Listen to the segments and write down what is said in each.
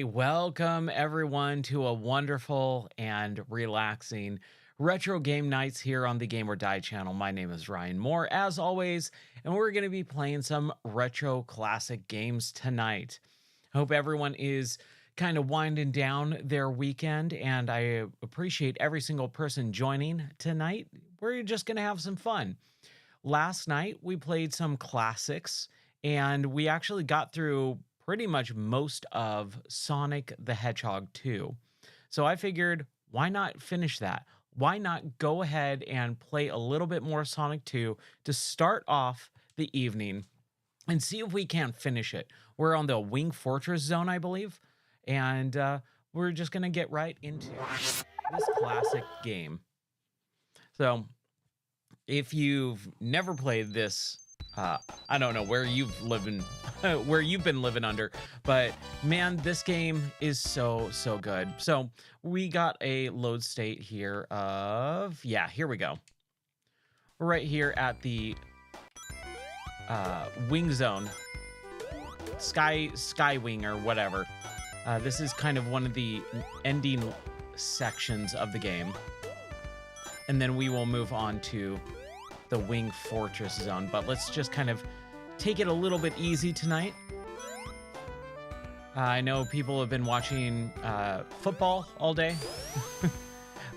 Hey, welcome everyone to a wonderful and relaxing retro game nights here on the Game or Die channel. My name is Ryan Moore, as always, and we're going to be playing some retro classic games tonight. I hope everyone is kind of winding down their weekend, and I appreciate every single person joining tonight. We're just going to have some fun. Last night we played some classics and we actually got through pretty much most of Sonic the Hedgehog 2. So I figured, why not finish that? Why not go ahead and play a little bit more Sonic 2 to start off the evening and see if we can finish it? We're on the Wing Fortress zone, I believe, and we're just going to get right into this classic game. So if you've never played this, I don't know where you've living, where you've been living under, but man, this game is so good. So we got a load state here of, yeah, here we go. We're right here at the wing zone, sky wing or whatever. This is kind of one of the ending sections of the game, and then we will move on to the Wing Fortress zone, but let's just kind of take it a little bit easy tonight. I know people have been watching football all day,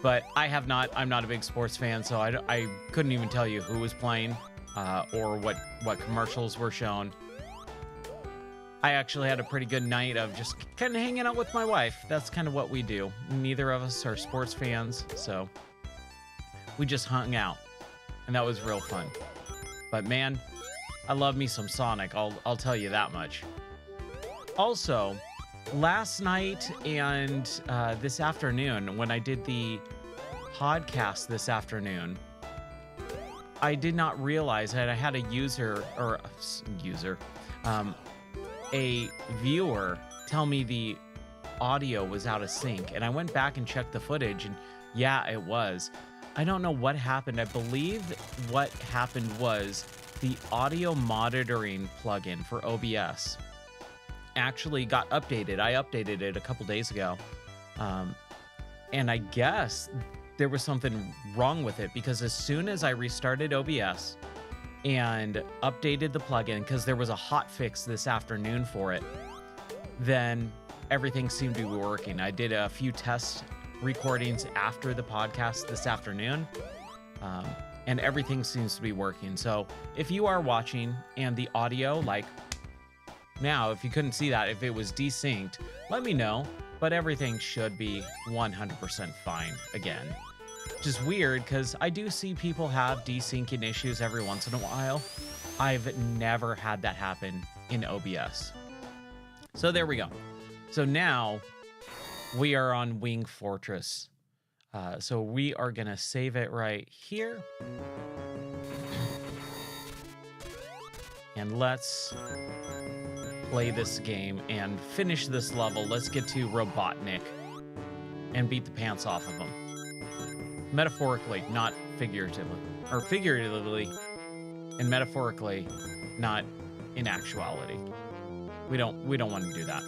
but I have not. I'm not a big sports fan, so I couldn't even tell you who was playing or what commercials were shown. I actually had a pretty good night of just kind of hanging out with my wife. That's kind of what we do. Neither of us are sports fans, so we just hung out. And that was real fun. But man, I love me some Sonic. I'll tell you that much. Also, last night and this afternoon, when I did the podcast this afternoon, I did not realize that I had a viewer tell me the audio was out of sync. And I went back and checked the footage, and yeah, it was. I don't know what happened. I believe what happened was the audio monitoring plugin for OBS actually got updated. I updated it a couple days ago. And I guess there was something wrong with it, because as soon as I restarted OBS and updated the plugin, because there was a hot fix this afternoon for it, then everything seemed to be working. I did a few test recordings after the podcast this afternoon, and everything seems to be working. So if you are watching and the audio, like now, if you couldn't see that, if it was desynced, let me know, but everything should be 100% fine again. Which is weird, because I do see people have desyncing issues every once in a while. I've never had that happen in OBS. So there we go. So now we are on Wing Fortress. So we are going to save it right here. And let's play this game and finish this level. Let's get to Robotnik and beat the pants off of him. Metaphorically, not figuratively. Or figuratively and metaphorically, not in actuality. We don't want to do that.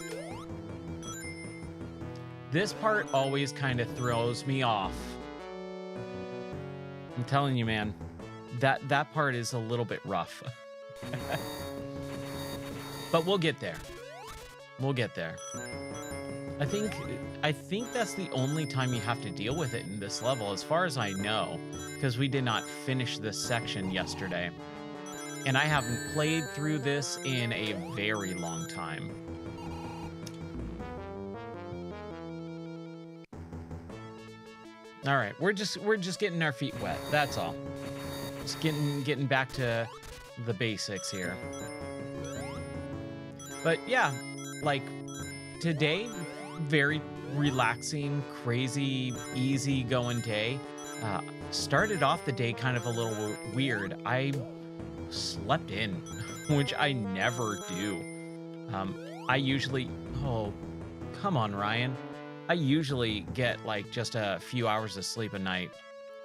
This part always kind of throws me off. I'm telling you, man, that part is a little bit rough. But we'll get there. We'll get there. I think that's the only time you have to deal with it in this level, as far as I know, because we did not finish this section yesterday. And I haven't played through this in a very long time. All right, we're just getting our feet wet. That's all. Just getting back to the basics here. But yeah, like today, very relaxing, crazy, easy going day. Started off the day kind of a little weird. I slept in, which I never do. I usually, oh, come on, Ryan. I usually get like just a few hours of sleep a night.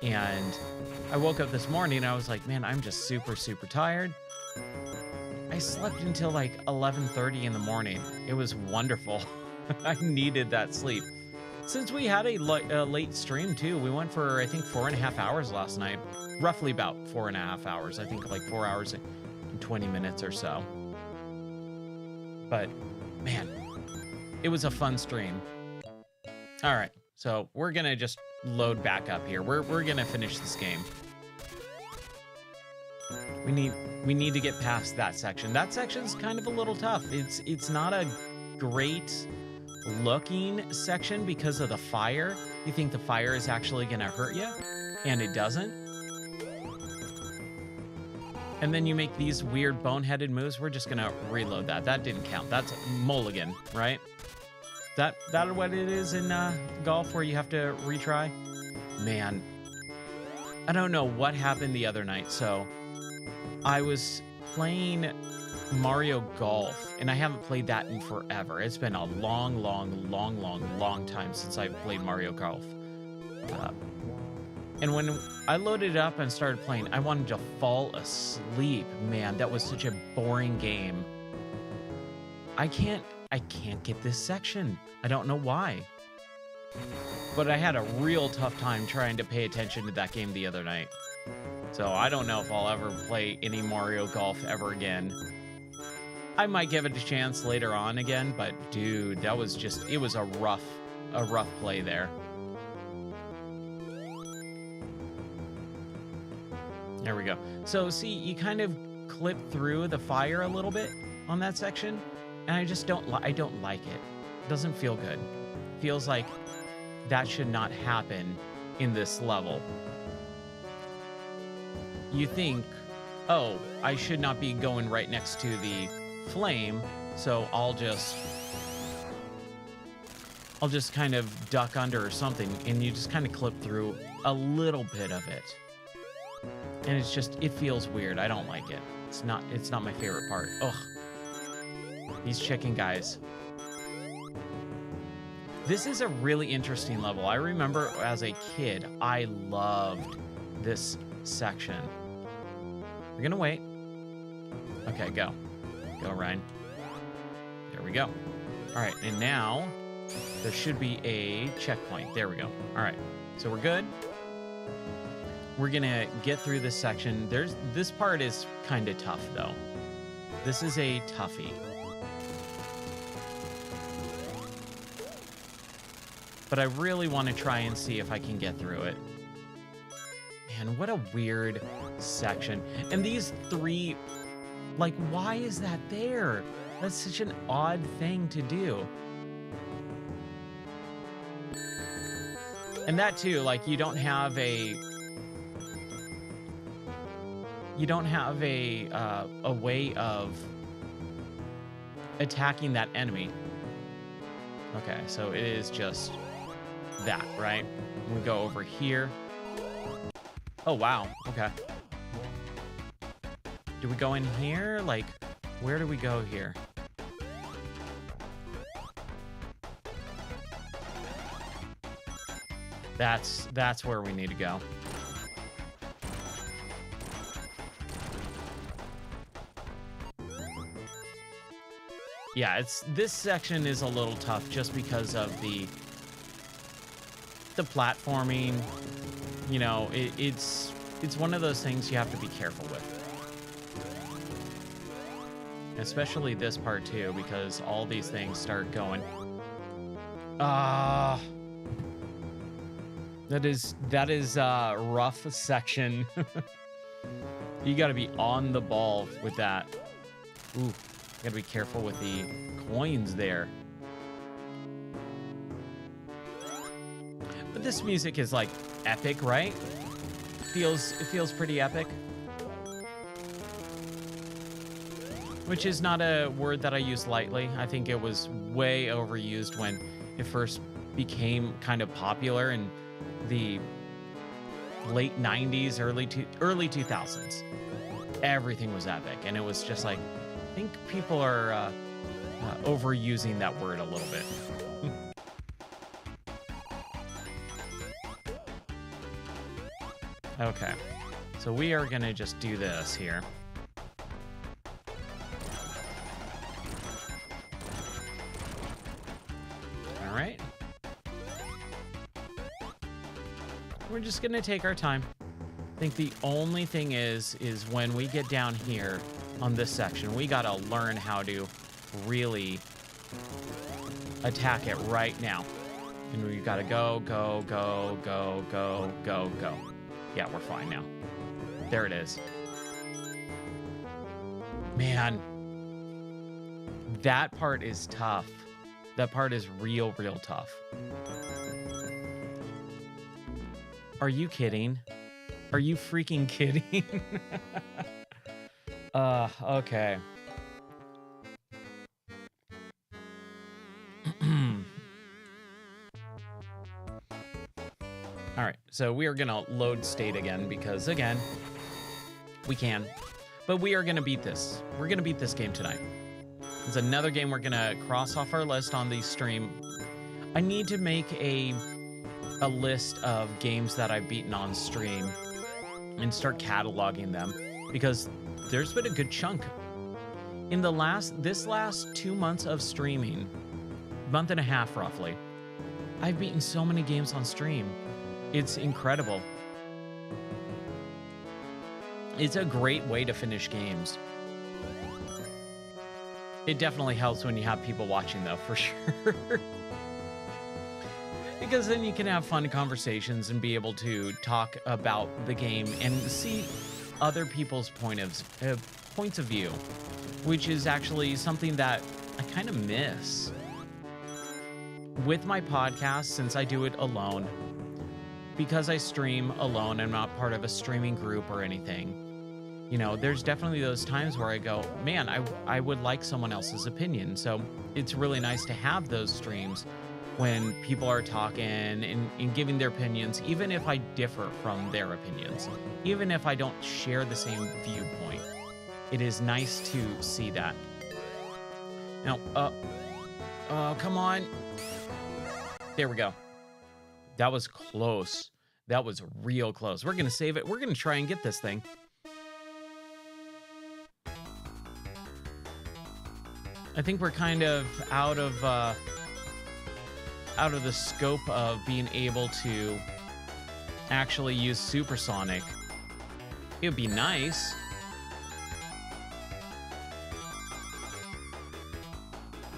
And I woke up this morning and I was like, man, I'm just super tired. I slept until like 11:30 in the morning. It was wonderful. I needed that sleep. Since we had a late stream too, we went for, I think, 4.5 hours last night. Roughly about 4.5 hours. I think like 4 hours and 20 minutes or so. But man, it was a fun stream. All right, so we're gonna just load back up here. We're gonna finish this game. We need to get past that section. That section's kind of a little tough. It's not a great looking section because of the fire. You think the fire is actually gonna hurt you, and it doesn't. And then you make these weird boneheaded moves. We're just gonna reload that. That didn't count. That's mulligan, right? That what it is in golf where you have to retry? Man, I don't know what happened the other night. So I was playing Mario Golf, and I haven't played that in forever. It's been a long time since I've played Mario Golf. And when I loaded it up and started playing, I wanted to fall asleep. Man, that was such a boring game. I can't get this section. I don't know why. But I had a real tough time trying to pay attention to that game the other night. So I don't know if I'll ever play any Mario Golf ever again. I might give it a chance later on again, but dude, that was just, it was a rough play there. There we go. So see, you kind of clip through the fire a little bit on that section, and I just don't like it. It doesn't feel good. It feels like that should not happen in this level. You think, oh, I should not be going right next to the flame, so I'll just kind of duck under or something, and you just kind of clip through a little bit of it. And it's just, it feels weird. I don't like it. It's not my favorite part. Ugh. These chicken guys. This is a really interesting level. I remember as a kid, I loved this section. We're gonna wait. Okay, go. Go, Ryan. There we go. All right, and now there should be a checkpoint. There we go. All right, so we're good. We're gonna get through this section. This part is kind of tough though. This is a toughie. But I really want to try and see if I can get through it. Man, what a weird section. And these three, like, why is that there? That's such an odd thing to do. And that too, like, you don't have a way of attacking that enemy. Okay, so it is just that, right? We go over here. Oh, wow. Okay. Do we go in here? Like, where do we go here? That's where we need to go. Yeah, this section is a little tough just because of the platforming. You know, it's one of those things you have to be careful with. Especially this part too, because all these things start going. That is a rough section. You gotta be on the ball with that. Ooh, gotta be careful with the coins there. But this music is like epic, right? It feels pretty epic. Which is not a word that I use lightly. I think it was way overused when it first became kind of popular in the late 90s, early 2000s. Everything was epic, and it was just like, I think people are overusing that word a little bit. Okay, so we are gonna just do this here. just gonna take our time. I think the only thing is when we get down here on this section, we gotta learn how to really attack it right now. And we gotta go, go, go, go, go, go, go. Yeah, we're fine now. There it is. Man, that part is tough. That part is real, real tough. Are you kidding? Are you freaking kidding? Okay. All right, so we are gonna load state again because, again, we can. But we are gonna beat this. We're gonna beat this game tonight. It's another game we're gonna cross off our list on the stream. I need to make a list of games that I've beaten on stream and start cataloging them, because there's been a good chunk. In this last 2 months of streaming, month and a half roughly, I've beaten so many games on stream. It's incredible. It's a great way to finish games. It definitely helps when you have people watching, though, for sure. Because then you can have fun conversations and be able to talk about the game and see other people's points of view, which is actually something that I kind of miss. With my podcast, since I do it alone, because I stream alone, I'm not part of a streaming group or anything. You know, there's definitely those times where I go, man, I would like someone else's opinion. So it's really nice to have those streams when people are talking and giving their opinions, even if I differ from their opinions, even if I don't share the same viewpoint. It is nice to see that. Now, come on. There we go. That was close. That was real close. We're going to save it. We're going to try and get this thing. I think we're kind of out of the scope of being able to actually use supersonic. It would be nice.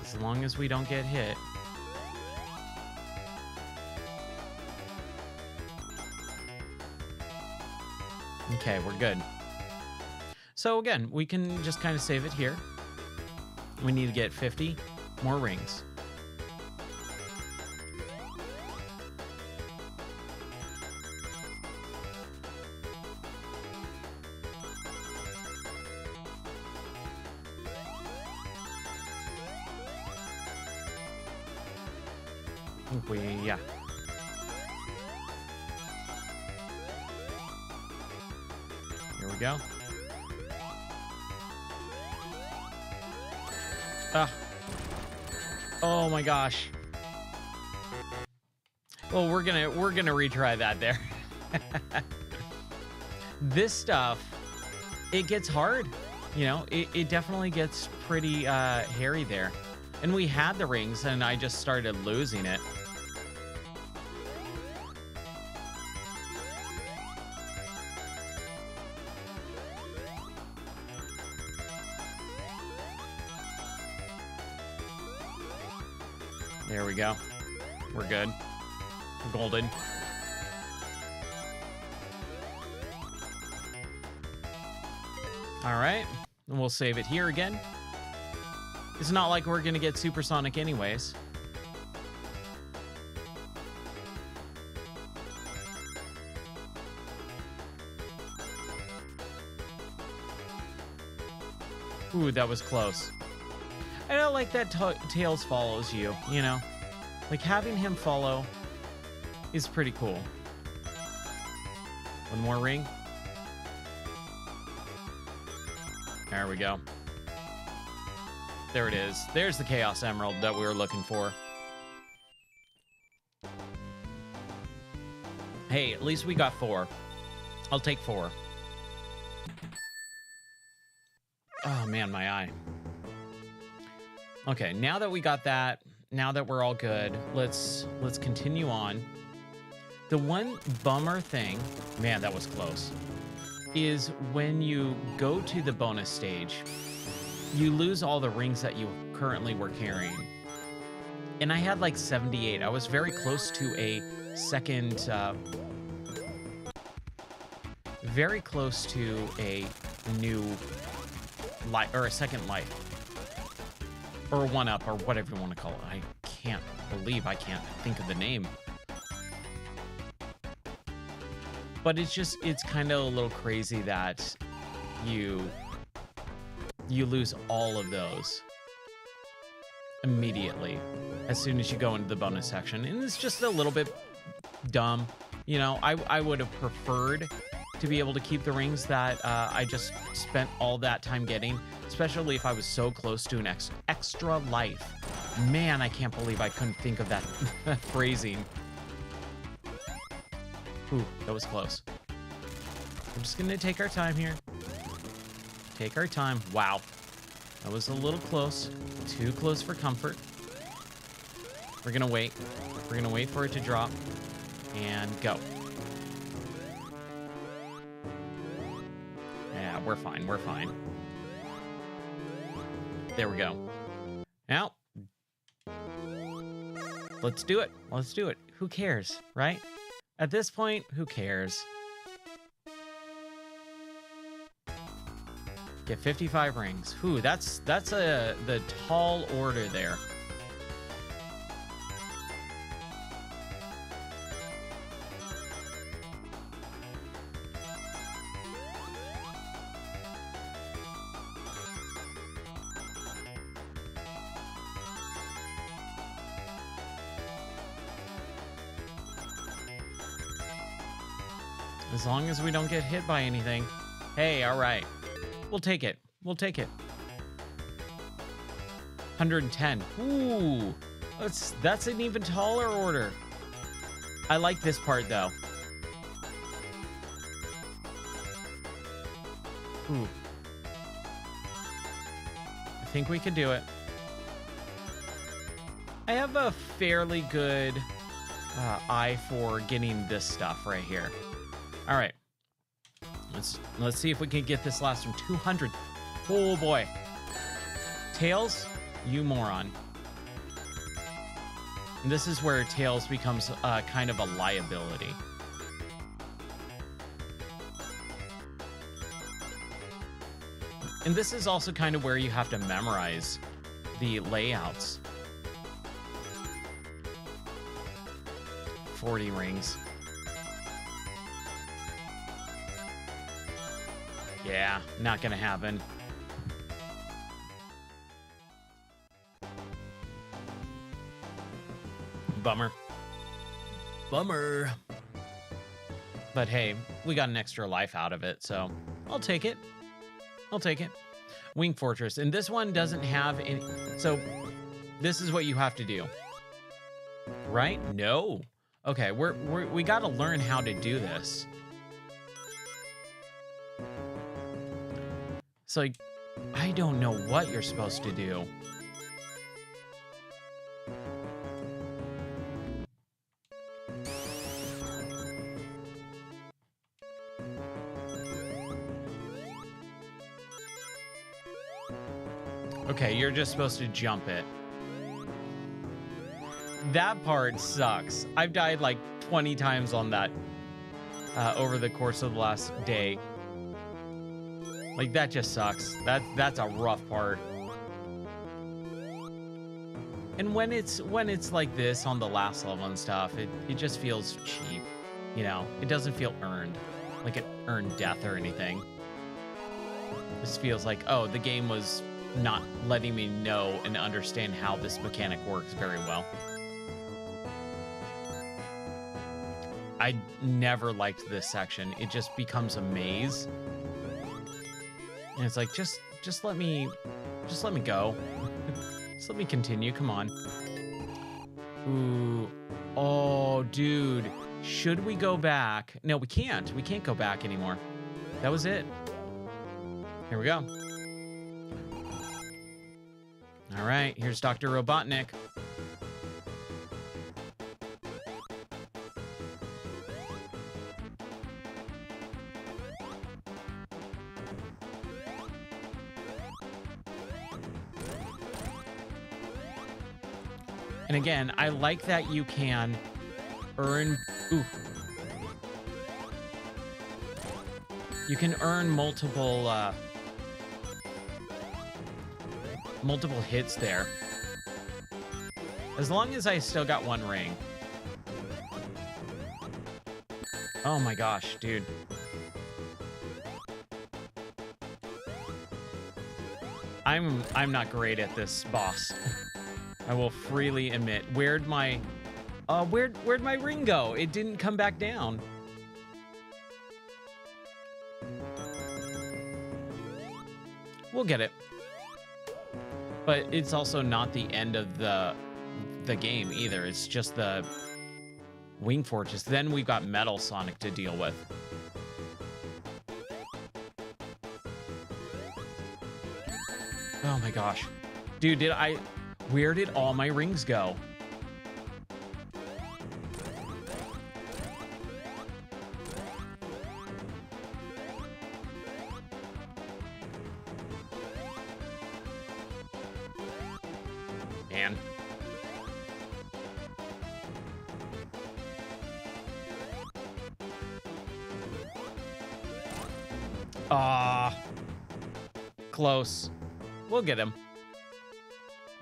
As long as we don't get hit. Okay, we're good. So again, we can just kind of save it here. We need to get 50 more rings. I think yeah. Here we go. Oh my gosh. Well, we're gonna retry that there. This stuff, it gets hard. You know, it definitely gets pretty hairy there. And we had the rings and I just started losing it. There we go. We're good. Golden. All right. And we'll save it here again. It's not like we're going to get supersonic anyways. Ooh, that was close. I don't like that Tails follows you, you know? Like, having him follow is pretty cool. One more ring. There we go. There it is. There's the Chaos Emerald that we were looking for. Hey, at least we got 4. I'll take 4. Oh, man, my eye. Okay, now that we got that, now that we're all good, let's continue on. The one bummer thing, man, that was close, is when you go to the bonus stage, you lose all the rings that you currently were carrying. And I had like 78. I was very close to a second, very close to a new life, or a second life, or one up, or whatever you want to call it. I can't believe I can't think of the name. But it's kind of a little crazy that you lose all of those immediately as soon as you go into the bonus section. And it's just a little bit dumb. You know, I would have preferred to be able to keep the rings that I just spent all that time getting, especially if I was so close to an extra life. Man, I can't believe I couldn't think of that phrasing. Ooh, that was close. We're just gonna take our time here. Take our time. Wow. That was a little close. Too close for comfort. We're gonna wait. We're gonna wait for it to drop. And go. Yeah, we're fine. We're fine. There we go. Now, let's do it. Let's do it. Who cares, right? At this point, who cares? Get 55 rings. Whew, that's the tall order there. As long as we don't get hit by anything. Hey, all right. We'll take it. We'll take it. 110. Ooh, that's an even taller order. I like this part, though. Ooh. I think we could do it. I have a fairly good eye for getting this stuff right here. All right. Let's see if we can get this last one. 200. Oh boy. Tails, you moron. And this is where Tails becomes kind of a liability. And this is also kind of where you have to memorize the layouts. 40 rings. Yeah, not gonna happen. Bummer. Bummer. But hey, we got an extra life out of it, so I'll take it. I'll take it. Wing Fortress. And this one doesn't have any... So, this is what you have to do. Right? No. Okay, we gotta learn how to do this. It's like, I don't know what you're supposed to do. Okay, you're just supposed to jump it. That part sucks. I've died like 20 times on that over the course of the last day. Like, that just sucks. That's a rough part. And when it's like this on the last level and stuff, it just feels cheap. You know, it doesn't feel earned. Like it earned death or anything. It just feels like, oh, the game was not letting me know and understand how this mechanic works very well. I never liked this section. It just becomes a maze. And it's like, just let me go. Just let me continue. Come on. Ooh. Oh, dude. Should we go back? No, we can't. We can't go back anymore. That was it. Here we go. All right. Here's Dr. Robotnik. And again, I like that you can earn... Ooh. You can earn multiple hits there. As long as I still got one ring. Oh my gosh, dude. I'm not great at this boss. I will freely admit. Where'd my ring go? It didn't come back down. We'll get it. But it's also not the end of the game either. It's just the Wing Fortress. Then we've got Metal Sonic to deal with. Oh my gosh. Dude, where did all my rings go? Man. Ah. Close. We'll get him.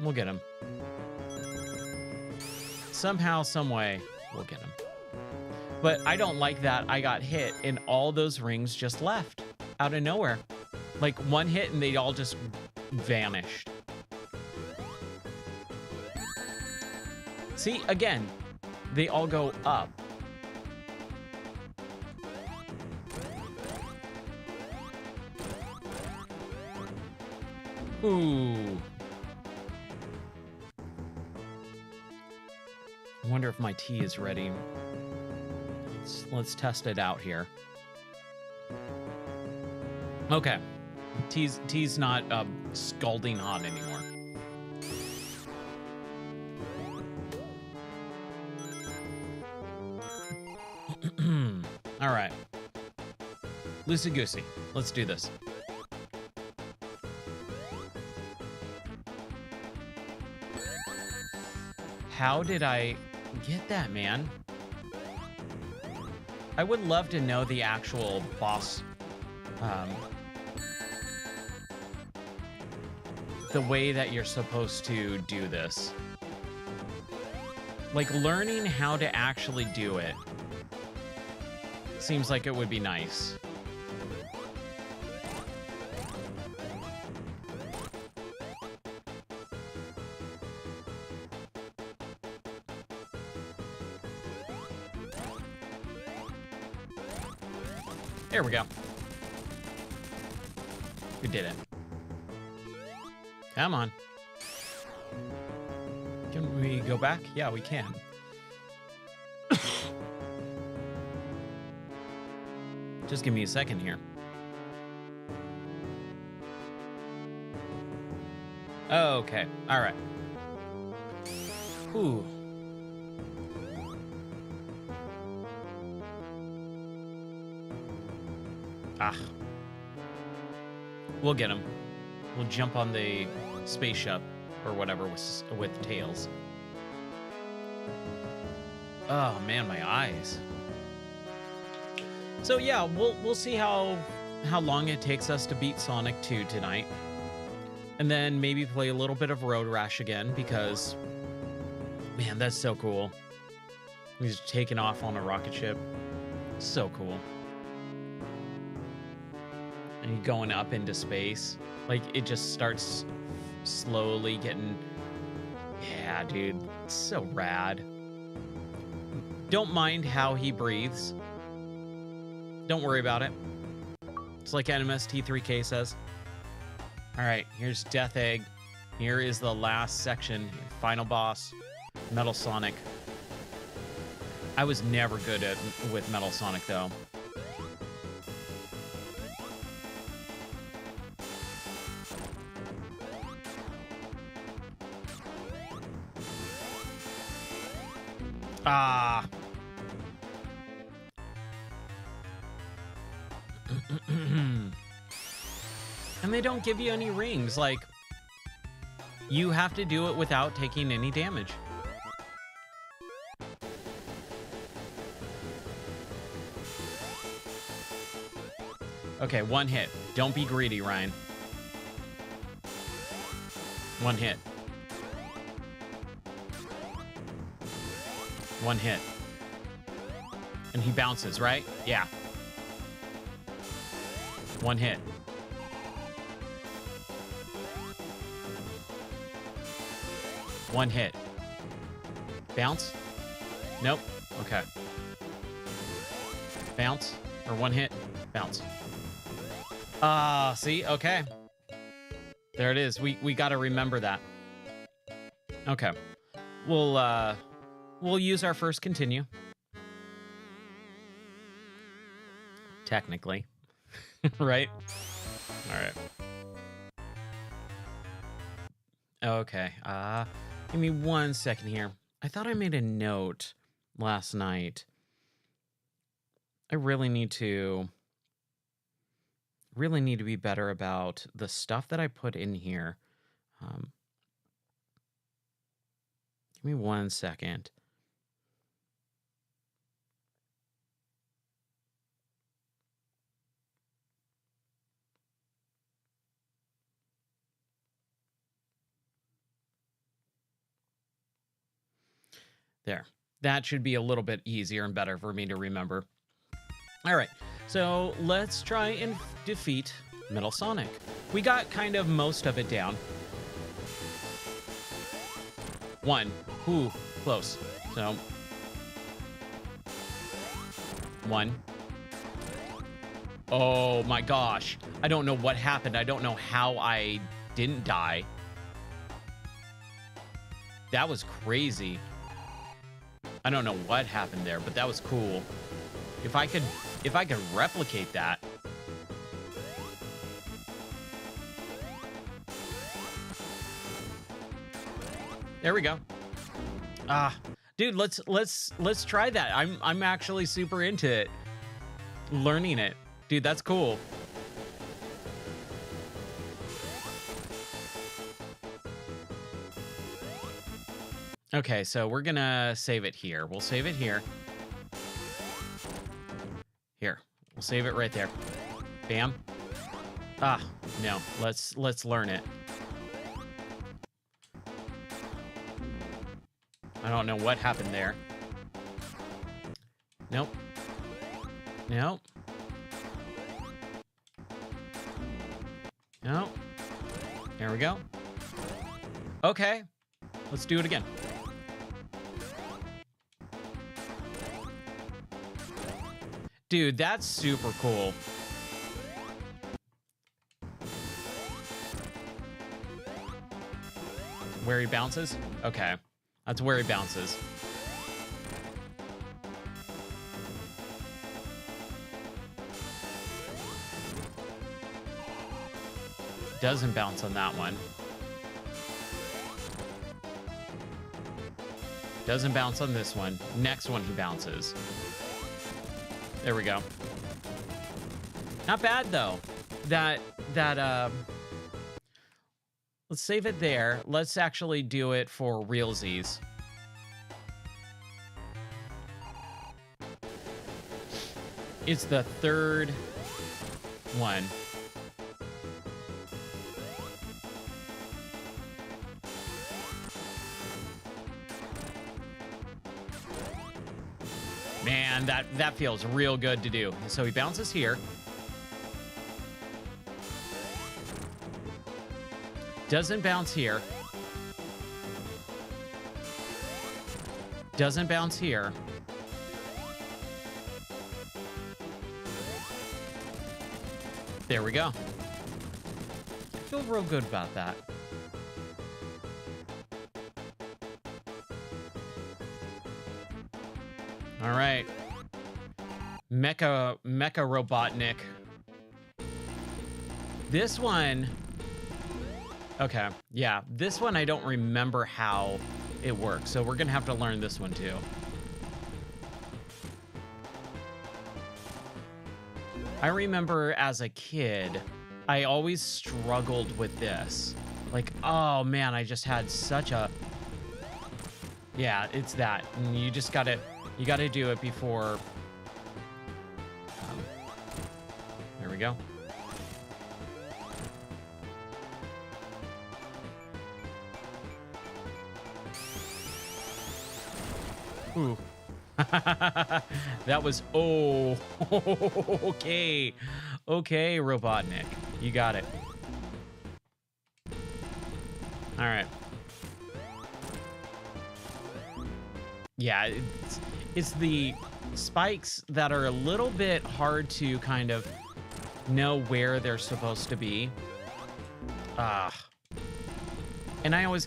We'll get him. Somehow, some way, we'll get him. But I don't like that I got hit and all those rings just left out of nowhere. Like one hit and they all just vanished. See, again, they all go up. Ooh. I wonder if my tea is ready. Let's test it out here. Okay. Tea's not scalding hot anymore. All right. Loosey-goosey. Let's do this. How did I get that, man? I would love to know the actual boss, the way that you're supposed to do this. Like, learning how to actually do it seems like it would be nice. There we go. We did it. Come on. Can we go back? Yeah, we can. Just give me a second here. Okay. All right. Ooh. Ah. We'll get him. We'll jump on the spaceship or whatever with Tails. Oh man, my eyes. So yeah, we'll see how long it takes us to beat Sonic 2 tonight. And then maybe play a little bit of Road Rash again because man, that's so cool. He's taking off on a rocket ship. So cool. And you're going up into space. Like, it just starts slowly getting... Yeah, dude. It's so rad. Don't mind how he breathes. Don't worry about it. It's like NMST3K says. Alright, here's Death Egg. Here is the last section. Final boss. Metal Sonic. I was never good with Metal Sonic, though. Ah. And they don't give you any rings. Like, you have to do it without taking any damage. Okay, one hit. Don't be greedy, Ryan. One hit. One hit. And he bounces, right? Yeah. One hit. One hit. Bounce? Nope. Okay. Bounce. Or one hit. Bounce. See? Okay. There it is. We got to remember that. Okay. We'll use our first continue. Technically. Right? All right. Okay. Give me 1 second here. I thought I made a note last night. I really need to be better about the stuff that I put in here. Give me 1 second. There. That should be a little bit easier and better for me to remember. All right. So let's try and defeat Metal Sonic. We got kind of most of it down. One. Ooh, close. So. One. Oh my gosh. I don't know what happened. I don't know how I didn't die. That was crazy. I don't know what happened there, but that was cool. If I could replicate that. There we go. Dude, let's try that. I'm actually super into it. Learning it. Dude, that's cool. Okay, so we're gonna save it here. We'll save it here. Here. We'll save it right there. Bam. No. Let's learn it. I don't know what happened there. Nope. Nope. Nope. There we go. Okay. Let's do it again. Dude, that's super cool. Where he bounces? Okay. That's where he bounces. Doesn't bounce on that one. Doesn't bounce on this one. Next one he bounces. There we go. Not bad though. Let's save it there. Let's actually do it for realsies. It's the third one. Man, that feels real good to do. So he bounces here. Doesn't bounce here. Doesn't bounce here. There we go. I feel real good about that. All right. Mecha Robotnik. This one. Okay. Yeah. This one I don't remember how it works. So we're going to have to learn this one too. I remember as a kid, I always struggled with this. Like, oh man, I just had such a... Yeah, it's that. And you just gotta... You got to do it before. There we go. Ooh. That was, oh, okay. Okay, Robotnik. You got it. All right. Yeah, it's the spikes that are a little bit hard to kind of know where they're supposed to be. Ah. And I always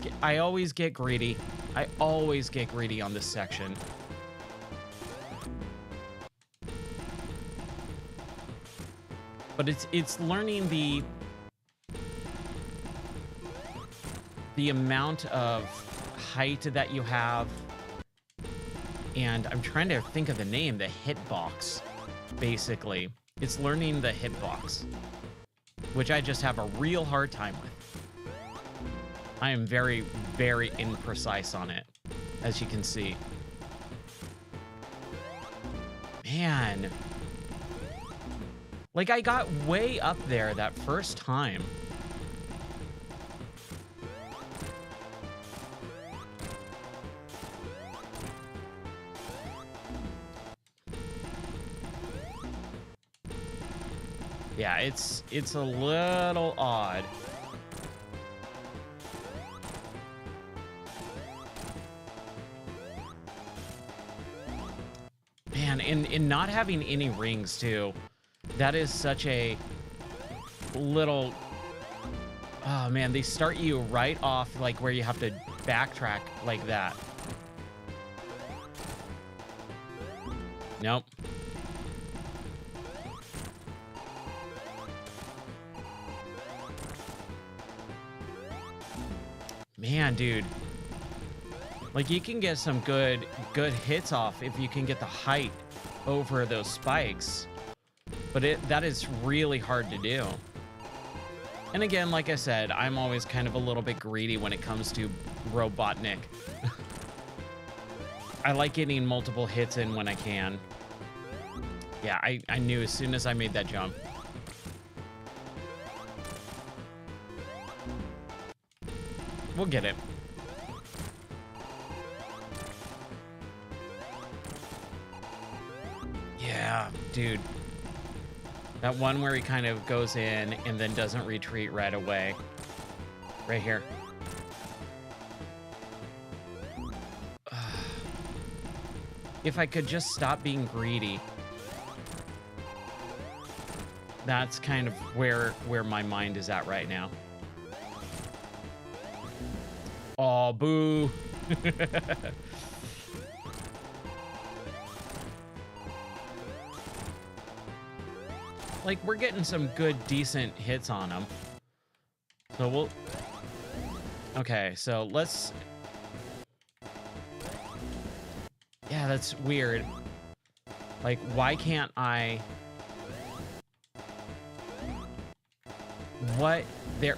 get greedy. I always get greedy on this section. But it's learning the amount of height that you have. And I'm trying to think of the name, the hitbox, basically. It's learning the hitbox, which I just have a real hard time with. I am very, very imprecise on it, as you can see. Man. Like, I got way up there that first time. Yeah, it's a little odd. Man, in not having any rings too, that is such a little... Oh man, they start you right off like where you have to backtrack like that. Nope. Man, dude. Like, you can get some good hits off if you can get the height over those spikes. But that is really hard to do. And again, like I said, I'm always kind of a little bit greedy when it comes to Robotnik. I like getting multiple hits in when I can. Yeah, I knew as soon as I made that jump. We'll get it. Yeah, dude. That one where he kind of goes in and then doesn't retreat right away. Right here. If I could just stop being greedy. That's kind of where my mind is at right now. Aw, boo. Like, we're getting some good, decent hits on them. So we'll... Okay, so let's... Yeah, that's weird. Like, why can't I... What? There...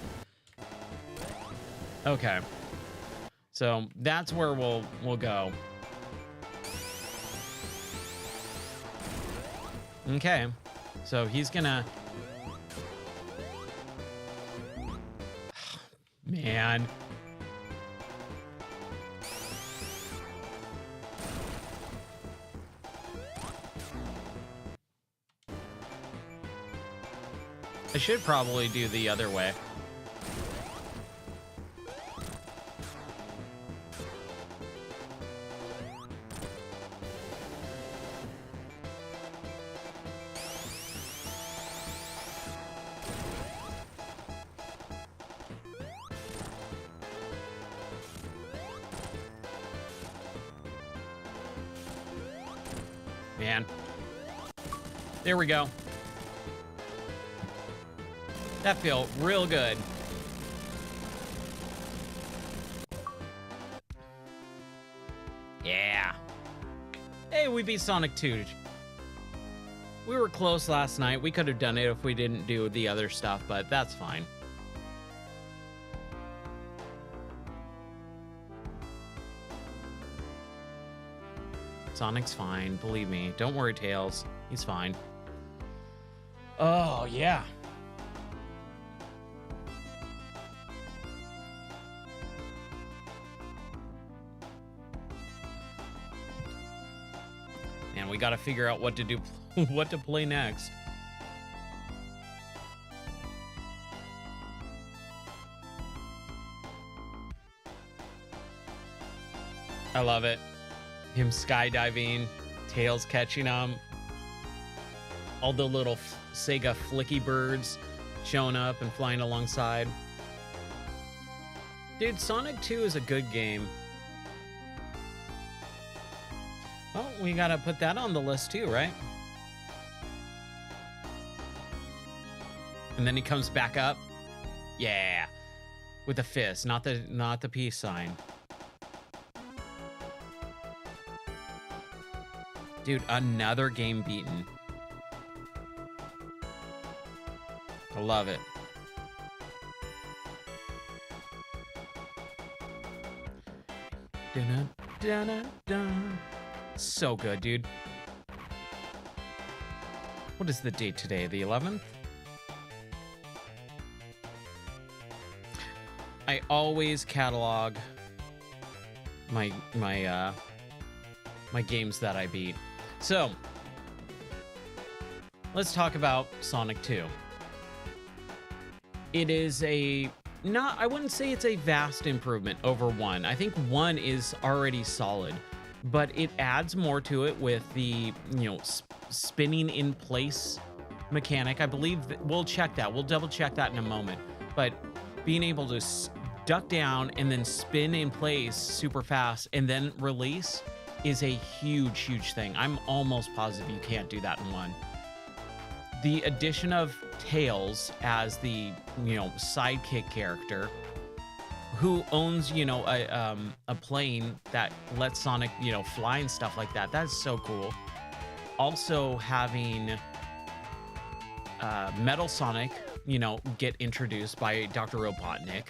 Okay. So that's where we'll go. Okay. So he's gonna... Man. I should probably do the other way. Man. There we go. That felt real good. Yeah. Hey, we beat Sonic 2. We were close last night. We could have done it if we didn't do the other stuff, but that's fine. Sonic's fine, believe me. Don't worry, Tails. He's fine. Oh, yeah. man, we got to figure out what to do, what to play next. I love it. Him skydiving, Tails catching him. All the little Sega flicky birds showing up and flying alongside. Dude, Sonic 2 is a good game. Well, we gotta put that on the list too, right? And then he comes back up. Yeah. With a fist, not the peace sign. Dude, another game beaten. I love it. Dun, dun, dun, dun. So good, dude. What is the date today? The 11th? I always catalog my games that I beat. So, let's talk about Sonic 2. It is I wouldn't say it's a vast improvement over 1. I think 1 is already solid, but it adds more to it with the, spinning in place mechanic. I believe we'll check that. We'll double check that in a moment. But being able to duck down and then spin in place super fast and then release is a huge, huge thing. I'm almost positive you can't do that in 1. The addition of Tails as the, sidekick character who owns, a plane that lets Sonic, fly and stuff like that. That's so cool. Also having Metal Sonic, get introduced by Dr. Robotnik.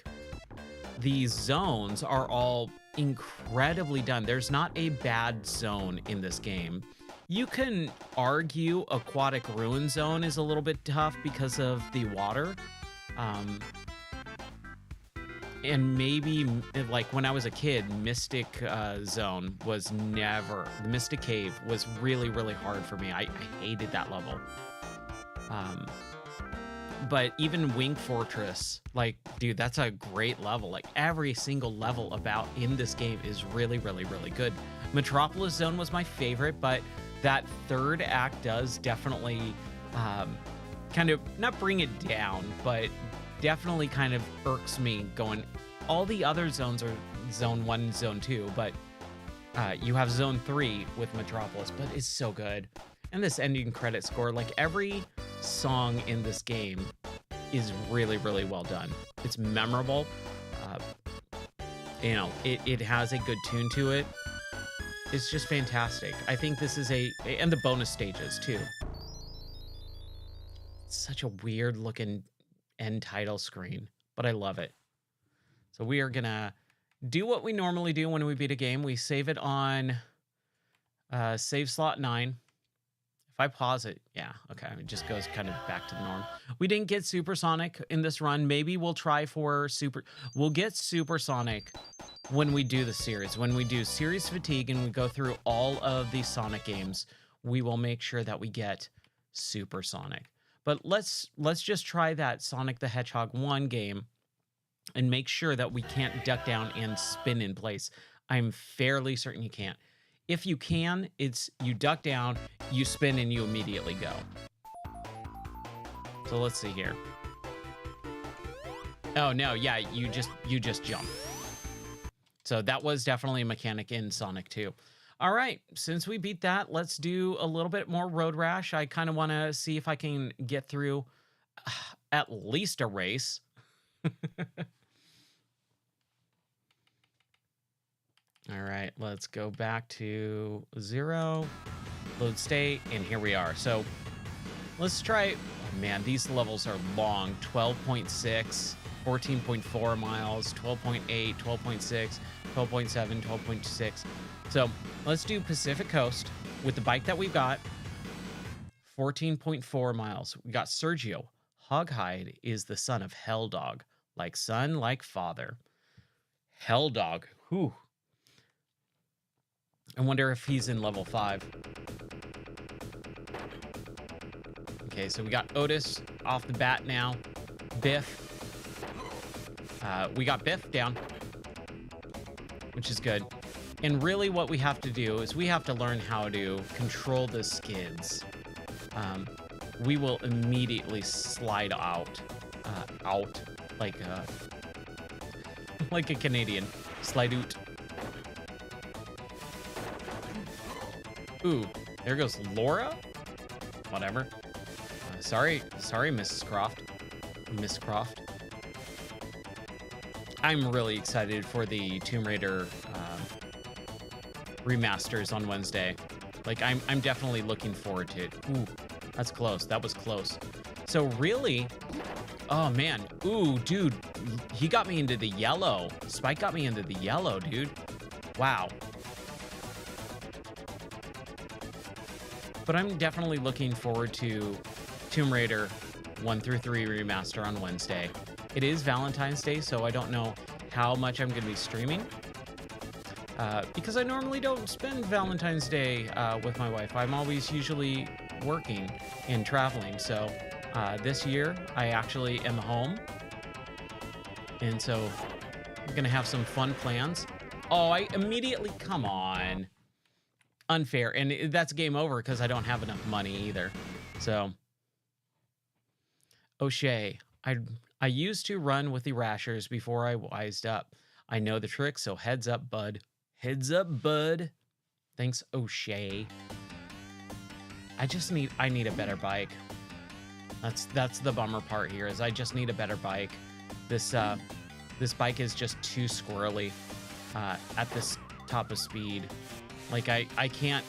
These zones are all incredibly done. There's not a bad zone in this game. You can argue Aquatic Ruin Zone is a little bit tough because of the water. And maybe, like, when I was a kid, Mystic Zone was never... Mystic Cave was really, really hard for me. I hated that level. But even Wing Fortress, like, dude, that's a great level. Like, every single level about in this game is really, really, really good. Metropolis Zone was my favorite, but that third act does definitely kind of, not bring it down, but definitely kind of irks me going, all the other zones are Zone 1 and Zone 2, but you have Zone 3 with Metropolis, but it's so good. And this ending credit score, like every song in this game is really, really well done. It's memorable. It has a good tune to it. It's just fantastic. I think this is and the bonus stages too. It's such a weird looking end title screen, but I love it. So we are gonna do what we normally do when we beat a game. We save it on save slot 9. If I pause it, yeah, okay, it just goes kind of back to the norm. We didn't get Supersonic in this run. Maybe we'll try for we'll get Supersonic when we do the series. When we do Series Fatigue and we go through all of these Sonic games, we will make sure that we get Supersonic. But let's just try that Sonic the Hedgehog 1 game and make sure that we can't duck down and spin in place. I'm fairly certain you can't. If you can, it's you duck down, you spin, and you immediately go. So let's see here. Oh no, yeah, you just jump. So that was definitely a mechanic in Sonic 2. All right, since we beat that, let's do a little bit more Road Rash. I kind of want to see if I can get through at least a race. All right, let's go back to 0, load state, and here we are. So let's try, oh man, these levels are long. 12.6, 14.4 miles, 12.8, 12.6, 12.7, 12.6. So let's do Pacific Coast with the bike that we've got, 14.4 miles. We got Sergio. Hoghide is the son of Helldog, like son, like father. Helldog, whew. I wonder if he's in level 5. Okay, so we got Otis off the bat now. Biff. We got Biff down, which is good. And really what we have to do is we have to learn how to control the skids. We will immediately slide out, like like a Canadian. Slide out. Ooh, there goes Laura. Whatever. Sorry, Mrs. Croft. Miss Croft. I'm really excited for the Tomb Raider remasters on Wednesday. Like, I'm definitely looking forward to it. Ooh, that's close. That was close. So really, oh man. Ooh, dude, he got me into the yellow. Spike got me into the yellow, dude. Wow. But I'm definitely looking forward to Tomb Raider 1 through 3 remaster on Wednesday. It is Valentine's Day, so I don't know how much I'm going to be streaming. Because I normally don't spend Valentine's Day with my wife. I'm always usually working and traveling. So this year, I actually am home. And so I'm going to have some fun plans. Oh, I immediately, come on. Unfair. And that's game over because I don't have enough money either. So, O'Shea, I used to run with the Rashers before I wised up. I know the trick, so heads up, bud. Heads up, bud. Thanks, O'Shea. I need a better bike. That's the bummer part here, is I just need a better bike. This bike is just too squirrely at this top of speed. Like I can't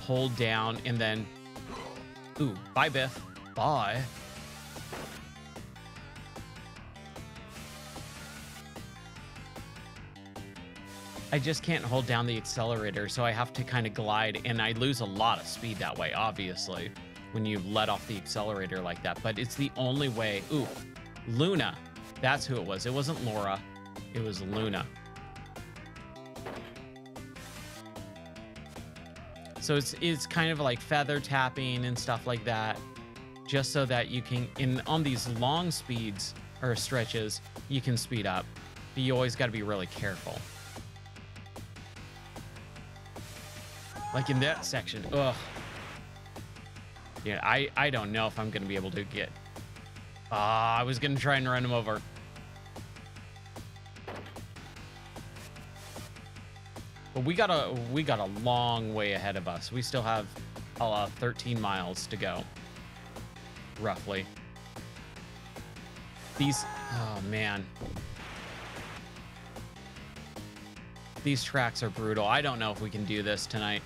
hold down and then, ooh, bye Biff, bye. I just can't hold down the accelerator, so I have to kind of glide, and I lose a lot of speed that way, obviously, when you let off the accelerator like that. But it's the only way. Ooh, Luna. That's who it was. It wasn't Laura. It was Luna. So it's kind of like feather tapping and stuff like that, just so that you can, on these long speeds or stretches, you can speed up. But you always got to be really careful. Like in that section, ugh. Yeah, I don't know if I'm gonna be able to get. I was gonna try and run him over. But we got a long way ahead of us. We still have 13 miles to go, roughly. Oh man. These tracks are brutal. I don't know if we can do this tonight.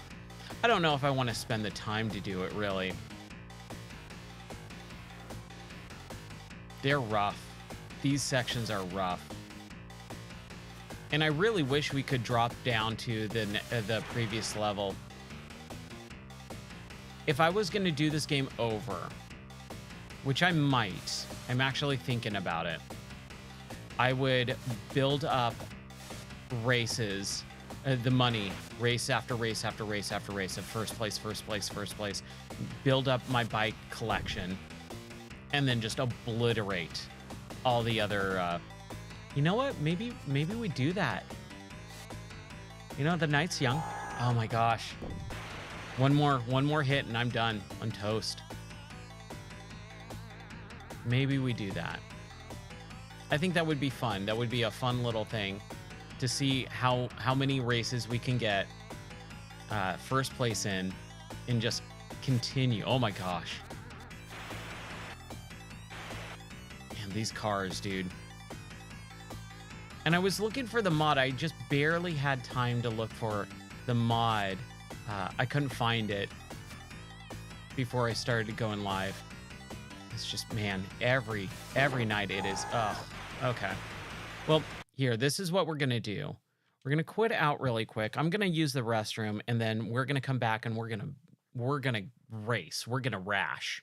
I don't know if I want to spend the time to do it, really. They're rough. These sections are rough. And I really wish we could drop down to the previous level. If I was going to do this game over, which I might, I'm actually thinking about it, I would build up races, the money, race after race after race after race of first place, build up my bike collection, and then just obliterate all the other, you know what? Maybe we do that. You know, the night's young. Oh my gosh. One more hit and I'm done. I'm toast. Maybe we do that. I think that would be fun. That would be a fun little thing to see how many races we can get first place in and just continue. Oh my gosh. Man, these cars, dude. And I was looking for the mod. I just barely had time to look for the mod. I couldn't find it before I started going live. It's just, man, every night it is. Okay. Well, here, this is what we're going to do. We're going to quit out really quick. I'm going to use the restroom, and then we're going to come back and we're going to race. We're going to rash.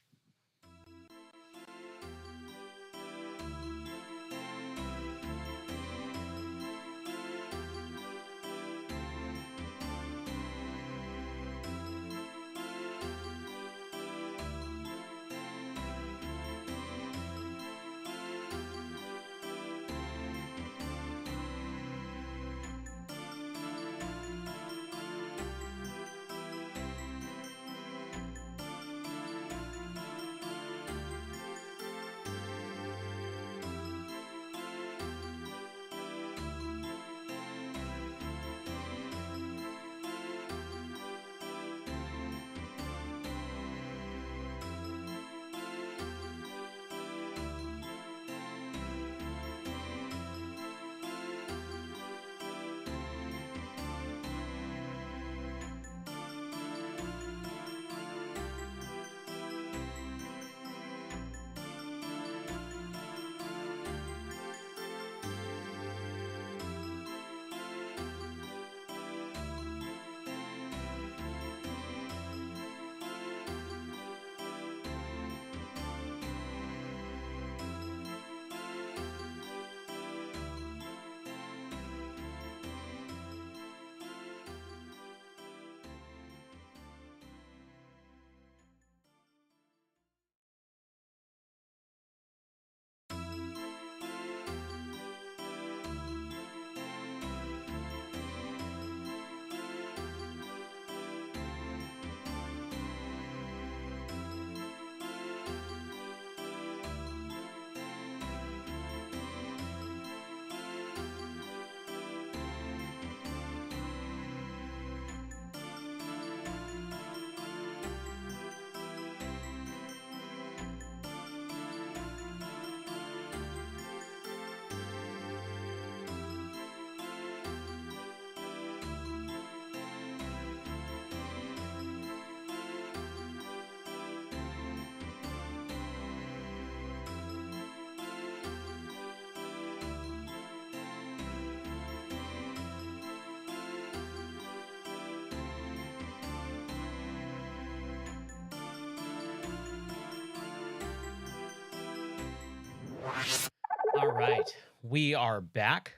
We are back,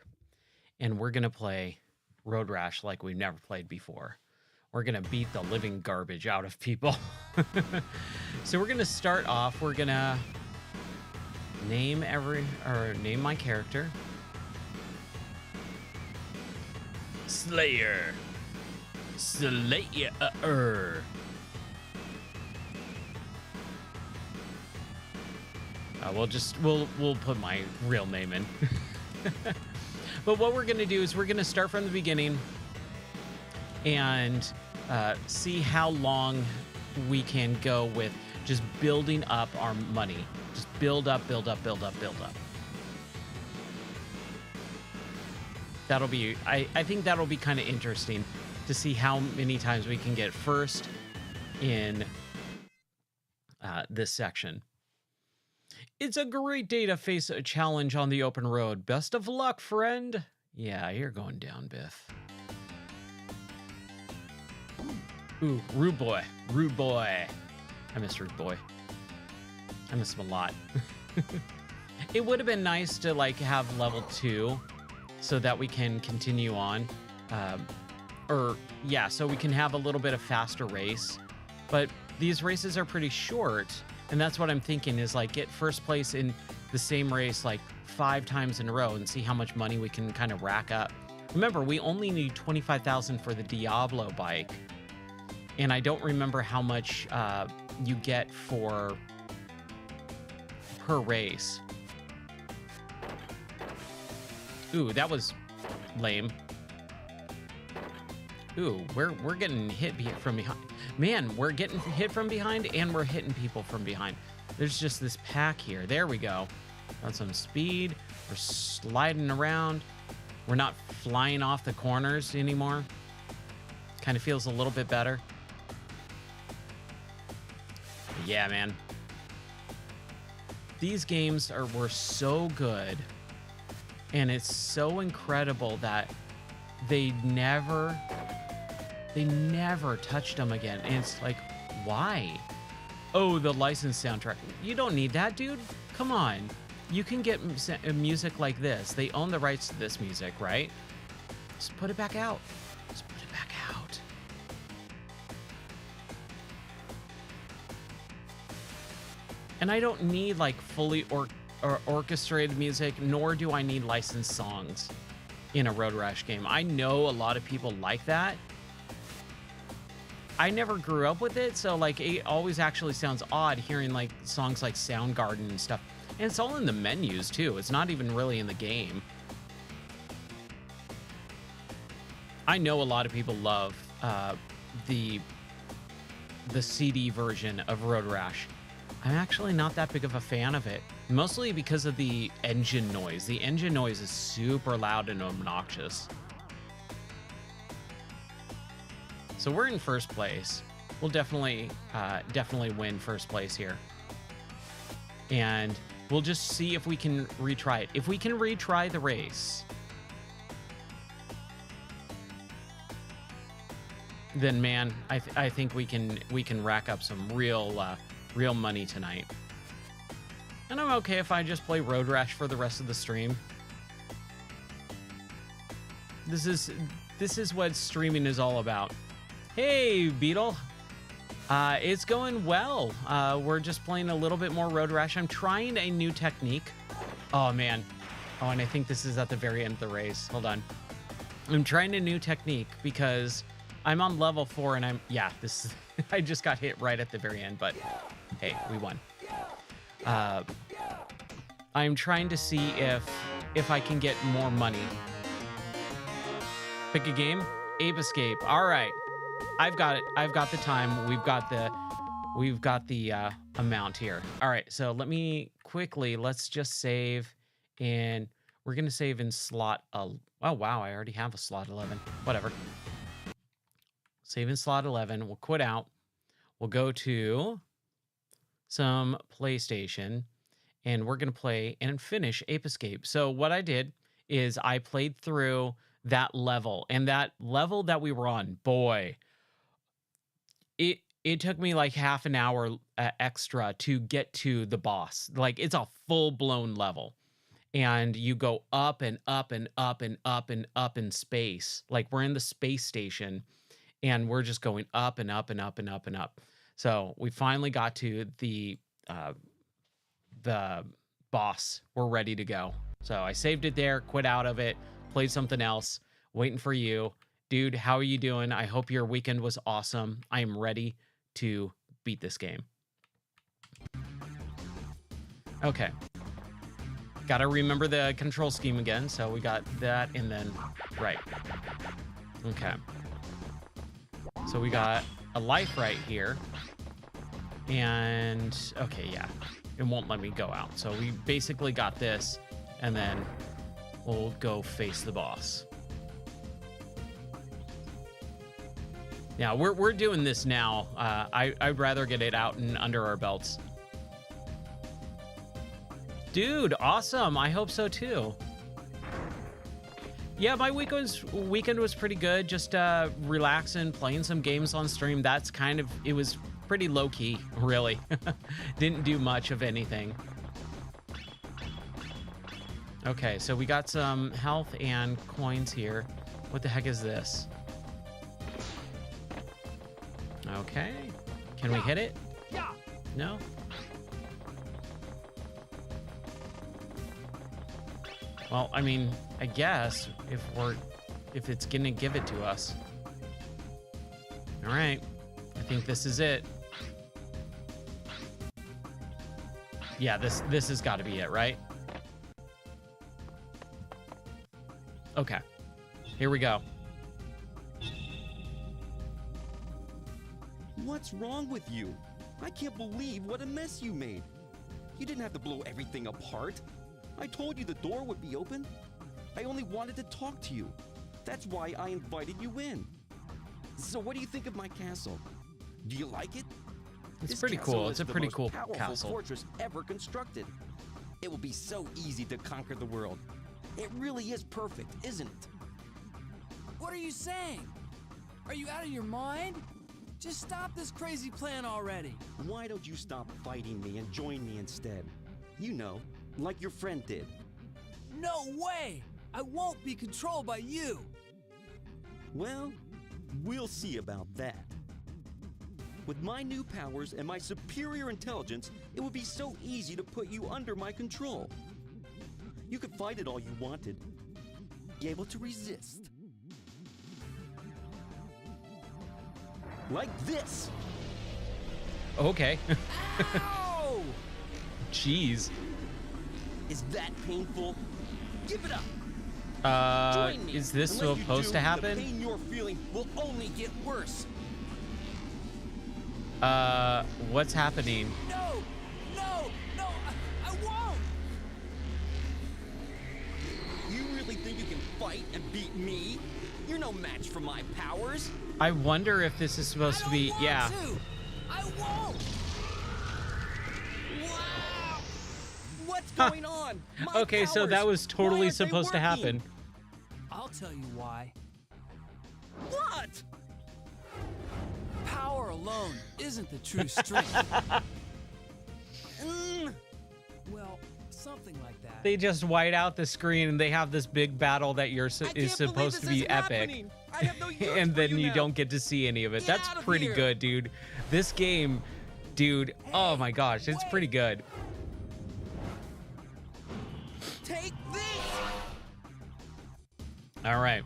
and we're going to play Road Rash like we've never played before. We're going to beat the living garbage out of people. So we're going to start off. We're going to name my character. Slayer. We'll put my real name in. But what we're going to do is we're going to start from the beginning and see how long we can go with just building up our money. Just build up. That'll be, I think that'll be kind of interesting to see how many times we can get first in this section. It's a great day to face a challenge on the open road. Best of luck, friend. Yeah, you're going down, Biff. Ooh, Rude Boy. I miss Rude Boy. I miss him a lot. It would have been nice to like have level 2 so that we can continue on. So we can have a little bit of faster race. But these races are pretty short. And that's what I'm thinking is like get first place in the same race like 5 times in a row and see how much money we can kind of rack up. Remember, we only need 25,000 for the Diablo bike. And I don't remember how much you get per race. Ooh, that was lame. Ooh, we're getting hit from behind. Man, we're getting hit from behind and we're hitting people from behind. There's just this pack here. There we go. Got some speed. We're sliding around. We're not flying off the corners anymore. Kind of feels a little bit better. Yeah, man. These games were so good. And it's so incredible that they never touched them again. And it's like, why? Oh, the licensed soundtrack. You don't need that, dude. Come on. You can get music like this. They own the rights to this music, right? Just put it back out. Just put it back out. And I don't need like fully orchestrated music, nor do I need licensed songs in a Road Rash game. I know a lot of people like that. I never grew up with it, so like it always actually sounds odd hearing like songs like Soundgarden and stuff. And it's all in the menus too. It's not even really in the game. I know a lot of people love the CD version of Road Rash. I'm actually not that big of a fan of it, mostly because of the engine noise. The engine noise is super loud and obnoxious. So we're in first place. We'll definitely win first place here. And we'll just see if we can retry it. If we can retry the race, then man, I think we can rack up some real money tonight. And I'm okay if I just play Road Rash for the rest of the stream. This is what streaming is all about. Hey, Beetle. It's going well. We're just playing a little bit more Road Rash. I'm trying a new technique. Oh, man. Oh, and I think this is at the very end of the race. Hold on. I'm trying a new technique because I'm on level 4 and I just got hit right at the very end, but hey, we won. I'm trying to see if I can get more money. Pick a game. Ape Escape. All right. I've got it. I've got the time. We've got the amount here. All right. So let's just save in, we're going to save in slot. Oh, wow. I already have a slot 11. Whatever. Save in slot 11. We'll quit out. We'll go to some PlayStation and we're going to play and finish Ape Escape. So what I did is I played through that level, and that level that we were on, boy, it took me like half an hour extra to get to the boss. Like, it's a full-blown level. and you go up and up and up and up and up in space. Like we're in the space station and we're just going up and up and up and up and up. So we finally got to the boss. We're ready to go. So I saved it there, quit out of it, played something else, waiting for you. Dude, how are you doing? I hope your weekend was awesome. I am ready to beat this game. Okay. Got to remember the control scheme again. So we got that and then, right. Okay. So we got a life right here. And, okay, yeah. It won't let me go out. So we basically got this and then we'll go face the boss. Yeah, we're doing this now. I'd rather get it out and under our belts. Dude, awesome. I hope so too. Yeah, my weekend was pretty good. Just relaxing, playing some games on stream. That's kind of, it was pretty low key, really. Didn't do much of anything. Okay, so we got some health and coins here. What the heck is this? Okay. Can we hit it? No? Well, I mean, I guess if it's gonna give it to us. All right. I think this is it. Yeah, this has got to be it, right? Okay. Here we go. What's wrong with you? I can't believe what a mess you made. You didn't have to blow everything apart. I told you the door would be open. I only wanted to talk to you. That's why I invited you in. So what do you think of my castle? Do you like it? It's pretty cool. It's a pretty cool castle. Fortress ever constructed. It will be so easy to conquer the world. It really is perfect, isn't it? What are you saying? Are you out of your mind? Just stop this crazy plan already. Why don't you stop fighting me and join me instead? You know, like your friend did. No way! I won't be controlled by you. Well, we'll see about that. With my new powers and my superior intelligence, it would be so easy to put you under my control. You could fight it all you wanted, be able to resist. Like this! Okay. Ow! Jeez. Is that painful? Give it up! Join me. Is this Unless you supposed do, to happen? The pain you're feeling will only get worse. What's happening? No! No! No! I won't! You really think you can fight and beat me? You're no match for my powers. I wonder if this is supposed to be, yeah. I won't! Wow! What's going on? My Okay, so powers, that was why totally aren't they supposed to happen. working? I'll tell you why. What? Power alone isn't the true strength. Well, something like that. They just white out the screen and they have this big battle that is supposed to be epic. I have no use And for then you now. don't get to see any of it. Get That's out of pretty here. good, dude. This game, dude, oh my gosh, it's pretty good. Take this. All right.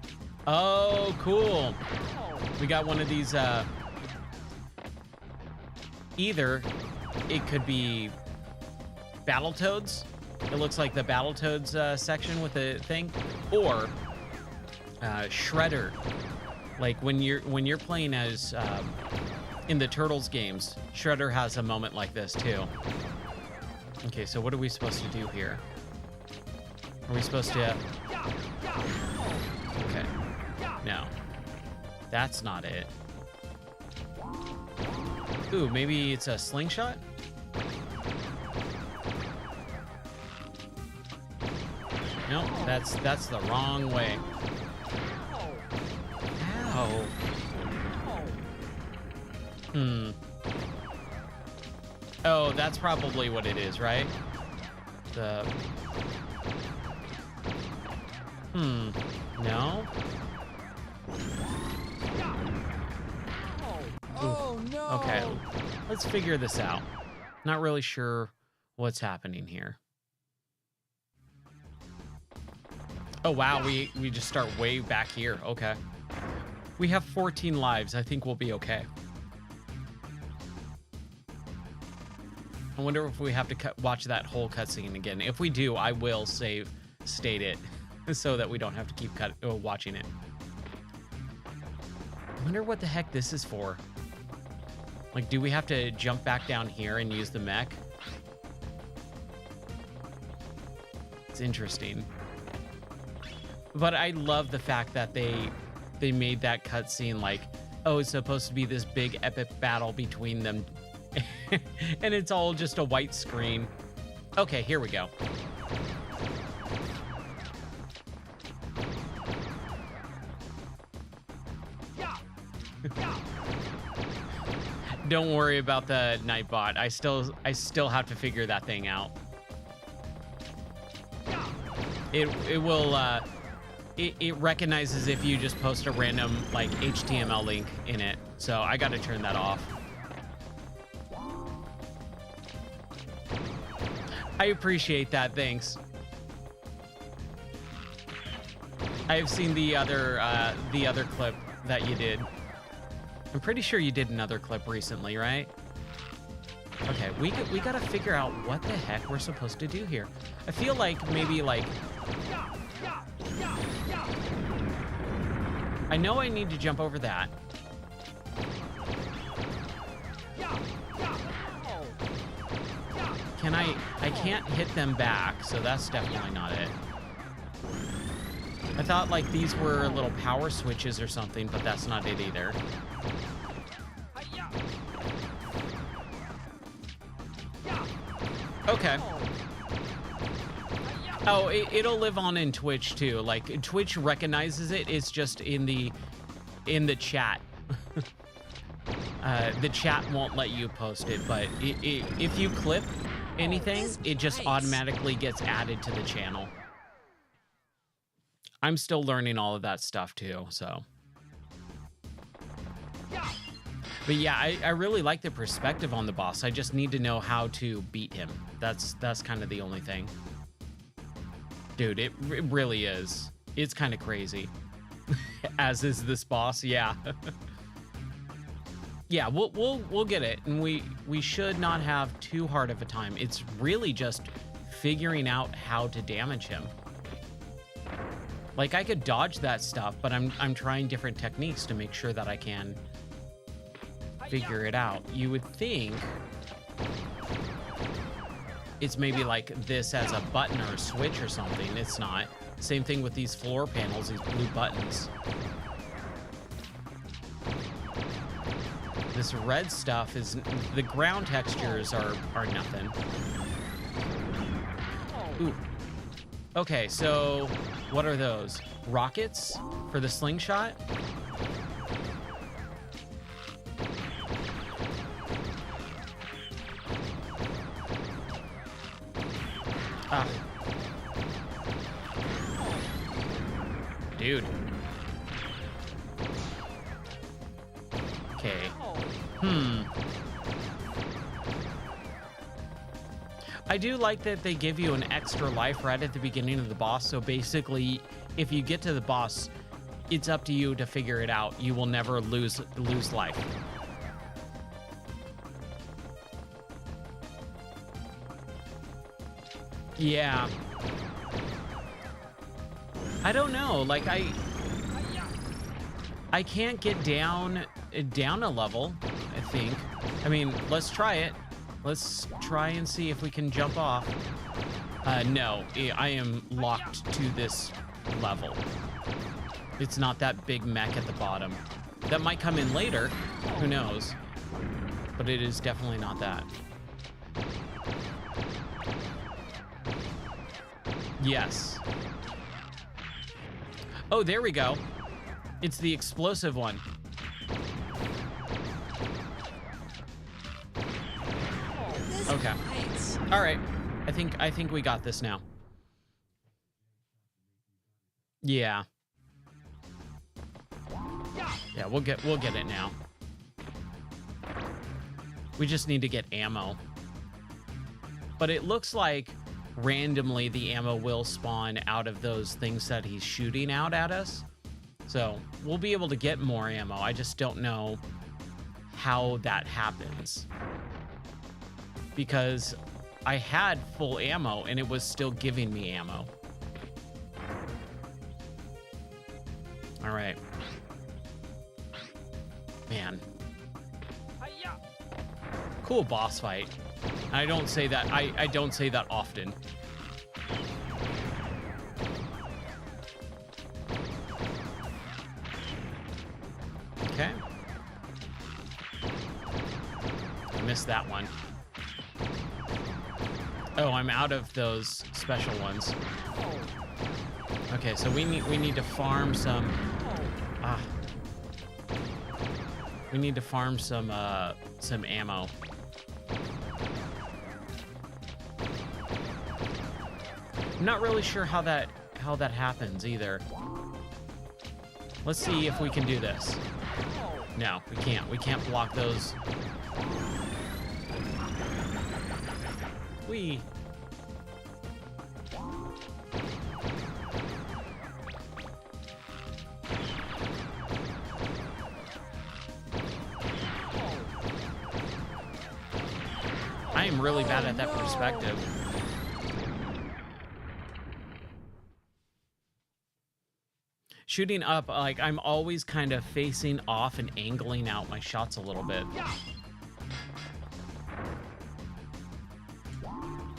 Oh, cool. We got one of these, either it could be Battletoads. It looks like the Battletoads section with the thing, or Shredder. Like when you're playing as in the Turtles games, Shredder has a moment like this too. Okay, so what are we supposed to do here? Are we supposed to? Okay. No. That's not it. Ooh, maybe it's a slingshot? No, that's the wrong way. Ow. Oh, that's probably what it is, right? No? Oh no! Okay, let's figure this out. Not really sure what's happening here. Oh wow, we just start way back here. Okay. We have 14 lives. I think we'll be okay. I wonder if we have to watch that whole cutscene again. If we do, I will state it so that we don't have to keep watching it. I wonder what the heck this is for. Like, do we have to jump back down here and use the mech? It's interesting. But I love the fact that they made that cutscene like, oh, it's supposed to be this big epic battle between them. And it's all just a white screen. Okay, here we go. Don't worry about the Nightbot. I still have to figure that thing out. It will it recognizes if you just post a random like HTML link in it. So I got to turn that off. I appreciate that. Thanks. I've seen the other clip that you did. I'm pretty sure you did another clip recently, right? Okay, we gotta figure out what the heck we're supposed to do here. I feel like maybe like... I know I need to jump over that. Can I can't hit them back, so that's definitely not it. I thought like these were little power switches or something, but that's not it either. Okay. Oh, it'll live on in Twitch too. Like Twitch recognizes it. It's just in the chat. The chat won't let you post it, but if you clip anything, it just automatically gets added to the channel. I'm still learning all of that stuff too, so. But yeah, I really like the perspective on the boss. I just need to know how to beat him. That's kind of the only thing. Dude, it really is. It's kind of crazy. As is this boss, yeah. Yeah, we'll get it, and we should not have too hard of a time. It's really just figuring out how to damage him. Like I could dodge that stuff, but I'm trying different techniques to make sure that I can figure it out. You would think it's maybe like this as a button or a switch or something. It's not. Same thing with these floor panels, these blue buttons. This red stuff is, the ground textures are nothing. Ooh. Okay, so what are those? Rockets for the slingshot? Ah. Dude. Okay. I do like that they give you an extra life right at the beginning of the boss. So basically, if you get to the boss, it's up to you to figure it out. You will never lose life. Yeah. I don't know. Like I can't get down a level, I think. I mean, let's try it. Let's try and see if we can jump off. No, I am locked to this level. It's not that big mech at the bottom. That might come in later. Who knows? But it is definitely not that. Yes. Oh, there we go. It's the explosive one. Okay. All right. I think we got this now. Yeah. Yeah, we'll get it now. We just need to get ammo. But it looks like randomly the ammo will spawn out of those things that he's shooting out at us. So we'll be able to get more ammo. I just don't know how that happens. Because I had full ammo and it was still giving me ammo. All right. Man. Cool boss fight. I don't say that. I don't say that often. Okay. I missed that one. Oh, I'm out of those special ones. Okay, so we need to farm some. We need to farm some ammo. I'm not really sure how that happens either. Let's see if we can do this. No, we can't. We can't block those. I am really bad at that perspective. Shooting up, like, I'm always kind of facing off and angling out my shots a little bit.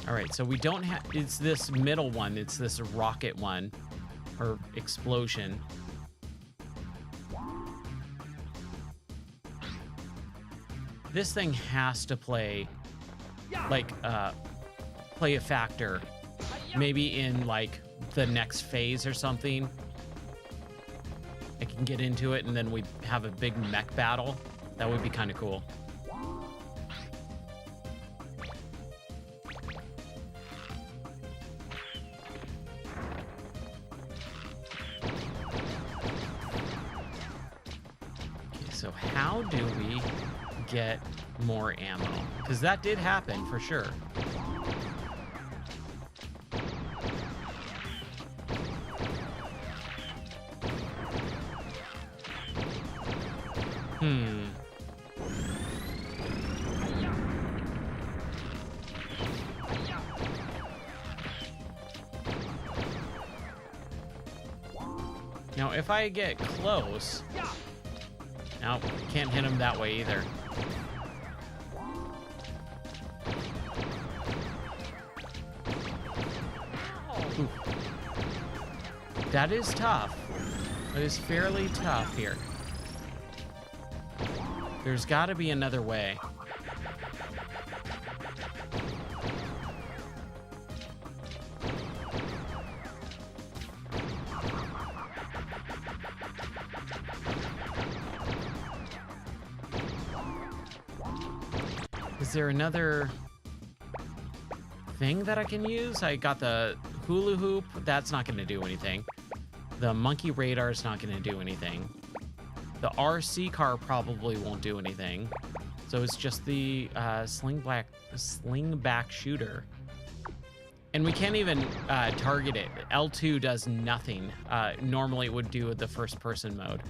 All right, so we don't have, it's this middle one. It's this rocket one, or explosion. This thing has to play, like, play a factor. Maybe in, like, the next phase or something. I can get into it and then we have a big mech battle. That would be kind of cool. Okay, so how do we get more ammo? Because that did happen for sure. Now, if I get close... No, can't hit him that way either. Ooh. That is tough. That is fairly tough here. There's got to be another way. Is there another thing that I can use? I got the hula hoop. That's not going to do anything. The monkey radar is not going to do anything. The RC car probably won't do anything. So it's just the slingback shooter. And we can't even target it. L2 does nothing. Normally it would do the first person mode.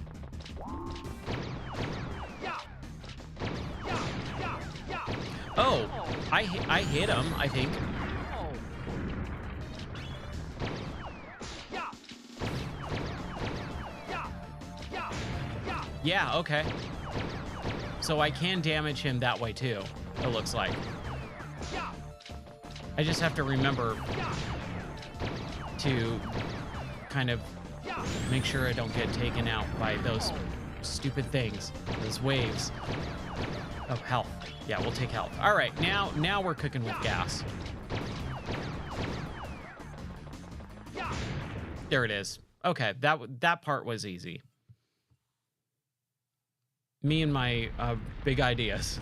Oh, I hit him, I think. Yeah, okay. So I can damage him that way too, it looks like. I just have to remember to kind of make sure I don't get taken out by those stupid things, those waves. Oh, health. Yeah, we'll take health. All right, now we're cooking with gas. There it is. Okay, that part was easy. Me and my big ideas.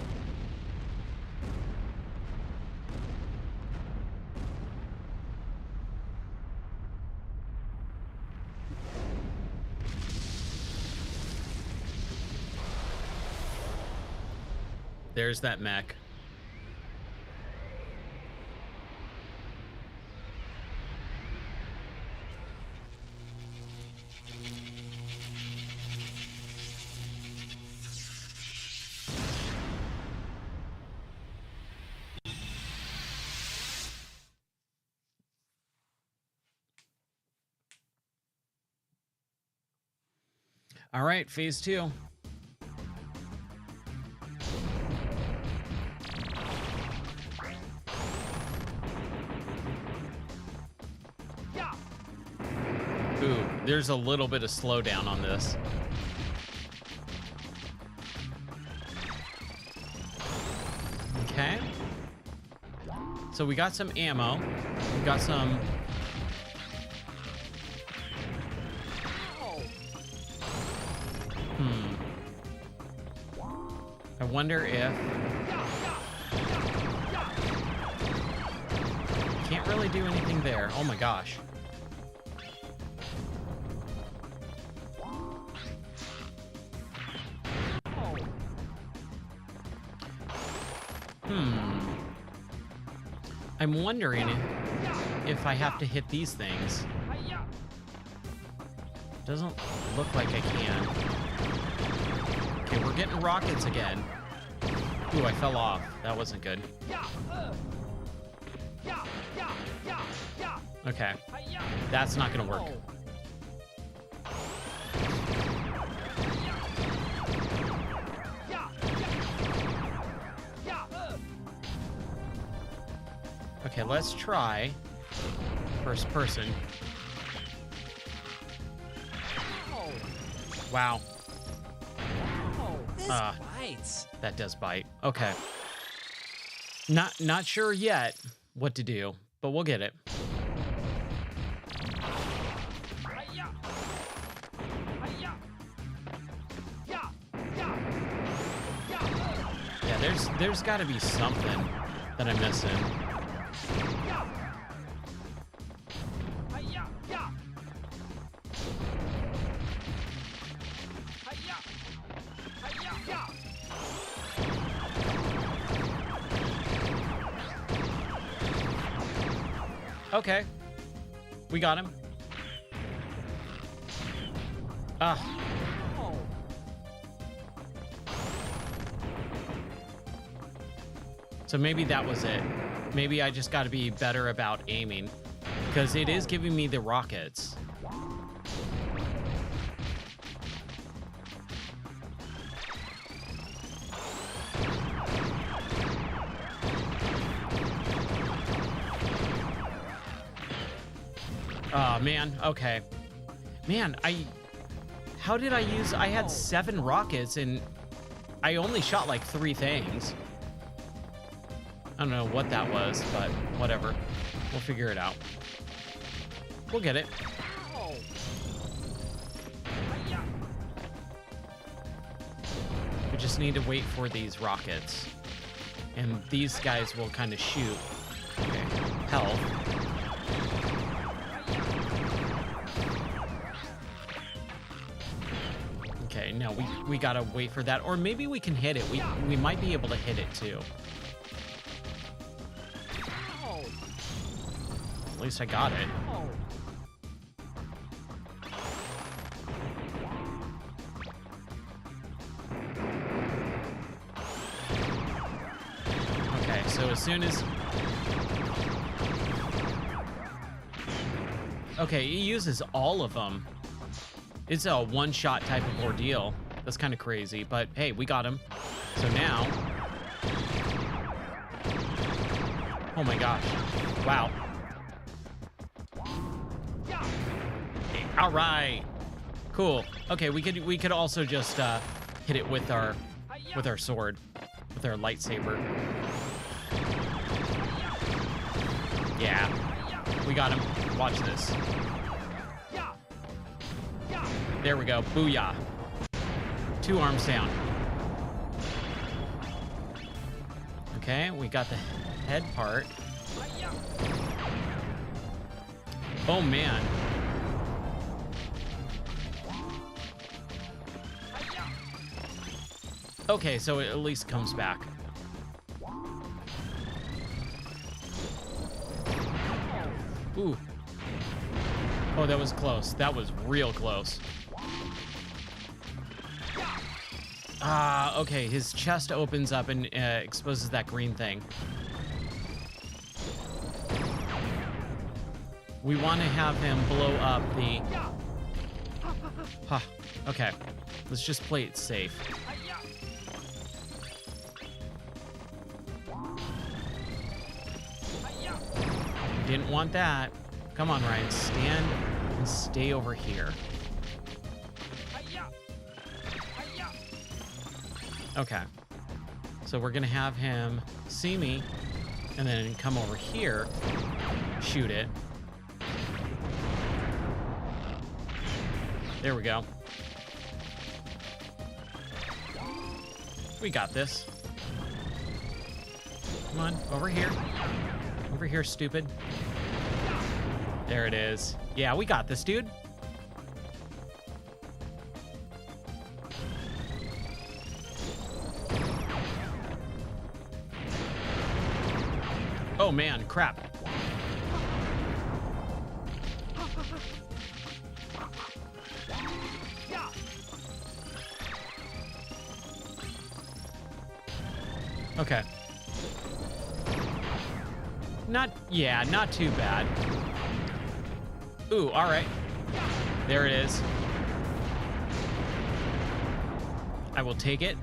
there's that mech. All right, phase 2. Ooh, there's a little bit of slowdown on this. Okay. So we got some ammo. We got some... I wonder if... Can't really do anything there. Oh my gosh. I'm wondering if I have to hit these things. Doesn't look like I can. Okay, we're getting rockets again. Ooh, I fell off. That wasn't good. Okay. That's not gonna work. Okay, let's try first person. Wow. This bites. That does bite. Okay. Not sure yet what to do, but we'll get it. Yeah, there's got to be something that I'm missing. Okay. We got him. Ah. So maybe that was it. Maybe I just got to be better about aiming, because it is giving me the rockets. Oh, man. Okay. Man, how did I use... I had 7 rockets, and I only shot like 3 things. I don't know what that was, but whatever. We'll figure it out. We'll get it. We just need to wait for these rockets. And these guys will kind of shoot. Okay. Health. Okay, no, we gotta wait for that. Or maybe we can hit it. We might be able to hit it too. At least I got it. Okay, so as soon as... Okay, he uses all of them. It's a one-shot type of ordeal. That's kind of crazy, but hey, we got him. So now... Oh my gosh. Wow. All right. Cool. Okay, we could also just hit it with our sword, with our lightsaber. Yeah. We got him. Watch this. There we go. Booyah. 2 arms down. Okay, we got the head part. Oh, man. Okay, so it at least comes back. Ooh. Oh, that was close. That was real close. Ah, okay. His chest opens up and exposes that green thing. We want to have him blow up the... Huh. Okay. Let's just play it safe. Didn't want that. Come on, Ryan. Stand and stay over here. Okay. So we're going to have him see me and then come over here, shoot it. There we go. We got this. Come on, over here. Over here, stupid. There it is. Yeah, we got this, dude. Oh man, crap. Okay. Not too bad. Ooh, all right. There it is. I will take it.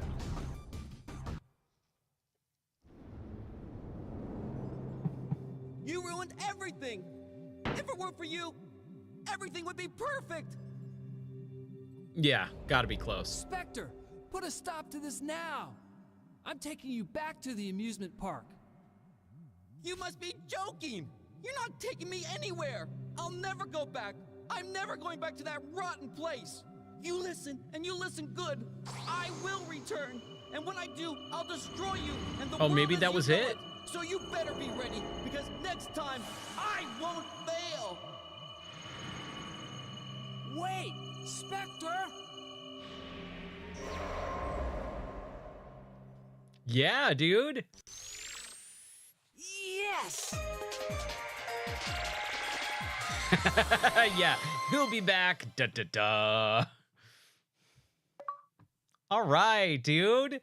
You ruined everything! If it weren't for you, everything would be perfect! Yeah, gotta be close. Spectre, put a stop to this now. I'm taking you back to the amusement park. You must be joking! You're not taking me anywhere! I'll never go back! I'm never going back to that rotten place! You listen, and you listen good! I will return! And when I do, I'll destroy you and the world maybe as that you was know it? So you better be ready, because next time, I won't fail! Wait, Spectre! Yeah, dude. Yes! Yeah, he'll be back. Da da da. All right, dude.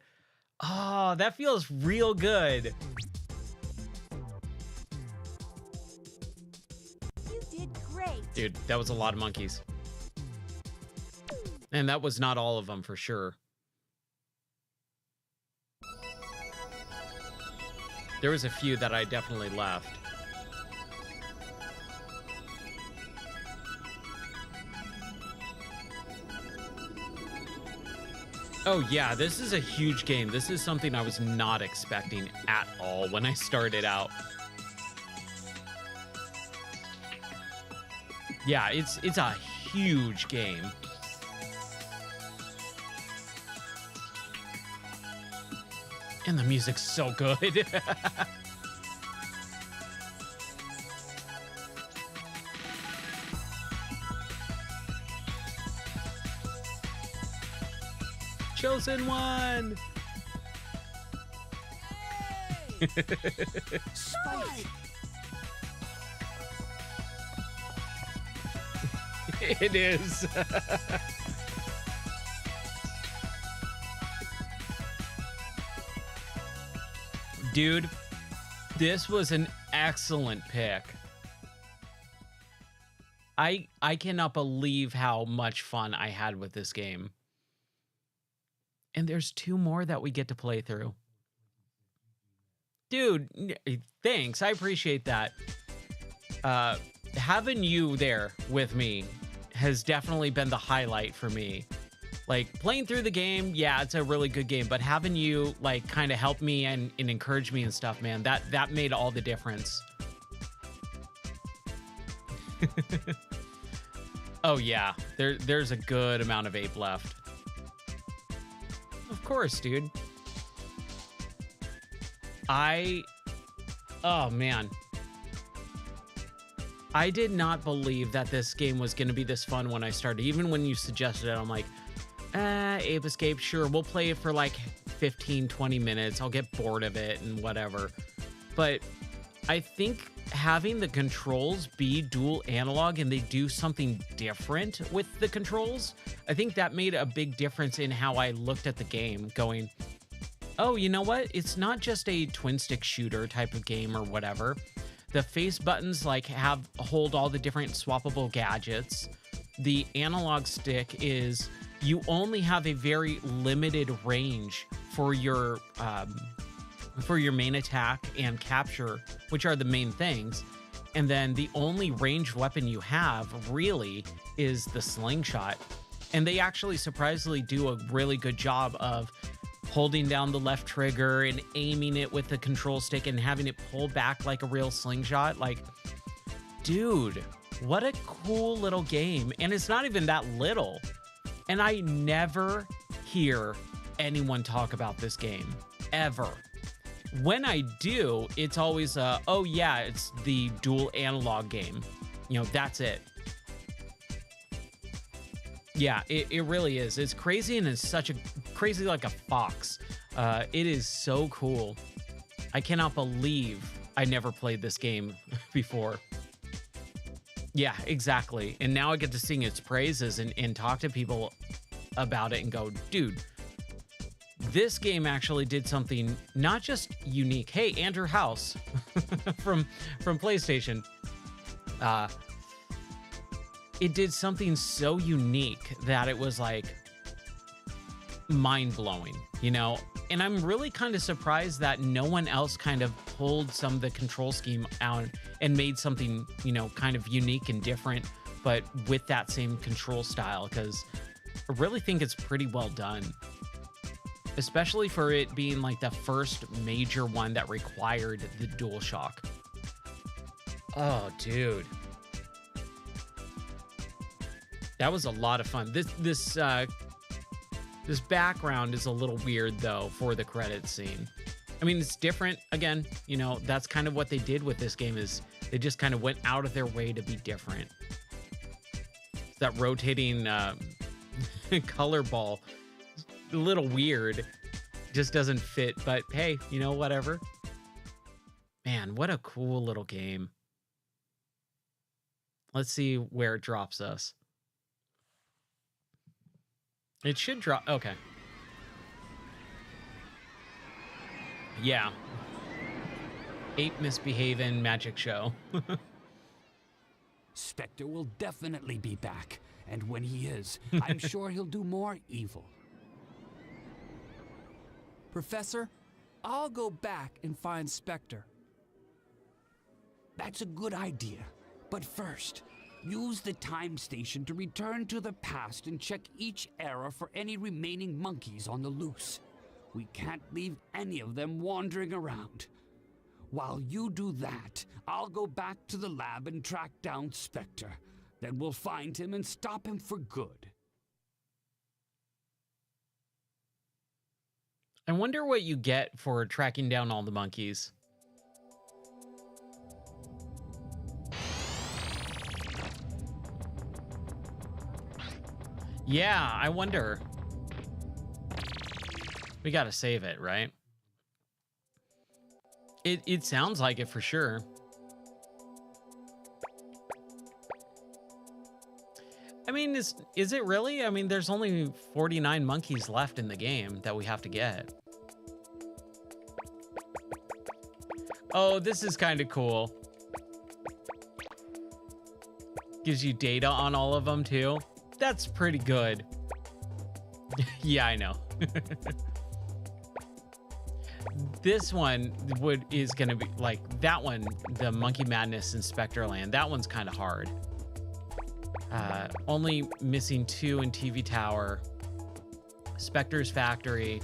Oh, that feels real good. You did great. Dude, that was a lot of monkeys. And that was not all of them for sure. There was a few that I definitely left. Oh yeah, this is a huge game. This is something I was not expecting at all when I started out. Yeah, it's a huge game. And the music's so good. Chosen one. Hey! Spike! It is. Dude, this was an excellent pick. I cannot believe how much fun I had with this game. And there's 2 more that we get to play through. Dude, thanks. I appreciate that. Having you there with me has definitely been the highlight for me. Like, playing through the game, yeah, it's a really good game, but having you, like, kind of help me and encourage me and stuff, man, that made all the difference. Oh, yeah, there's a good amount of ape left. Of course, dude. Oh, man. I did not believe that this game was going to be this fun when I started. Even when you suggested it, I'm like, Ape Escape, sure, we'll play it for like 15, 20 minutes. I'll get bored of it and whatever. But I think having the controls be dual analog and they do something different with the controls, I think that made a big difference in how I looked at the game, going, oh, you know what? It's not just a twin stick shooter type of game or whatever. The face buttons like hold all the different swappable gadgets. The analog stick is you only have a very limited range for your main attack and capture, which are the main things. And then the only ranged weapon you have really is the slingshot. And they actually surprisingly do a really good job of holding down the left trigger and aiming it with the control stick and having it pull back like a real slingshot. Like, dude, what a cool little game. And it's not even that little. And I never hear anyone talk about this game, ever. When I do, it's always, oh yeah, it's the dual analog game. You know, that's it. Yeah, it really is. It's crazy, and it's such a crazy like a fox. It is so cool. I cannot believe I never played this game before. Yeah, exactly. And now I get to sing its praises and talk to people about it and go, dude, this game actually did something not just unique. Hey, Andrew House from PlayStation. It did something so unique that it was like mind-blowing, you know? And I'm really kind of surprised that no one else kind of pulled some of the control scheme out and made something, you know, kind of unique and different, but with that same control style, because I really think it's pretty well done. Especially for it being like the first major one that required the DualShock. Oh, dude. That was a lot of fun. This background is a little weird though for the credits scene. I mean, it's different. Again, you know, that's kind of what they did with this game, is they just kind of went out of their way to be different. That rotating color ball, a little weird, just doesn't fit, but hey, you know, whatever. Man, what a cool little game. Let's see where it drops us. It should drop. Okay. Yeah. 8 misbehaving magic show. Spectre will definitely be back, and when he is, I'm sure he'll do more evil. Professor, I'll go back and find Spectre. That's a good idea. But first, use the time station to return to the past and check each era for any remaining monkeys on the loose. We can't leave any of them wandering around. While you do that, I'll go back to the lab and track down Spectre. Then we'll find him and stop him for good. I wonder what you get for tracking down all the monkeys. Yeah, I wonder. We gotta save it, right? It sounds like it for sure. I mean, is it really? I mean, there's only 49 monkeys left in the game that we have to get. Oh, this is kind of cool. Gives you data on all of them too. That's pretty good. Yeah, I know. This one is gonna be like that one, the Monkey Madness in Spectreland. That one's kind of hard. Only missing 2 in TV Tower, Spectre's Factory,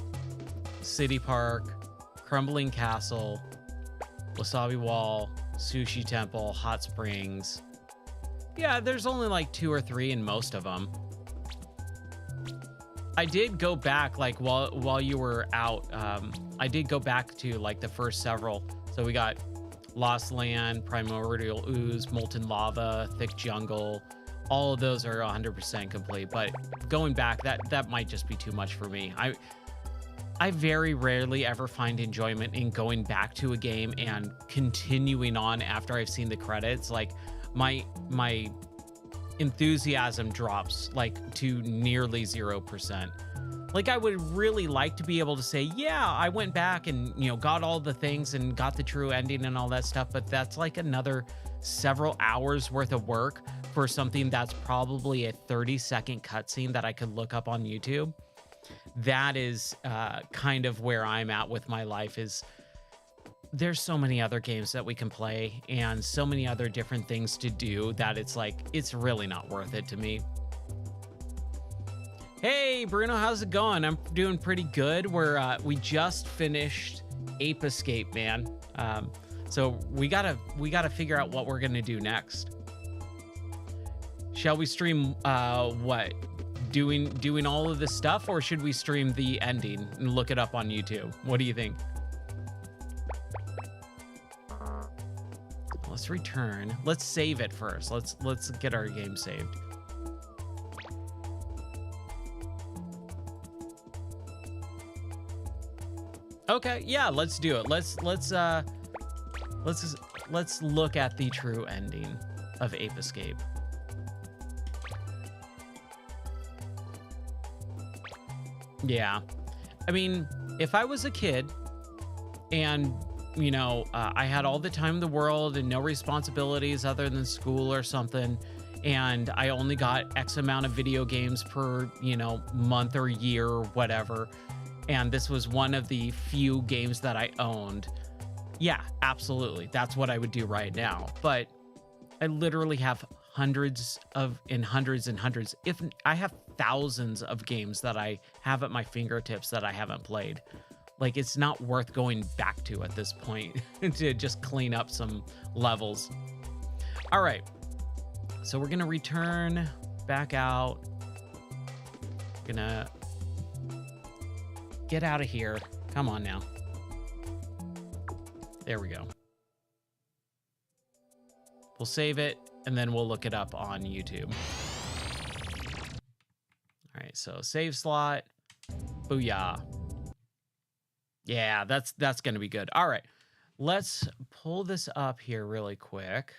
City Park, Crumbling Castle, Wasabi Wall, Sushi Temple, Hot Springs. Yeah, there's only like 2 or 3 in most of them. I did go back, like while you were out, I did go back to like the first several. So we got Lost Land, Primordial Ooze, Molten Lava, Thick Jungle. All of those are 100% complete, but going back, that might just be too much for me. I very rarely ever find enjoyment in going back to a game and continuing on after I've seen the credits. Like my enthusiasm drops like to nearly 0%. Like I would really like to be able to say, yeah, I went back and, you know, got all the things and got the true ending and all that stuff, but that's like another several hours worth of work for something that's probably a 30-second cutscene that I could look up on YouTube. That is kind of where I'm at with my life. Is there's so many other games that we can play and so many other different things to do that it's like, it's really not worth it to me. Hey, Bruno, how's it going? I'm doing pretty good. We just finished Ape Escape, man. So we gotta figure out what we're gonna do next. Shall we stream what? Doing all of this stuff, or should we stream the ending and look it up on YouTube? What do you think? Let's return. Let's save it first. Let's get our game saved. Okay, yeah, let's do it. Let's look at the true ending of Ape Escape. Yeah, I mean, if I was a kid and, you know, I had all the time in the world and no responsibilities other than school or something, and I only got X amount of video games per, you know, month or year or whatever, and this was one of the few games that I owned, yeah, absolutely, that's what I would do right now. But I literally have hundreds and hundreds, if I have thousands of games that I have at my fingertips that I haven't played. Like, it's not worth going back to at this point to just clean up some levels. All right, so we're gonna return back out. Gonna get out of here. Come on now. There we go. We'll save it and then we'll look it up on YouTube. All right, so save slot. Booyah. Yeah, that's gonna be good. All right, let's pull this up here really quick.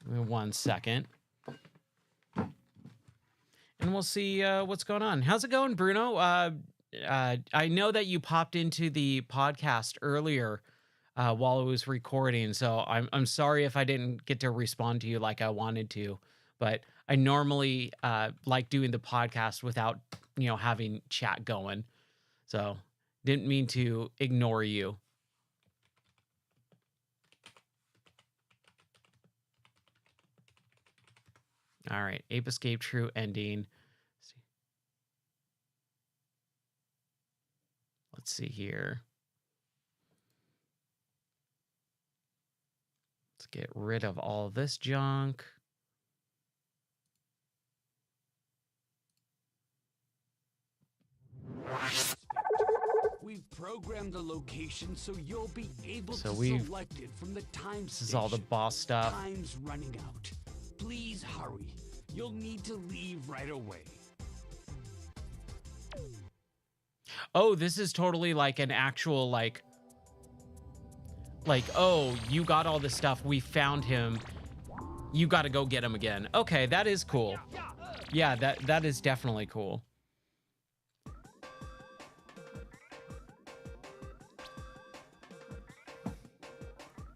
Give me 1 second. And we'll see what's going on. How's it going, Bruno? I know that you popped into the podcast earlier while I was recording, so I'm sorry if I didn't get to respond to you like I wanted to, but I normally like doing the podcast without, you know, having chat going, so didn't mean to ignore you. All right, Ape Escape true ending. Let's see here. Let's get rid of all this junk. We've programmed the location so you'll be able to we've select it from the time This is all the boss stuff. Time's running out. Please hurry. You'll need to leave right away. Oh, this is totally like an actual like, oh, you got all this stuff. We found him. You got to go get him again. Okay, that is cool. Yeah, that is definitely cool.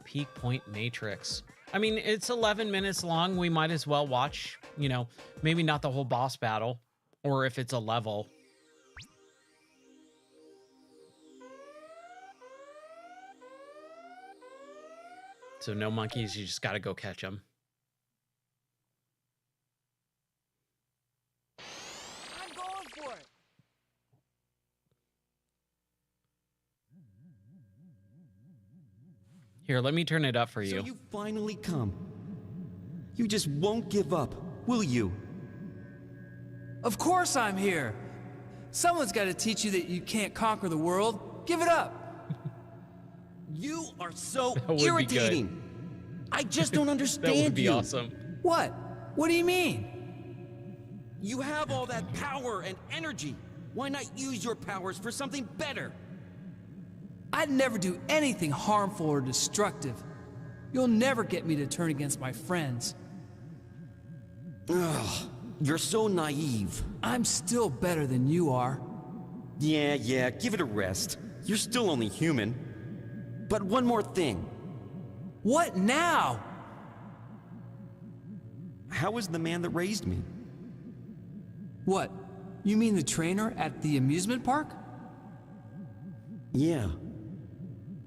Peak Point Matrix. I mean, it's 11 minutes long. We might as well watch, you know, maybe not the whole boss battle, or if it's a level. So no monkeys, you just got to go catch them. I'm going for it. Here, let me turn it up for you. So you finally come. You just won't give up, will you? Of course I'm here. Someone's got to teach you that you can't conquer the world. Give it up. You are so That would be irritating. I just don't understand That would be you. awesome. What? What do you mean? You have all that power and energy, Why not use your powers for something better? I'd never do anything harmful or destructive. You'll never get me to turn against my friends. Ugh, you're so naive. I'm still better than you are. Yeah, give it a rest. You're still only human. But one more thing. What now? How is the man that raised me? What? You mean the trainer at the amusement park? Yeah.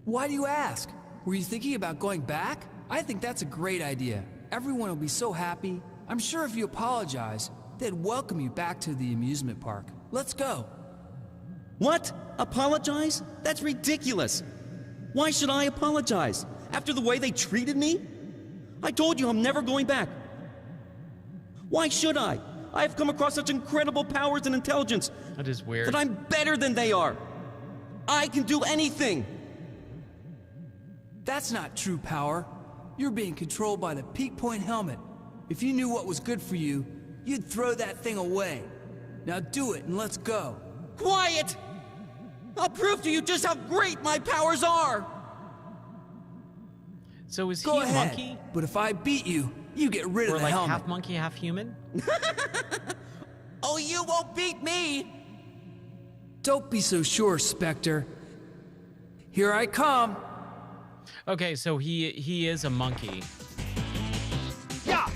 Why do you ask? Were you thinking about going back? I think that's a great idea. Everyone will be so happy. I'm sure if you apologize, they'd welcome you back to the amusement park. Let's go. What? Apologize? That's ridiculous. Why should I apologize? After the way they treated me? I told you I'm never going back. Why should I? I have come across such incredible powers and intelligence That is weird. that I'm better than they are. I can do anything. That's not true power. You're being controlled by the Peak Point helmet. If you knew what was good for you, you'd throw that thing away. Now do it and let's go. Quiet! I'll prove to you just how great my powers are! So is he Go a ahead. monkey? But if I beat you, you get rid Or of the like helmet. half monkey, half human? Oh, you won't beat me! Don't be so sure, Spectre. Here I come. Okay, so he is a monkey. Yeah!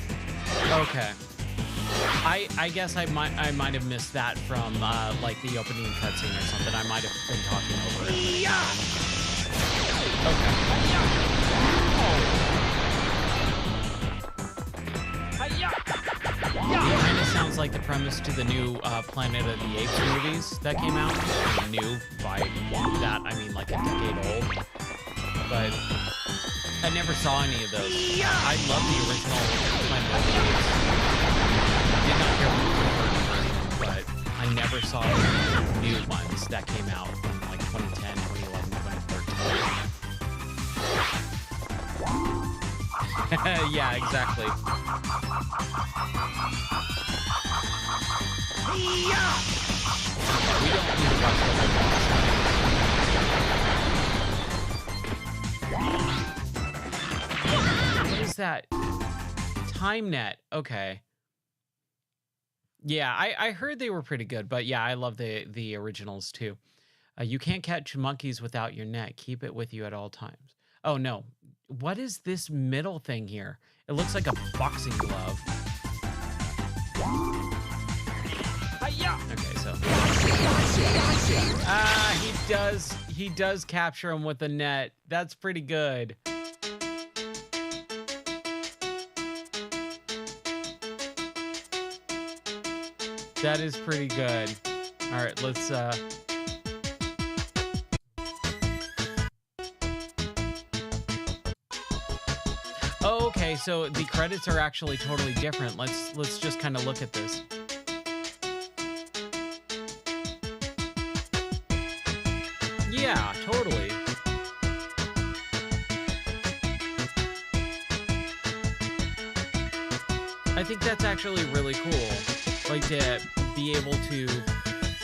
Okay. I guess I might have missed that from like the opening cutscene or something. I might have been talking over it. It kind of sounds like the premise to the new Planet of the Apes movies that came out. New by that I mean like a decade old. But I never saw any of those. I love the original Planet of the Apes. Did not care for the first version, but I never saw the new ones that came out in like 2010, 2011, 2013. Yeah, exactly. We don't need to watch the whole boss. What is that? TimeNet. Okay. Yeah, I heard they were pretty good, but yeah, I love the originals too. You can't catch monkeys without your net. Keep it with you at all times. Oh no. What is this middle thing here? It looks like a boxing glove. Okay, so he does capture him with the net. That's pretty good. That is pretty good. All right, let's Oh, okay, so the credits are actually totally different. Let's just kind of look at this. Yeah, totally. I think that's actually really cool. Like to be able to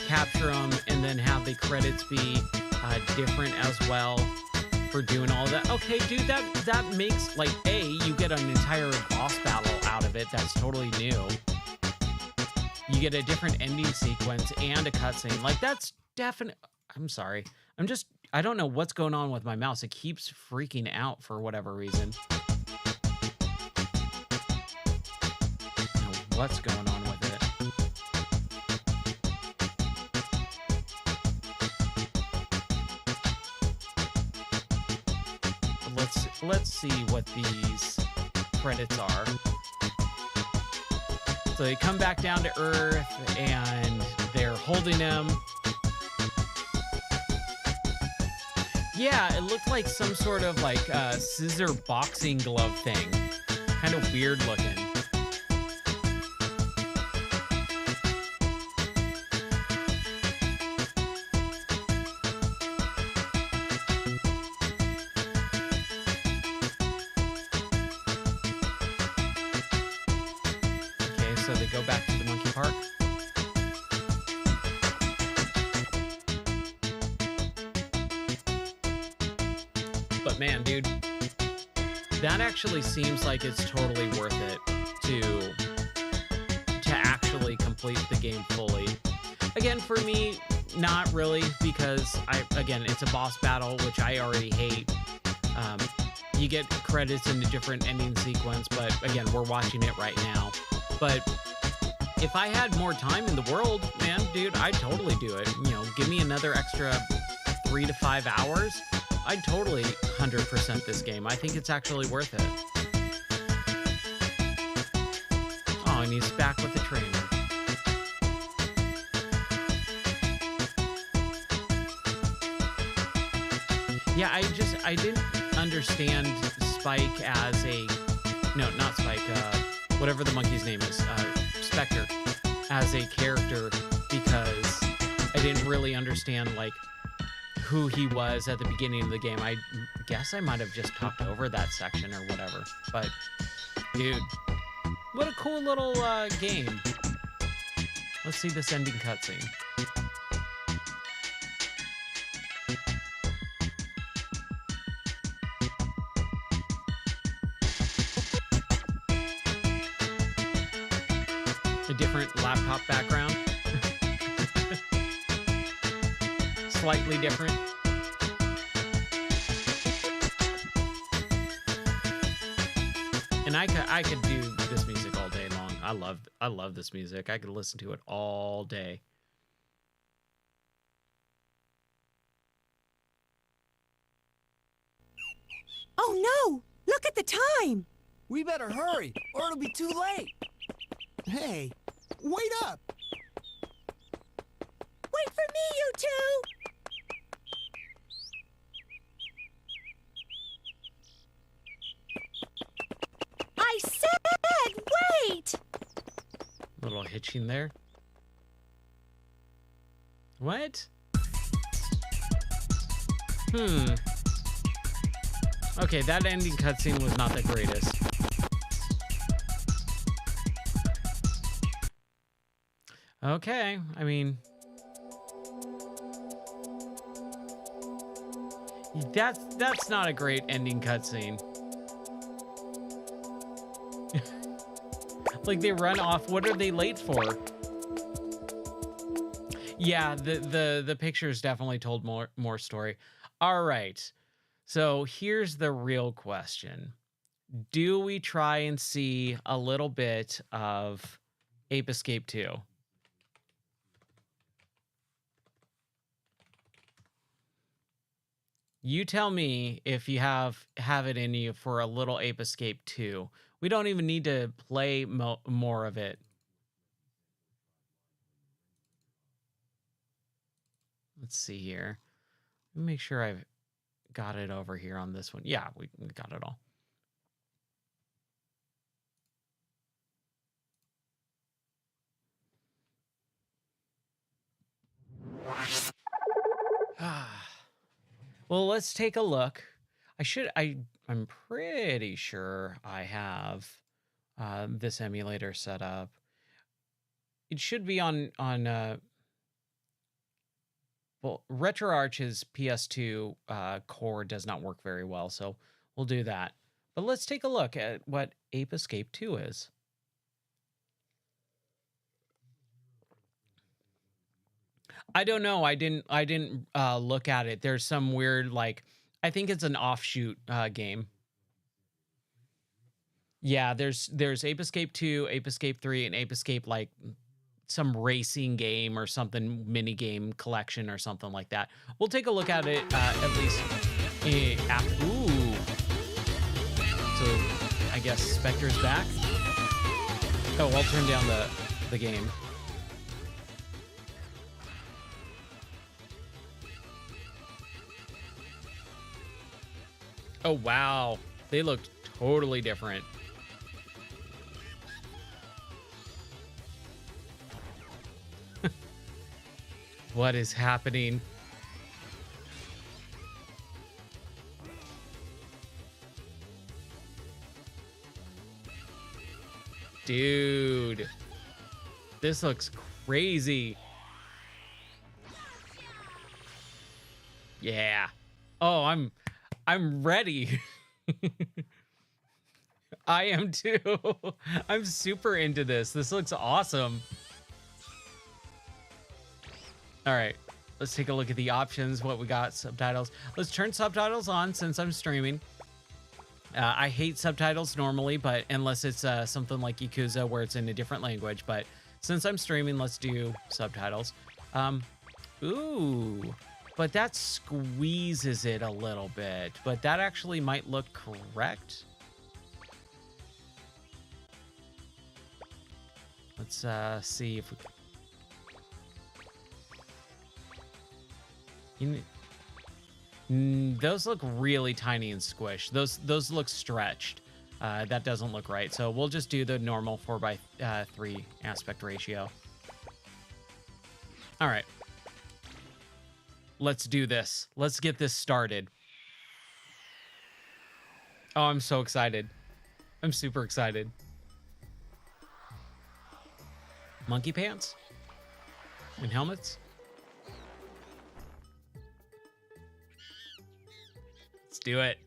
capture them and then have the credits be different as well for doing all that. Okay, dude, that makes like you get an entire boss battle out of it. That's totally new. You get a different ending sequence and a cutscene. Like that's definite. I'm sorry. I don't know what's going on with my mouse. It keeps freaking out for whatever reason. I don't know what's going on with it. Let's see what these credits are. So they come back down to Earth and they're holding him. Yeah, it looked like some sort of like scissor boxing glove thing. Kind of weird looking. Okay, so they go back to the monkey park. that actually seems like it's totally worth it to actually complete the game fully. Again, for me, not really, because again, it's a boss battle, which I already hate. You get credits in a different ending sequence, but again, we're watching it right now. But if I had more time in the world, man, dude, I'd totally do it. You know, give me another extra 3 to 5 hours. I'd totally 100% this game. I think it's actually worth it. Oh, and he's back with the trainer. Yeah, I didn't understand Spike as no, not Spike, whatever the monkey's name is, Spectre, as a character, because I didn't really understand, like, who he was at the beginning of the game. I guess I might have just talked over that section or whatever, but dude, what a cool little game. Let's see this ending cutscene. A different laptop background. Slightly different. And I could do this music all day long. I love this music. I could listen to it all day. Oh no! Look at the time! We better hurry, or it'll be too late. Hey, wait up! Wait for me, you two! I said wait! Little hitching there. What? Okay, that ending cutscene was not the greatest. Okay, I mean, that's not a great ending cutscene. Like, they run off. What are they late for? Yeah, the pictures definitely told more story. All right. So here's the real question. Do we try and see a little bit of Ape Escape 2? You tell me if you have it in you for a little Ape Escape 2. We don't even need to play more of it. Let's see here. Let me make sure I've got it over here on this one. Yeah, we got it all. Well, let's take a look. I'm pretty sure I have this emulator set up. It should be on well, RetroArch's PS2 core does not work very well, so we'll do that. But let's take a look at what Ape Escape 2 is. I don't know. I didn't look at it. There's some weird, like, I think it's an offshoot game. Yeah, there's Ape Escape 2, Ape Escape 3, and Ape Escape, like, some racing game or something, mini game collection or something like that. We'll take a look at it at least after. Ooh. So I guess Spectre's back. Oh, I'll turn down the game. Oh, wow. They look totally different. What is happening? Dude, this looks crazy. Yeah. Oh, I'm ready. I am too. I'm super into this. This looks awesome. All right, let's take a look at the options. What we got, subtitles. Let's turn subtitles on since I'm streaming. I hate subtitles normally, but unless it's something like Yakuza where it's in a different language. But since I'm streaming, let's do subtitles. Ooh, but that squeezes it a little bit. But that actually might look correct. Let's see if we can. Those look really tiny and squished. Those look stretched. That doesn't look right. So we'll just do the normal 4:3 aspect ratio. All right. Let's do this. Let's get this started. Oh, I'm so excited. I'm super excited. Monkey pants? And helmets? Let's do it.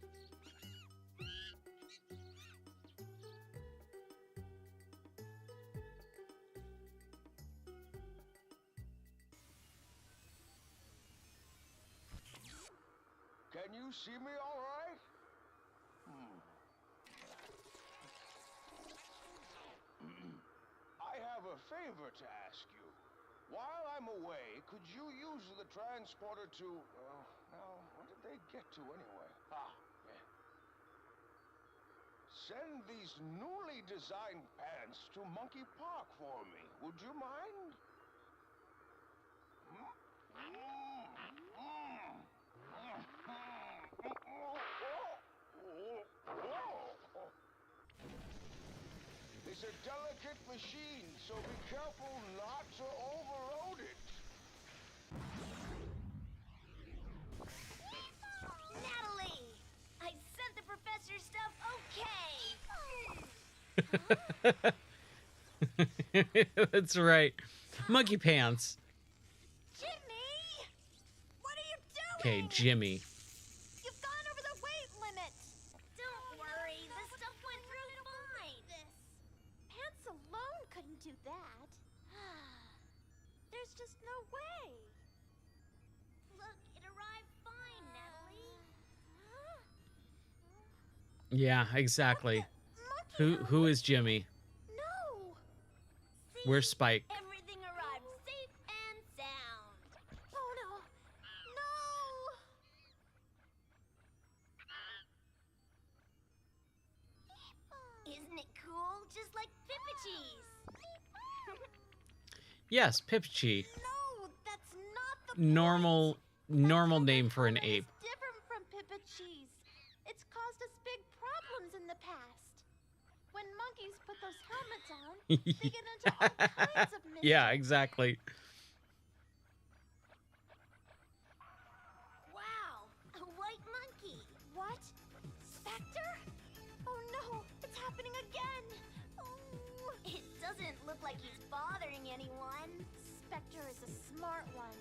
Can you see me all right? I have a favor to ask you. While I'm away, could you use the transporter to... now, what did they get to anyway? Yeah. Send these newly designed pants to Monkey Park for me. Would you mind? It's a delicate machine, so be careful not to overload it. Natalie! I sent the professor stuff okay! That's right. Monkey pants. Jimmy! What are you doing? Okay, Jimmy. You've gone over the weight limit! Don't worry, the stuff went through fine. Pants alone couldn't do that. There's just no way. Look, it arrived fine, Natalie. Yeah, exactly. Who is Jimmy? No. See? Where's Spike? Everything arrived safe and sound. Oh no. No. Isn't it cool? Just like Pippacheese. Yes, Pipchi. No, that's not the Normal name for an ape. It's different from Pippacheese. It's caused us big problems in the past. When monkeys put those helmets on, they get into all kinds of mischief. Yeah, exactly. Wow, a white monkey. What? Spectre? Oh no, it's happening again. Oh. It doesn't look like he's bothering anyone. Spectre is a smart one.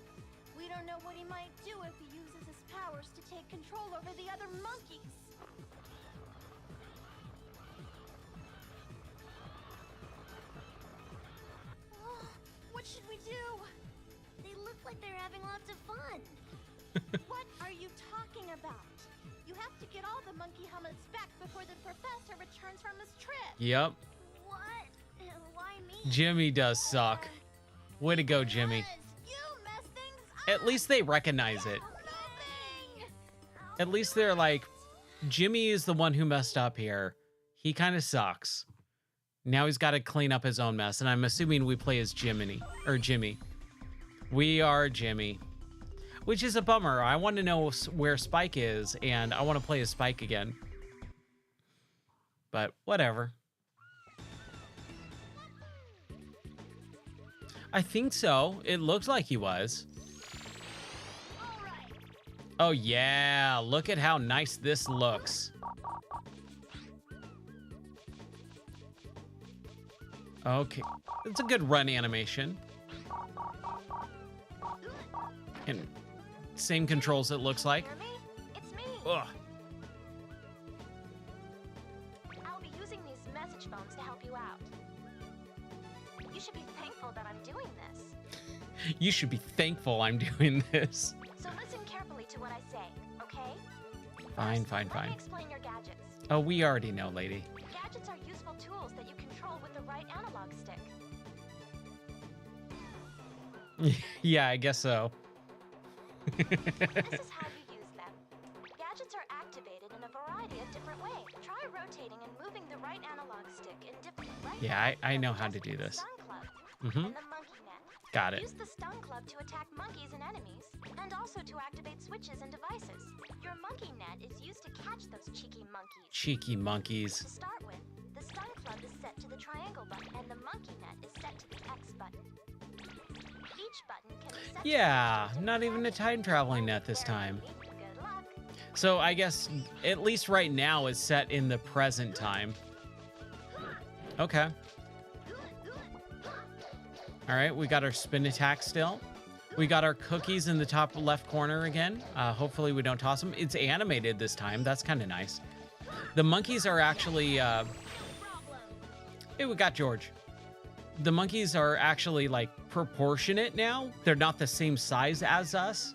We don't know what he might do if he uses his powers to take control over the other monkeys. Oh, what should we do? They look like they're having lots of fun. What are you talking about? You have to get all the monkey helmets back before the professor returns from his trip. Yep. What? Why me? Jimmy does suck. Way to go, Jimmy. You mess things At least they recognize it. At least they're like, Jimmy is the one who messed up here. He kind of sucks. Now he's got to clean up his own mess. And I'm assuming we play as Jiminy. Or Jimmy. We are Jimmy. Which is a bummer. I want to know where Spike is. And I want to play as Spike again. But whatever. I think so. It looked like he was. Oh yeah, look at how nice this looks. Okay, it's a good run animation. And same controls it looks like. It's me. Ugh. I'll be using these to help you out. You should be thankful that I'm doing this. You should be thankful I'm doing this. So listen carefully to what I say, okay? Fine, First, fine, let fine. me explain your gadgets. Oh, we already know, lady. Gadgets are useful tools that you control with the right analog stick. Yeah, I guess so. This is how you use them. Gadgets are activated in a variety of different ways. Try rotating and moving the right analog stick in different right Yeah, now, I know press how to do the this. Stun Club Mm-hmm. and the Monkey Net. Got it. Use the Stun Club to attack monkeys and enemies, and also to activate switches and devices. Your Monkey Net is used to catch those cheeky monkeys. Cheeky monkeys. To start with, the Stun Club is set to the triangle button, and the Monkey Net is set to the X button. Each button can be set to Yeah, switch not even a target. time traveling net this time. Good luck. So I guess at least right now it's set in the present time. Okay. All right, we got our spin attack still. We got our cookies in the top left corner again. Hopefully we don't toss them. It's animated this time. That's kind of nice. The monkeys are actually... Hey, we got George. The monkeys are actually like proportionate now. They're not the same size as us.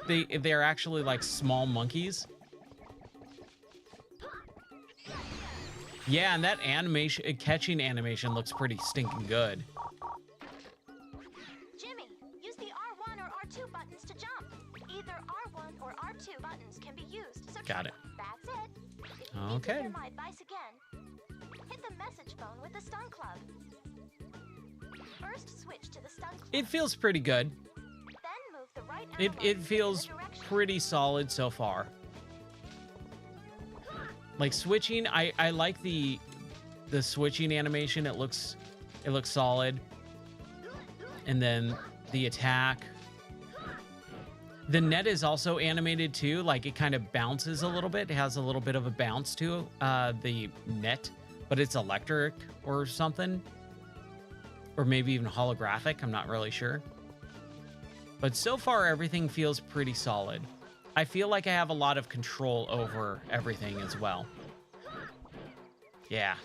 They're actually like small monkeys. Yeah, and that animation, catching animation looks pretty stinking good. Jimmy, use the R1 or R2 buttons to jump. Either R1 or R2 buttons can be used. So Got it. That's it. If you need to Okay. hear my advice again, hit the message phone with the Stun Club. First, switch to the Stun Club. It feels pretty good. Then move the right It analog stick in feels the direction. pretty solid so far. Like switching, I like the switching animation. It looks solid. And then the attack. The net is also animated too. Like it kind of bounces a little bit. It has a little bit of a bounce to the net, but it's electric or something. Or maybe even holographic. I'm not really sure. But so far, everything feels pretty solid. I feel like I have a lot of control over everything as well. Yeah.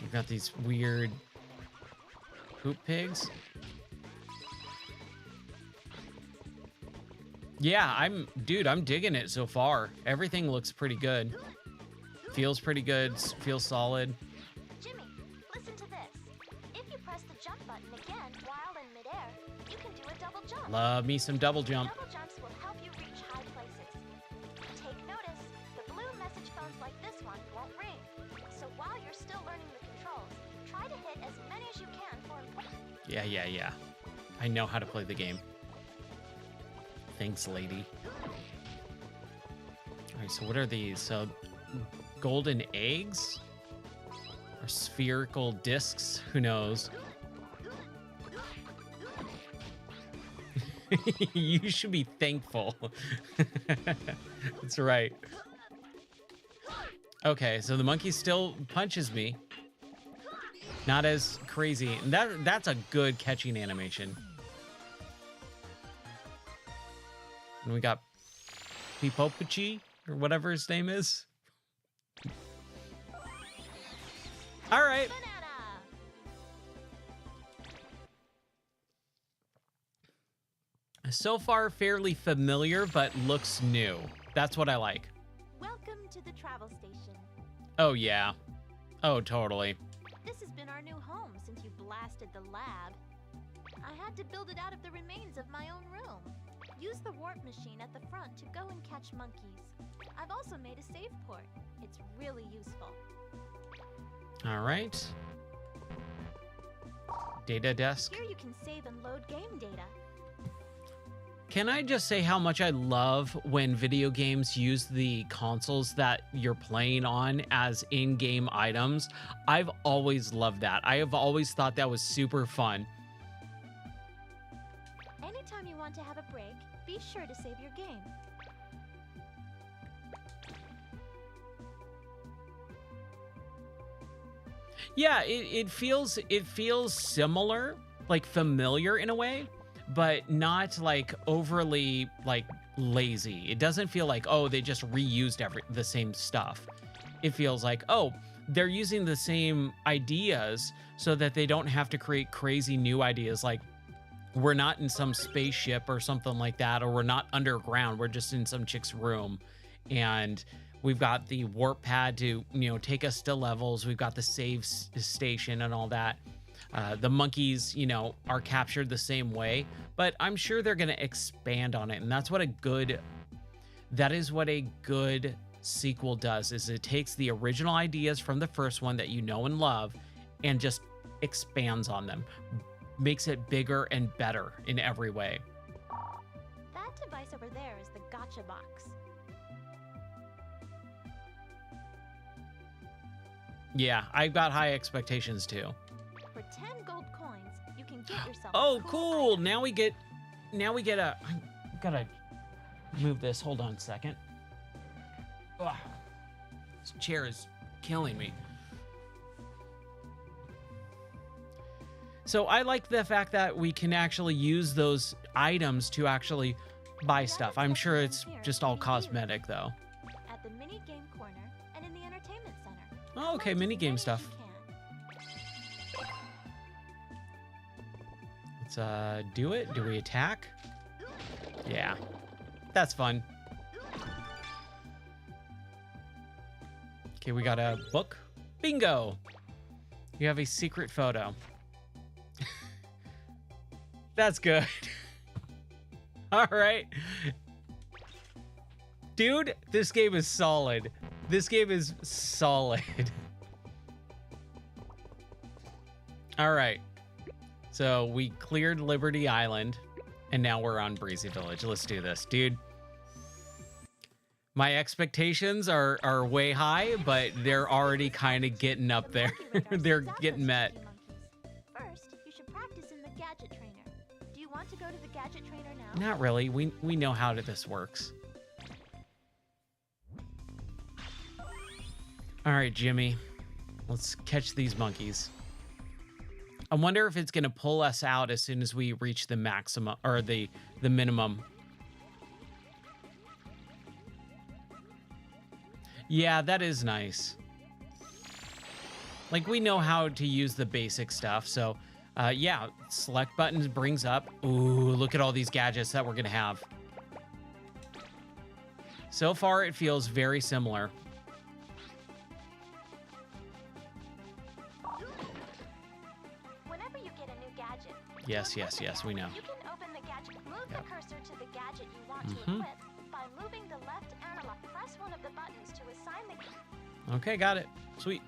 You've got these weird poop pigs. Yeah, I'm digging it so far. Everything looks pretty good. Feels pretty good, feels solid. Jimmy, listen to this. If you press the jump button again while in midair, you can do a double jump. Love me some double jump. Double jumps will help you reach high places. Take notice, the blue message phones like this one won't ring. So while you're still learning the controls, try to hit as many as you can for important. Yeah. I know how to play the game. Thanks, lady. All right, so what are these? So, golden eggs? Or spherical discs? Who knows? You should be thankful. That's right. Okay, so the monkey still punches me. Not as crazy. And that's a good catching animation. And we got Pipopuchi, or whatever his name is. All right. Banana! So far, fairly familiar, but looks new. That's what I like. Welcome to the travel station. Oh, yeah. Oh, totally. This has been our new home since you blasted the lab. I had to build it out of the remains of my own room. Use the warp machine at the front to go and catch monkeys. I've also made a save port. It's really useful. All right. Data desk. Here you can save and load game data. Can I just say how much I love when video games use the consoles that you're playing on as in-game items? I've always loved that. I have always thought that was super fun. Anytime you want to have a break, be sure to save your game. Yeah, it feels similar, like familiar in a way, but not like overly like lazy. It doesn't feel like, oh, they just reused the same stuff. It feels like, oh, they're using the same ideas so that they don't have to create crazy new ideas. Like, we're not in some spaceship or something like that, or we're not underground. We're just in some chick's room, and we've got the warp pad to, take us to levels. We've got the save station and all that. The monkeys, are captured the same way, but I'm sure they're going to expand on it. And that's what that is what a good sequel does, is it takes the original ideas from the first one that you know and love and just expands on them, makes it bigger and better in every way. That device over there is the gotcha box. Yeah, I've got high expectations too. For 10 gold coins, you can get yourself Oh, a cool. item. Now we get a, I gotta move this. Hold on a second. Ugh. This chair is killing me. So I like the fact that we can actually use those items to actually buy stuff. I'm sure it's just all cosmetic though. At the mini game corner and in the entertainment center. Oh, okay, Collect mini as game many as stuff. you can. Let's do it. Do we attack? Yeah, that's fun. Okay, we got a book. Bingo! You have a secret photo. That's good. All right. Dude, this game is solid. This game is solid. All right. So we cleared Liberty Island, and now we're on Breezy Village. Let's do this, dude. My expectations are way high, but they're already kind of getting up The there. Monkey Raiders They're suck getting as met. Monkey Monkeys. First, you should practice in the gadget trainer. Do you want to go to the gadget trainer now? Not really. We know how this works. All right, Jimmy. Let's catch these monkeys. I wonder if it's going to pull us out as soon as we reach the maximum or the minimum. Yeah, that is nice. Like, we know how to use the basic stuff. So, yeah, select buttons brings up. Ooh, look at all these gadgets that we're going to have. So far, it feels very similar. Whenever you get a new gadget, Yes, to yes, equip yes, it, we know. You can open the gadget. Move Yep. the cursor to the gadget you want to Mhm. equip by moving the left analog. Press one of the buttons to assign the. Okay, got it. Sweet.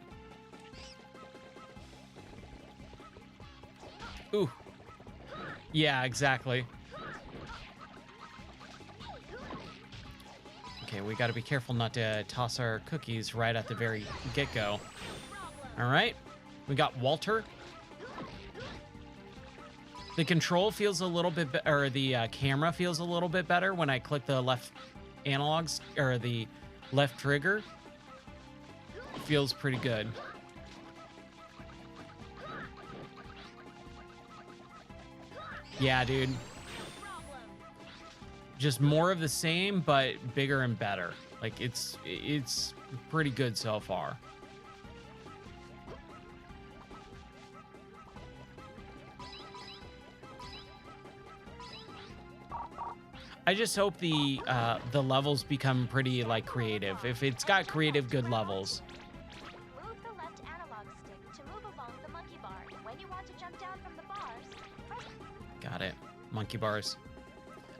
Ooh. Yeah, exactly. Okay, we got to be careful not to toss our cookies right at the very get-go. All right. We got Walter. The control feels a little bit, or the camera feels a little bit better when I click the left analogs, or the left trigger. Feels pretty good. Yeah, dude. Just more of the same, but bigger and better. Like, it's pretty good so far. I just hope the levels become pretty, like, creative. If it's got creative, good levels. Move the left analog stick to move along the monkey bar. When you want to jump down from the bars, press. Got it. Monkey bars.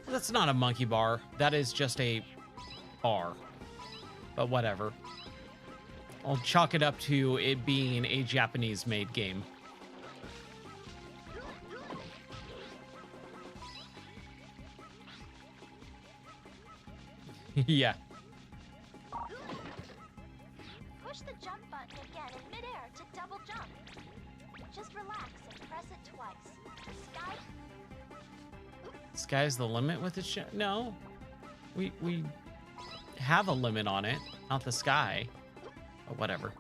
That's not a monkey bar. That is just a bar. But whatever. I'll chalk it up to it being a Japanese-made game. Yeah. Push the jump button again in midair to double jump. Just relax and press it twice. Sky. Sky's the limit with it? No. We have a limit on it, not the sky. But whatever.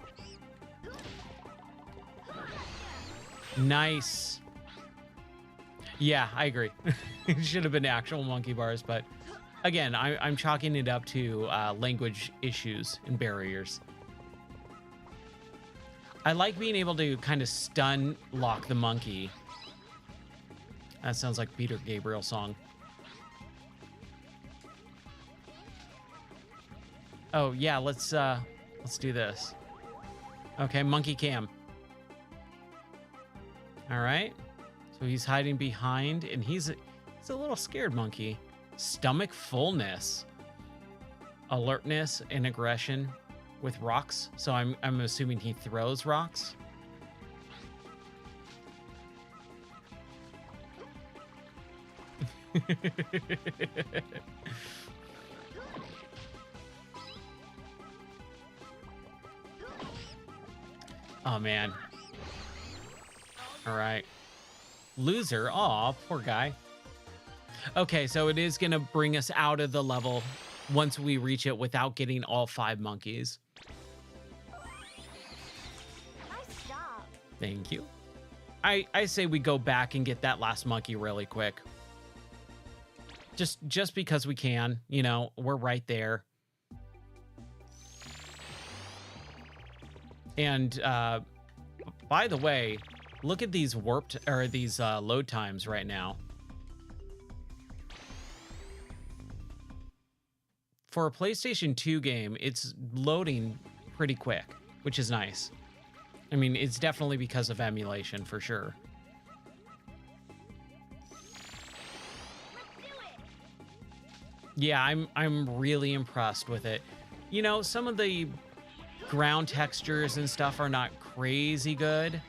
Nice. Yeah, I agree. It should have been actual monkey bars, but Again, I'm chalking it up to language issues and barriers. I like being able to kind of stun lock the monkey. That sounds like Peter Gabriel song. Oh yeah, let's do this. Okay, monkey cam. All right. So he's hiding behind, and he's a little scared monkey. Stomach fullness, alertness, and aggression with rocks. So I'm assuming he throws rocks. Oh man. All right. Loser. Aw, poor guy. Okay, so it is gonna bring us out of the level once we reach it without getting all 5 monkeys. Nice job. Thank you. I say we go back and get that last monkey really quick. Just because we can, you know, we're right there. And by the way, look at these load times right now. For a PlayStation 2 game, it's loading pretty quick, which is nice. I mean, it's definitely because of emulation for sure. Yeah, I'm really impressed with it. You know, some of the ground textures and stuff are not crazy good,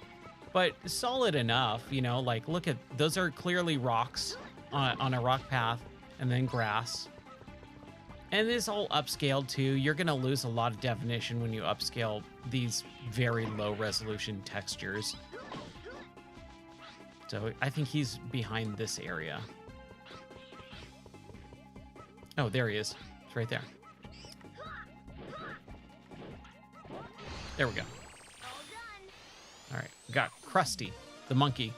but solid enough. You know, like look at those are clearly rocks on a rock path, and then grass. And it's all upscaled too. You're gonna lose a lot of definition when you upscale these very low resolution textures. So I think he's behind this area. Oh, there he is. It's right there. There we go. All right, we got Krusty, the monkey.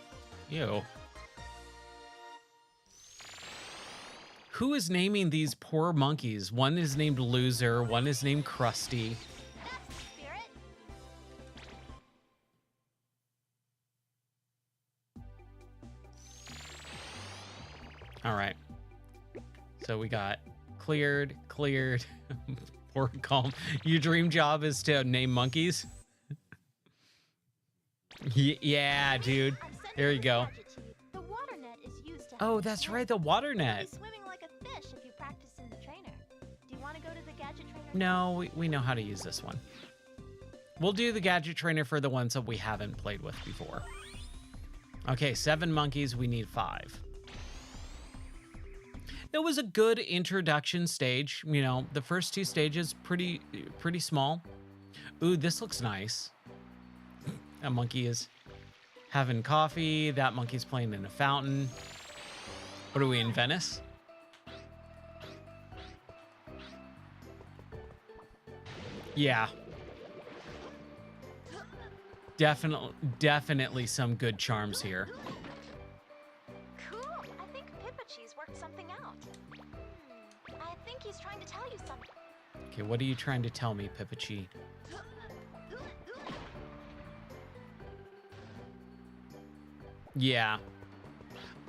Ew. Who is naming these poor monkeys? One is named Loser, one is named Krusty. That's the spirit. All right. So we got cleared. Poor calm. Your dream job is to name monkeys? Yeah, dude. I'm sending There you a go. gadget to you. The water net is used to Oh, help that's swim. right, the water You'll net. be swimming like a fish if you practice in the trainer. Do you want to go to the gadget trainer? No, we know how to use this one. We'll do the gadget trainer for the ones that we haven't played with before. Okay, 7 monkeys, we need 5. That was a good introduction stage. You know, the first 2 stages, pretty small. Ooh, this looks nice. That monkey is having coffee. That monkey's playing in a fountain. What are we, in Venice? Yeah. Definitely some good charms here. Cool. I think Pippachi's worked something out. I think he's trying to tell you something. Okay, what are you trying to tell me, Pippachi? Yeah.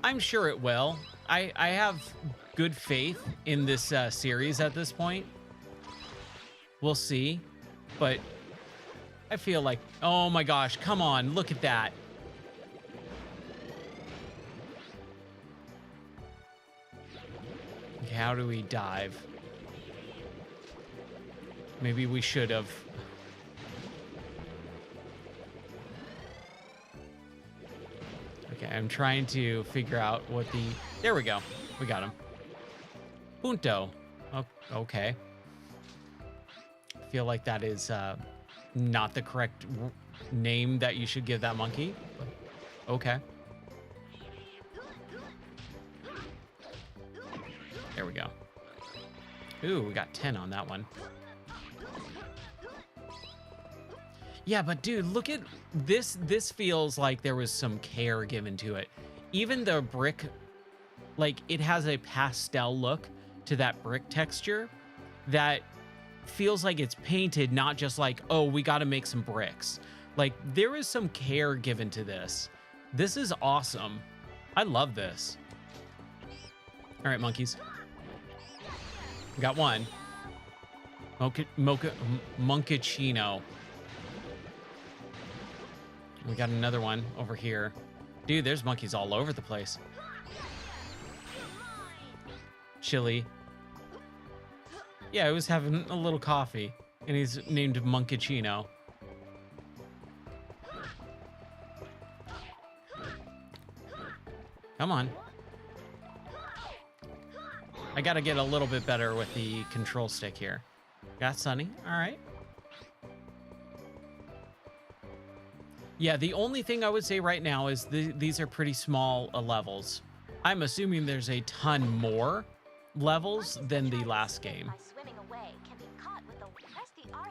I'm sure it will. I have good faith in this series at this point. We'll see. But I feel like, oh my gosh, come on, look at that. Okay, how do we dive? Maybe we should have. Okay, I'm trying to figure out what the... There we go. We got him. Punto. Oh, okay. I feel like that is not the correct name that you should give that monkey. Okay. There we go. Ooh, we got 10 on that one. Yeah, but dude, look at this. This feels like there was some care given to it. Even the brick, like it has a pastel look to that brick texture that feels like it's painted, not just like, oh, we got to make some bricks. Like, there is some care given to this. This is awesome. I love this. All right, monkeys. We got one. Mochaccino. We got another one over here. Dude, there's monkeys all over the place. Chili. Yeah, I was having a little coffee, and he's named Mochaccino. Come on. I gotta get a little bit better with the control stick here. Got Sunny. All right. Yeah, the only thing I would say right now is these are pretty small levels. I'm assuming there's a ton more levels than the last game.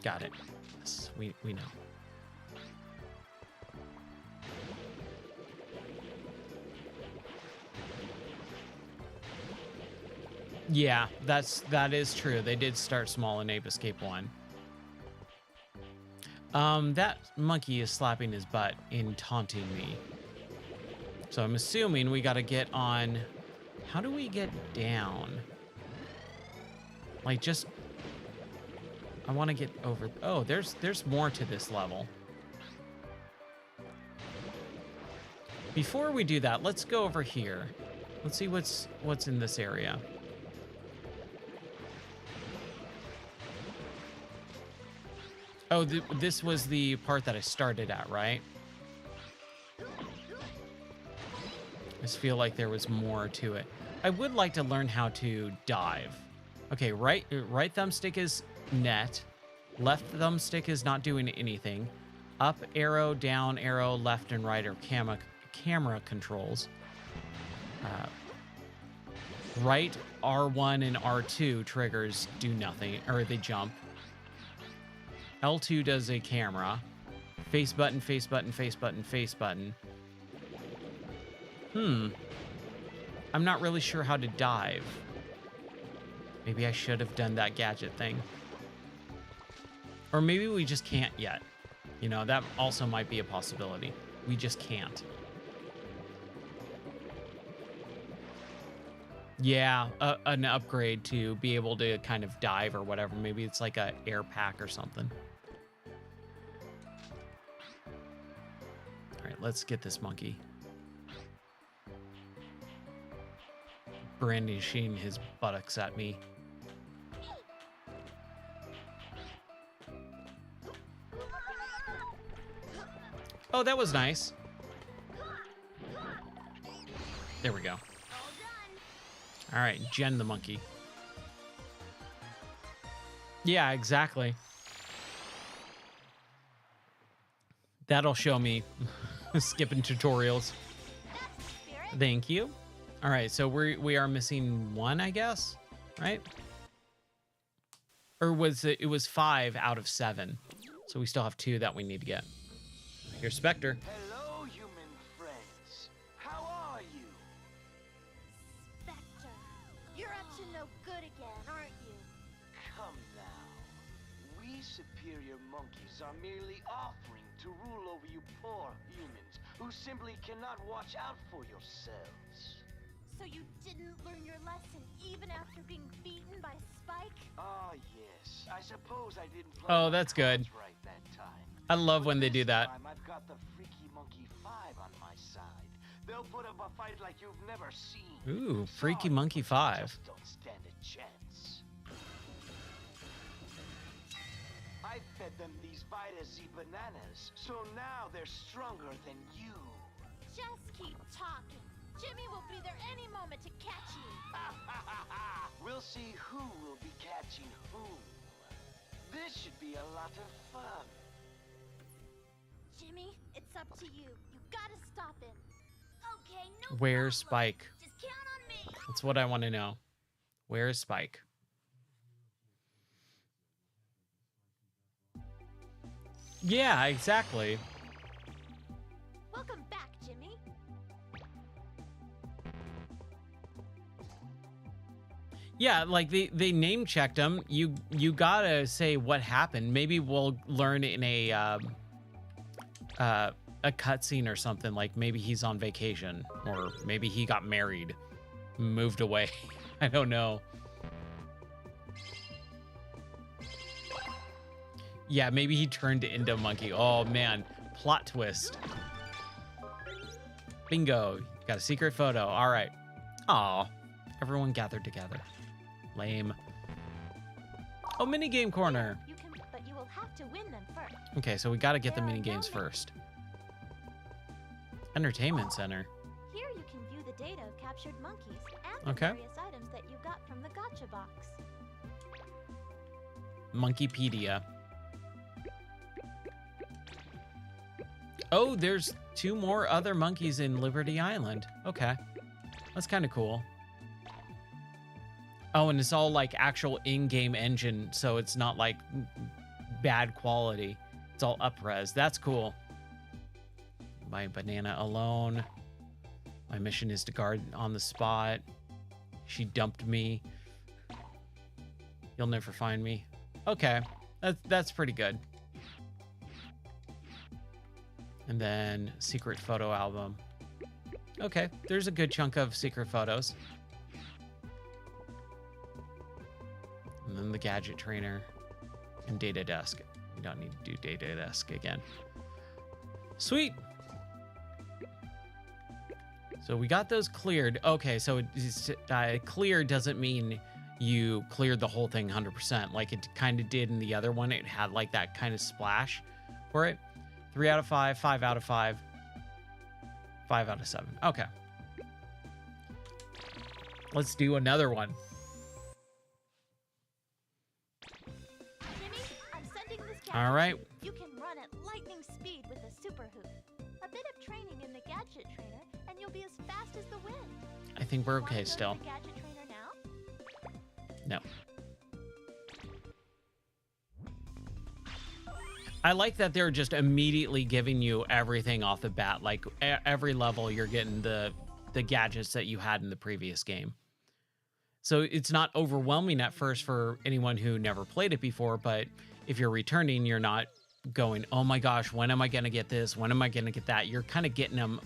Got it. Yes, we know. Yeah, that is true. They did start small in Ape Escape 1. That monkey is slapping his butt and taunting me. So I'm assuming we gotta get on... How do we get down? Like, just... I want to get over... Oh, there's more to this level. Before we do that, let's go over here. Let's see what's in this area. Oh, this was the part that I started at, right? I just feel like there was more to it. I would like to learn how to dive. Okay, right thumbstick is net. Left thumbstick is not doing anything. Up arrow, down arrow, left and right are camera controls. Right R1 and R2 triggers do nothing, or they jump. L2 does a camera. Face button, face button, face button, face button. I'm not really sure how to dive. Maybe I should have done that gadget thing. Or maybe we just can't yet. You know, that also might be a possibility. We just can't. Yeah, an upgrade to be able to kind of dive or whatever. Maybe it's like a air pack or something. All right, let's get this monkey. Brandishing his buttocks at me. Oh, that was nice. There we go. All right, Jen the monkey. Yeah, exactly. That'll show me skipping tutorials. Thank you. All right, so we are missing one, I guess, right? Or was it was 5 out of 7. So we still have 2 that we need to get. Here's Spectre. Hello, human friends. How are you? Spectre, you're up to no good again, aren't you? Come now. We superior monkeys are merely offering to rule over you poor humans who simply cannot watch out for yourselves. So you didn't learn your lesson even after being beaten by Spike? Ah, yes. I suppose I didn't play Oh, my that's good. cards right that time. I love But when they do this that. time I've got the Freaky Monkey 5 on my side. They'll put up a fight like you've never seen. Ooh, Freaky Sorry, Monkey but 5. you just don't stand a chance. I fed them these Vita Z bananas, so now they're stronger than you. Just keep talking. Jimmy will be there any moment to catch you. We'll see who will be catching who. This should be a lot of fun. Jimmy, it's up to you. You gotta stop him. Okay, no Where's problem. Spike? Just count on me. That's what I want to know. Where is Spike? Yeah, exactly. Welcome back, Jimmy. Yeah, like they name checked him. You gotta say what happened. Maybe we'll learn in a cutscene or something. Like maybe he's on vacation, or maybe he got married, moved away. I don't know. Yeah, maybe he turned into a monkey. Oh man, plot twist. Bingo, got a secret photo. All right. Aw, everyone gathered together. Lame. Oh, minigame corner. But you will have to win them first. Okay, so we got to get the There are minigames no first. Entertainment Center. Here you can view the data of captured monkeys and the Okay. various items that you got from the gotcha box. Monkeypedia. Oh, there's 2 more other monkeys in Liberty Island. Okay. That's kind of cool. Oh, and it's all like actual in-game engine, so it's not like bad quality. It's all up-res. That's cool. My banana alone. My mission is to guard on the spot. She dumped me. You'll never find me. Okay, that's pretty good. And then secret photo album. Okay, there's a good chunk of secret photos. And then the gadget trainer and data desk. We don't need to do data desk again. Sweet. So we got those cleared. Okay, so clear doesn't mean you cleared the whole thing 100%, like it kind of did in the other one. It had like that kind of splash for it. 3 out of 5, 5 out of 5, 5 out of 7. Okay. Let's do another one. Jimmy, I'm sending this gadget. All right. You can run at lightning speed with a super hoop. A bit of training in the gadget trainer, and you'll be as fast as the wind. I think we're Want to okay go to still. the gadget trainer now? No. I like that they're just immediately giving you everything off the bat. Like every level, you're getting the gadgets that you had in the previous game. So it's not overwhelming at first for anyone who never played it before, but if you're returning, you're not going, oh my gosh, when am I going to get this? When am I going to get that? You're kind of getting them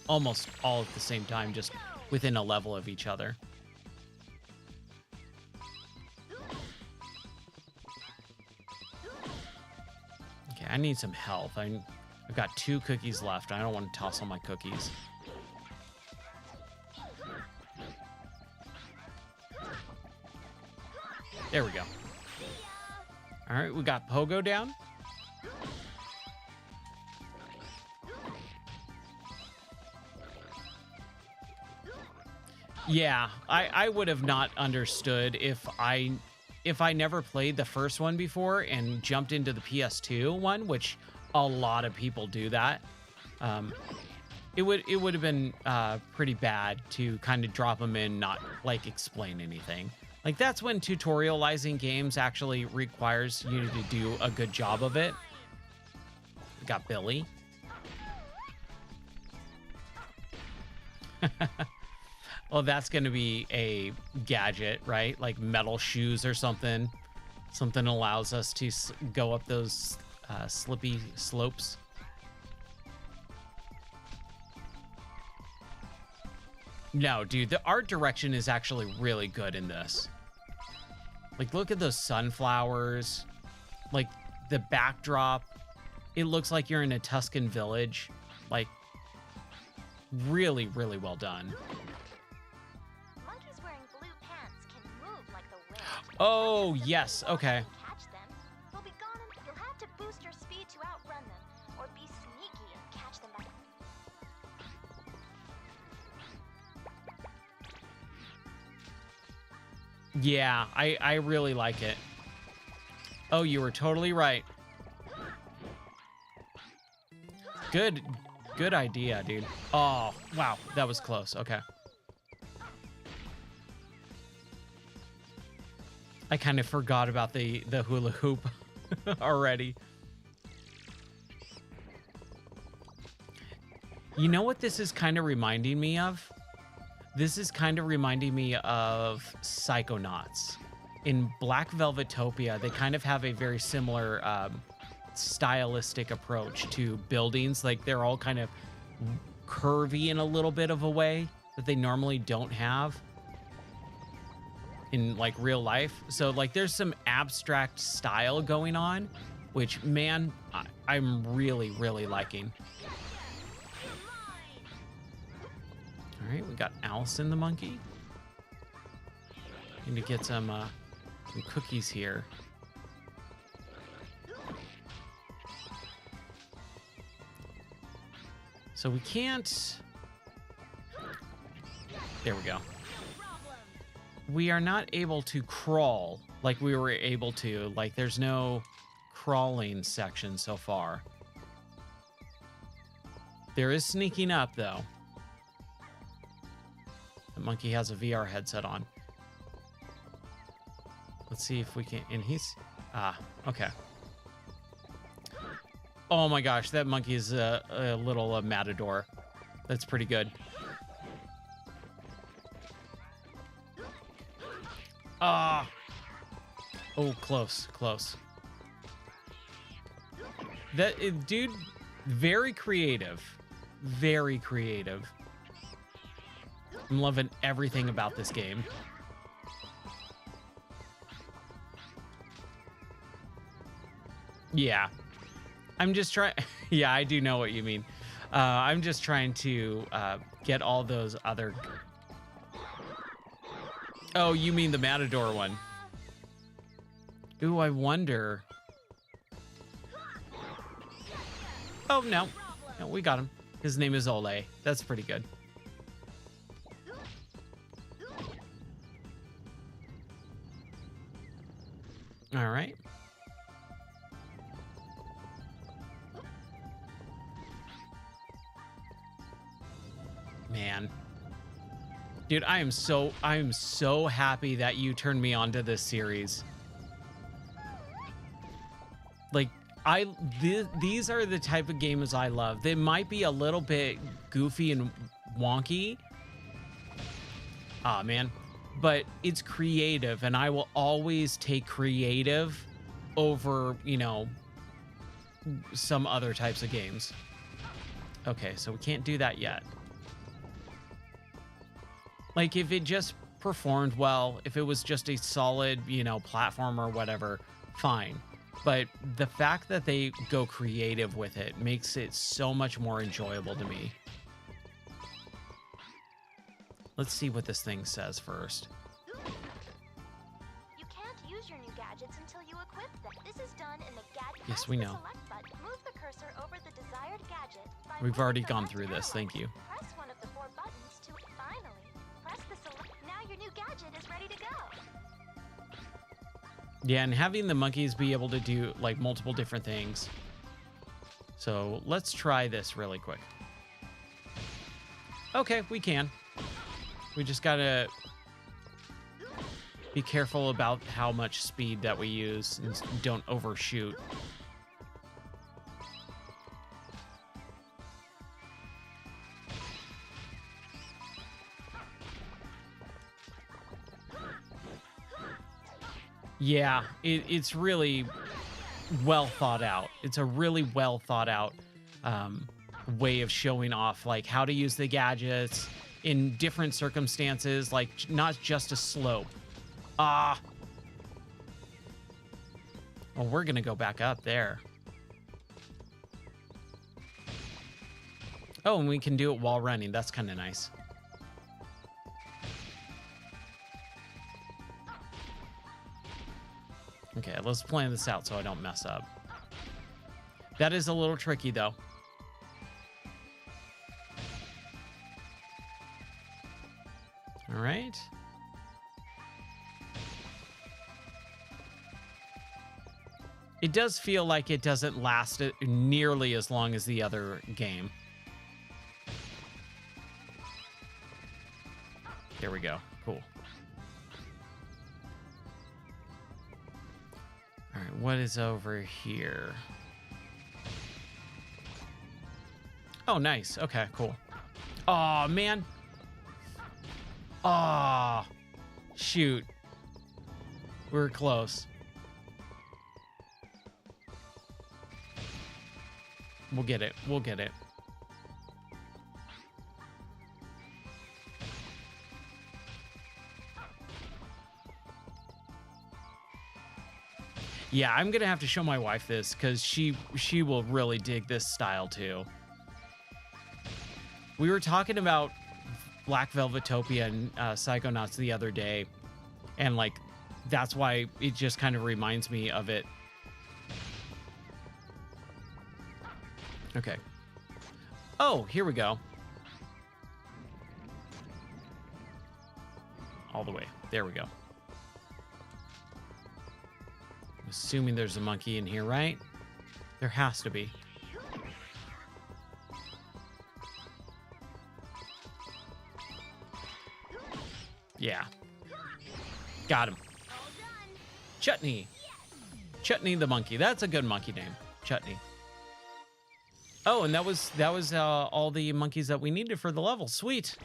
almost all at the same time, just within a level of each other. Okay, I need some health. I've got 2 cookies left. I don't want to toss all my cookies. There we go. All right, we got Pogo down. Yeah, I would have not understood if I never played the first one before and jumped into the PS2 one, which a lot of people do that. It would have been pretty bad to kind of drop them in, not like explain anything. Like that's when tutorializing games actually requires you to do a good job of it. We got Billy. Well, that's going to be a gadget, right? Like metal shoes or something. Something allows us to go up those slippy slopes. No, dude, the art direction is actually really good in this. Like, look at those sunflowers. Like, the backdrop. It looks like you're in a Tuscan village. Like, really, really well done. Monkeys wearing blue pants can move like the wind. Oh, yes. Okay. Catch them. They'll be gone and you'll have to boost your speed to outrun them, or be sneaky and catch them by. Yeah, I really like it. Oh, you were totally right. Good idea, dude. Oh, wow, that was close. Okay. I kind of forgot about the hula hoop already. You know what this is kind of reminding me of? This is kind of reminding me of Psychonauts. In Black Velvetopia, they kind of have a very similar stylistic approach to buildings. Like they're all kind of curvy in a little bit of a way that they normally don't have in like real life. So like there's some abstract style going on, which man, I'm really, really liking. All right, we got Allison the monkey. Need to get some cookies here. So we can't. There we go. We are not able to crawl like we were able to. Like there's no crawling section so far. There is sneaking up though. The monkey has a VR headset on. Let's see if we can, and he's, okay. Oh my gosh, that monkey is a little matador. That's pretty good. Oh, close, close. That, dude, very creative. Very creative. I'm loving everything about this game. Yeah. I'm just trying. Yeah, I do know what you mean. I'm just trying to get all those other. Oh, you mean the Matador one? Ooh, I wonder. Oh, no. No, we got him. His name is Ole. That's pretty good. All right. Man. Dude, I am so happy that you turned me on to this series. Like, these are the type of games I love. They might be a little bit goofy and wonky. Ah, man. But it's creative, and I will always take creative over, you know, some other types of games. Okay, so we can't do that yet. Like, if it just performed well, if it was just a solid, you know, platform or whatever, fine. But the fact that they go creative with it makes it so much more enjoyable to me. Let's see what this thing says first. You can't use your new gadgets until you equip them. This is done in the gadget. Yes, we know. Move the cursor over the desired gadget. We've already gone through this. Thank you. Press one of the 4 buttons to finally press the select. Now your new gadget is ready to go. Yeah, and having the monkeys be able to do like multiple different things. So let's try this really quick. Okay, we can. We just gotta be careful about how much speed that we use and don't overshoot. Yeah, it's really well thought out. It's a really well thought out way of showing off like how to use the gadgets in different circumstances, like not just a slope. Well, we're gonna go back up there. Oh, and we can do it while running. That's kind of nice. Okay, let's plan this out so I don't mess up. That is a little tricky, though. All right. It does feel like it doesn't last nearly as long as the other game. There we go. Cool. All right, what is over here? Oh, nice. Okay, cool. Oh, man. Ah, shoot. We're close. We'll get it. We'll get it. Yeah, I'm gonna have to show my wife this because she will really dig this style too. We were talking about Black Velvetopia and Psychonauts the other day, and like that's why it just kind of reminds me of it. Okay. Oh, here we go. All the way. There we go. Assuming there's a monkey in here, right? There has to be. Yeah. Got him. Chutney. Chutney the monkey. That's a good monkey name. Chutney. Oh, and that was all the monkeys that we needed for the level. Sweet.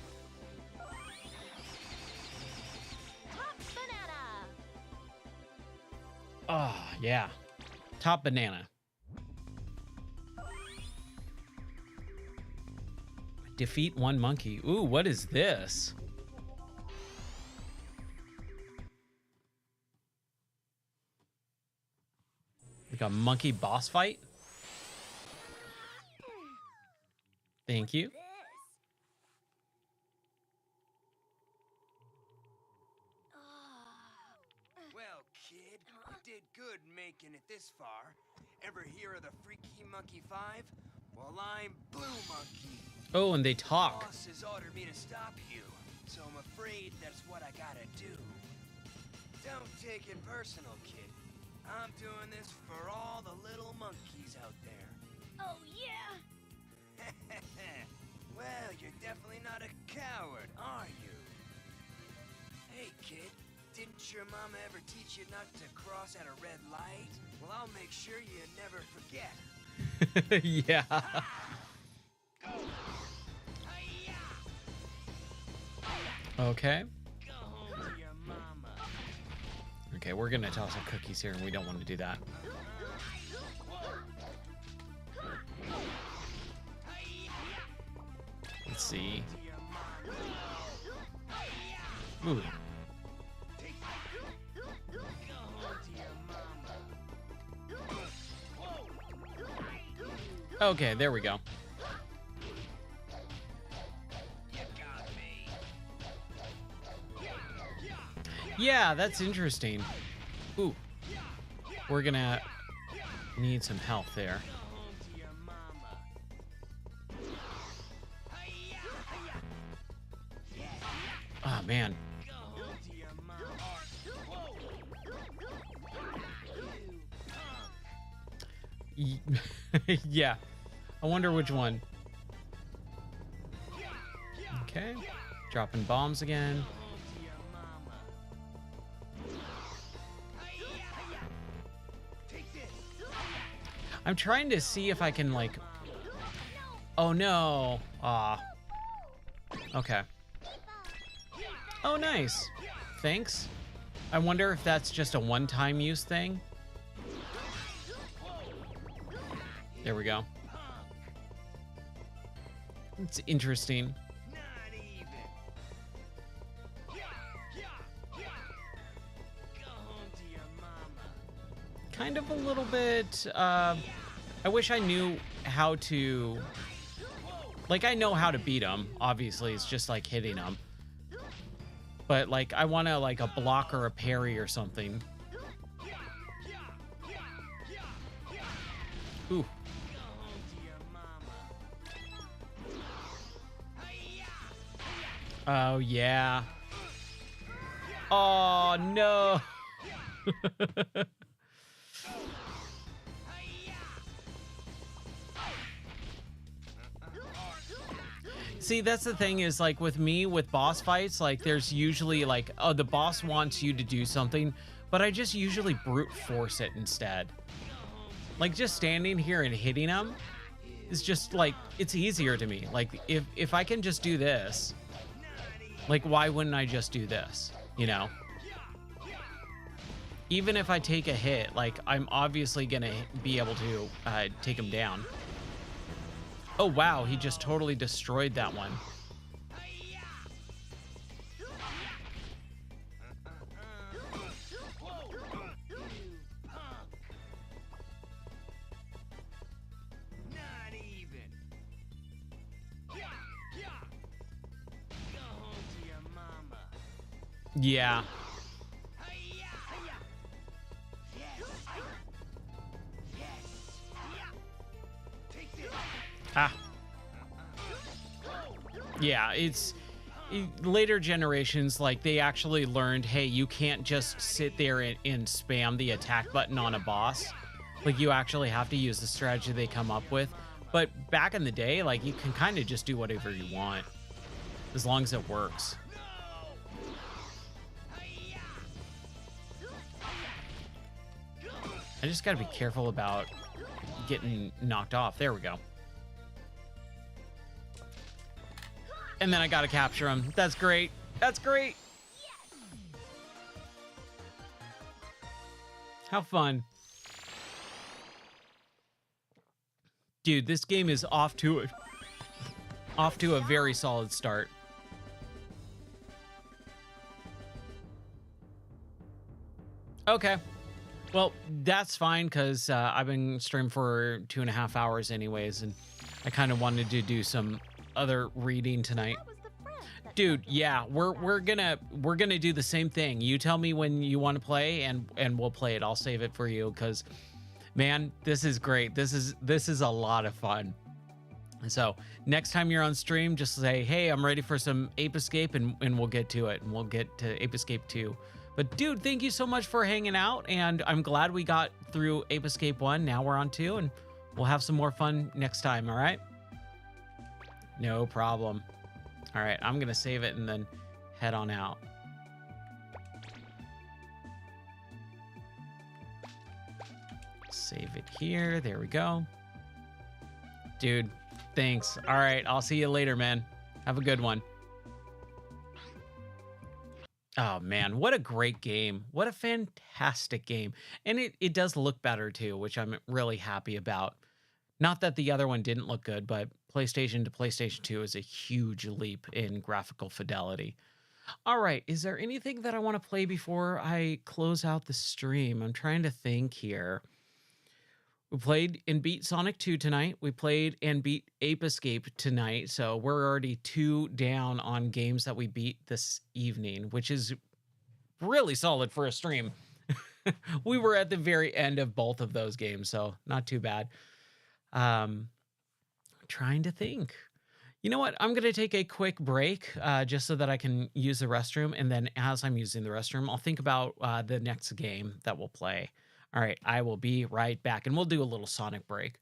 Oh, yeah. Top banana. Defeat one monkey. Ooh, what is this? Like a monkey boss fight? Thank you. Well, kid, you did good making it this far. Ever hear of the Freaky Monkey 5? Well, I'm Blue Monkey. Oh, and they talk. Boss has ordered me to stop you, so I'm afraid that's what I gotta do. Don't take it personal, kid. I'm doing this for all the little monkeys out there. Oh, yeah? Well, you're definitely not a coward, are you? Hey, kid, didn't your mama ever teach you not to cross at a red light? Well, I'll make sure you never forget. Yeah. Okay. Go home to your mama. Okay, we're gonna toss some cookies here, and we don't want to do that. Let's see. Ooh. Okay, there we go. Yeah, that's interesting. Ooh. We're gonna need some help there. Oh, man. Yeah. I wonder which one. Okay. Dropping bombs again. I'm trying to see if I can, like... Oh, no. Aw. Okay. Oh, nice. Thanks. I wonder if that's just a one-time use thing. There we go. It's interesting. Kind of a little bit, I wish I knew how to... Like, I know how to beat him. Obviously, it's just like hitting him. But, like, I want to, like, a block or a parry or something. Ooh. Oh, yeah. Oh, no. See, that's the thing is, like, with me, with boss fights, like, there's usually, like, oh, the boss wants you to do something, but I just usually brute force it instead. Like, just standing here and hitting him is just, like, it's easier to me. Like, if I can just do this, Like, why wouldn't I just do this? You know? Even if I take a hit, like, I'm obviously gonna be able to take him down. Oh, wow, he just totally destroyed that one. Not even. Go home to your mama. Yeah. Ah. Yeah, later generations, like, they actually learned, hey, you can't just sit there and spam the attack button on a boss. Like, you actually have to use the strategy they come up with. But back in the day, like, you can kind of just do whatever you want, as long as it works. I just gotta be careful about getting knocked off. There we go. And then I gotta capture him. That's great. That's great. How fun. Dude, this game is off to a very solid start. Okay. Well, that's fine, because I've been streaming for 2.5 hours anyways, and I kind of wanted to do some other reading tonight. Dude, yeah, we're gonna do the same thing. You tell me when you want to play, and we'll play it. I'll save it for you, because, man, this is great. This is a lot of fun. So next time you're on stream, just say, hey, I'm ready for some Ape Escape, and we'll get to it, and we'll get to Ape Escape 2. But dude, thank you so much for hanging out, and I'm glad we got through Ape Escape 1. Now we're on 2, and we'll have some more fun next time, all right? No problem. All right, I'm gonna save it and then head on out. Save it here. There we go. Dude, thanks. All right, I'll see you later, man. Have a good one. Oh, man, what a great game. What a fantastic game. And it does look better, too, which I'm really happy about. Not that the other one didn't look good, but PlayStation to PlayStation 2 is a huge leap in graphical fidelity. All right, is there anything that I want to play before I close out the stream? I'm trying to think here. We played and beat Sonic 2 tonight. We played and beat Ape Escape tonight. So we're already 2 down on games that we beat this evening, which is really solid for a stream. We were at the very end of both of those games, so not too bad. Trying to think. You know what? I'm going to take a quick break just so that I can use the restroom. And then as I'm using the restroom, I'll think about the next game that we'll play. All right, I will be right back, and we'll do a little Sonic break.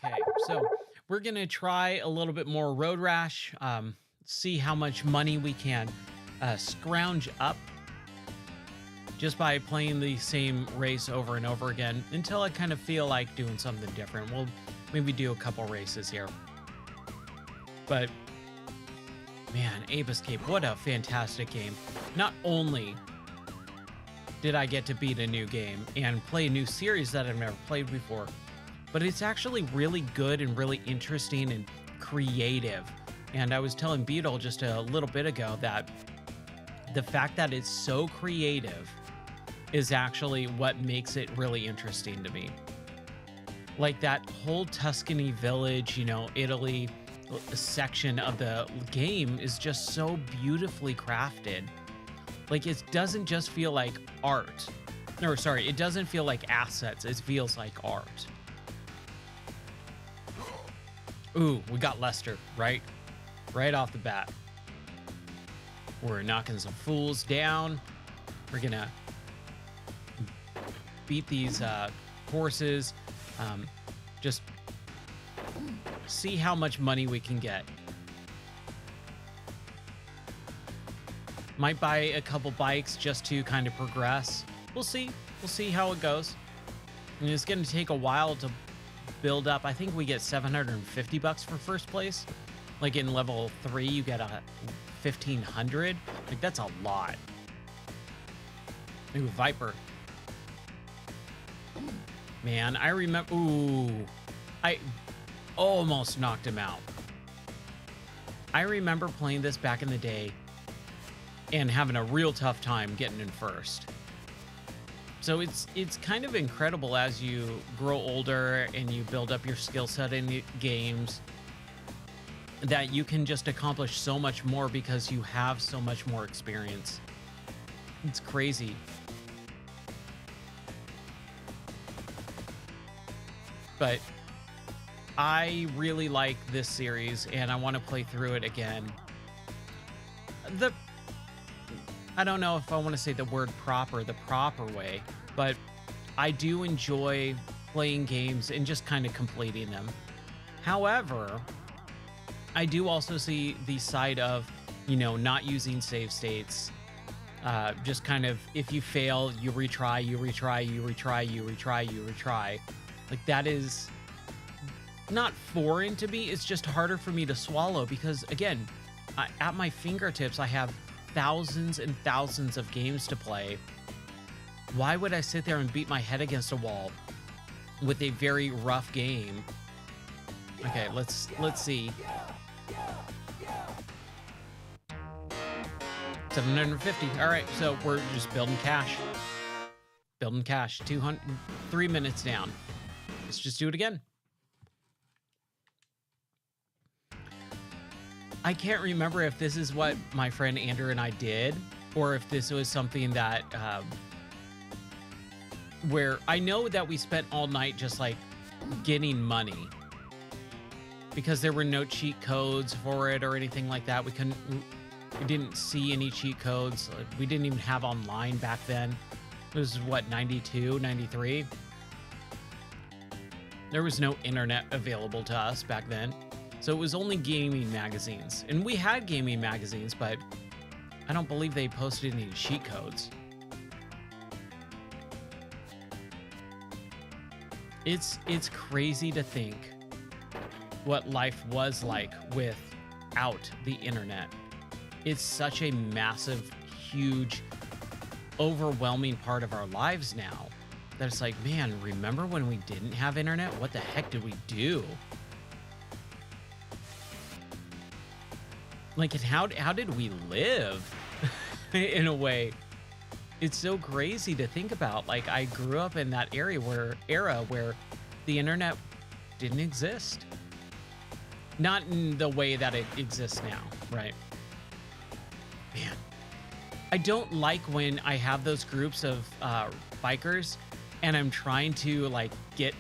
Okay, so we're gonna try a little bit more Road Rash, see how much money we can scrounge up just by playing the same race over and over again until I kind of feel like doing something different. We'll maybe do a couple races here. But man, Ape Escape, what a fantastic game. Not only did I get to beat a new game and play a new series that I've never played before, but it's actually really good and really interesting and creative. And I was telling Beetle just a little bit ago that the fact that it's so creative is actually what makes it really interesting to me. Like that whole Tuscany village, you know, Italy section of the game is just so beautifully crafted. Like it doesn't just feel like art. Or sorry, it doesn't feel like assets. It feels like art. Ooh, we got Lester, right? Right off the bat. We're knocking some fools down. We're gonna beat these horses. Just see how much money we can get. Might buy a couple bikes just to kind of progress. We'll see. We'll see how it goes. I mean, it's going to take a while to build up. I think we get 750 bucks for first place. Like in level 3, you get a 1,500. Like that's a lot. Ooh, Viper. Man, I remember. Ooh, I almost knocked him out. I remember playing this back in the day and having a real tough time getting in first. So it's kind of incredible as you grow older and you build up your skill set in the games that you can just accomplish so much more because you have so much more experience. It's crazy. But I really like this series and I want to play through it again. I don't know if I want to say the word the proper way, but I do enjoy playing games and just kind of completing them. However, I do also see the side of, you know, not using save states. Just kind of, if you fail, you retry, you retry, you retry, you retry, you retry. Like that is not foreign to me. It's just harder for me to swallow because, again, at my fingertips, I have thousands and thousands of games to play. Why would I sit there and beat my head against a wall with a very rough game? Okay, let's see. 750. All right, so we're just building cash. Building cash. 3 minutes down. Let's just do it again. I can't remember if this is what my friend Andrew and I did, or if this was something that, where I know that we spent all night just like getting money because there were no cheat codes for it or anything like that. We didn't see any cheat codes. We didn't even have online back then. It was what, 92, 93? There was no internet available to us back then. So it was only gaming magazines. And we had gaming magazines, but I don't believe they posted any cheat codes. It's crazy to think what life was like without the internet. It's such a massive, huge, overwhelming part of our lives now that it's like, man, remember when we didn't have internet? What the heck did we do? Like, and how did we live in a way? It's so crazy to think about. Like, I grew up in that era where the internet didn't exist. Not in the way that it exists now, right? Man, I don't like when I have those groups of bikers and I'm trying to like get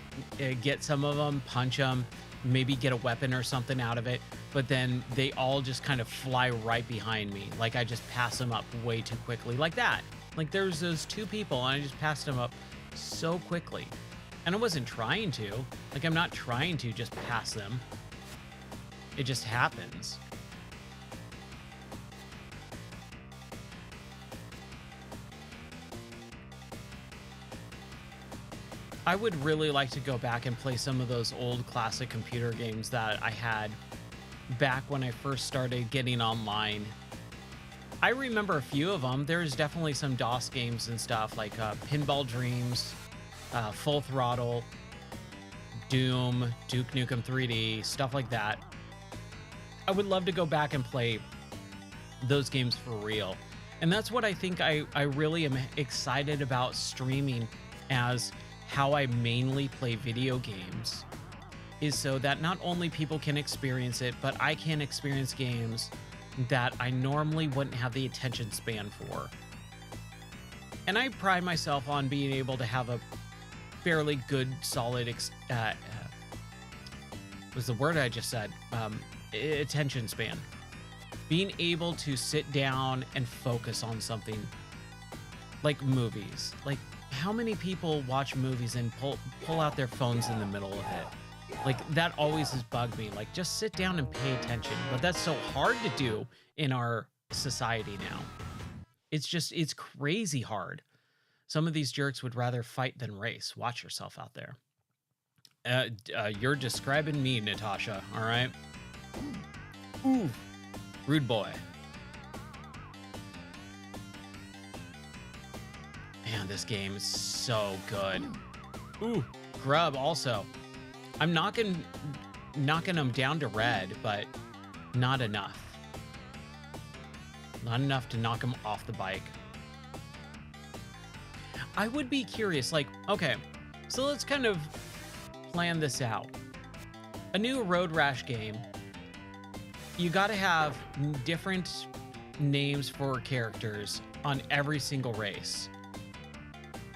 some of them, punch them, maybe get a weapon or something out of it, but then they all just kind of fly right behind me. Like I just pass them up way too quickly, like that. Like there's those two people and I just passed them up so quickly. And I wasn't trying to. Like, I'm not trying to just pass them. It just happens. I would really like to go back and play some of those old classic computer games that I had back when I first started getting online. I remember a few of them. There's definitely some DOS games and stuff like Pinball Dreams, Full Throttle, Doom, Duke Nukem 3D, stuff like that. I would love to go back and play those games for real. And that's what I think I really am excited about streaming as how I mainly play video games, is so that not only people can experience it, but I can experience games that I normally wouldn't have the attention span for. And I pride myself on being able to have a fairly good, solid, was the word I just said, attention span. Being able to sit down and focus on something like movies. Like, how many people watch movies and pull out their phones in the middle of it? Like, that always has bugged me. Like, just sit down and pay attention. But that's so hard to do in our society now. It's crazy hard. Some of these jerks would rather fight than race. Watch yourself out there. You're describing me, Natasha, all right? Ooh, rude boy. Man, this game is so good. Ooh, Grub also. I'm knocking them down to red, but not enough. Not enough to knock them off the bike. I would be curious, like, okay, so let's kind of plan this out. A new Road Rash game, you gotta have different names for characters on every single race.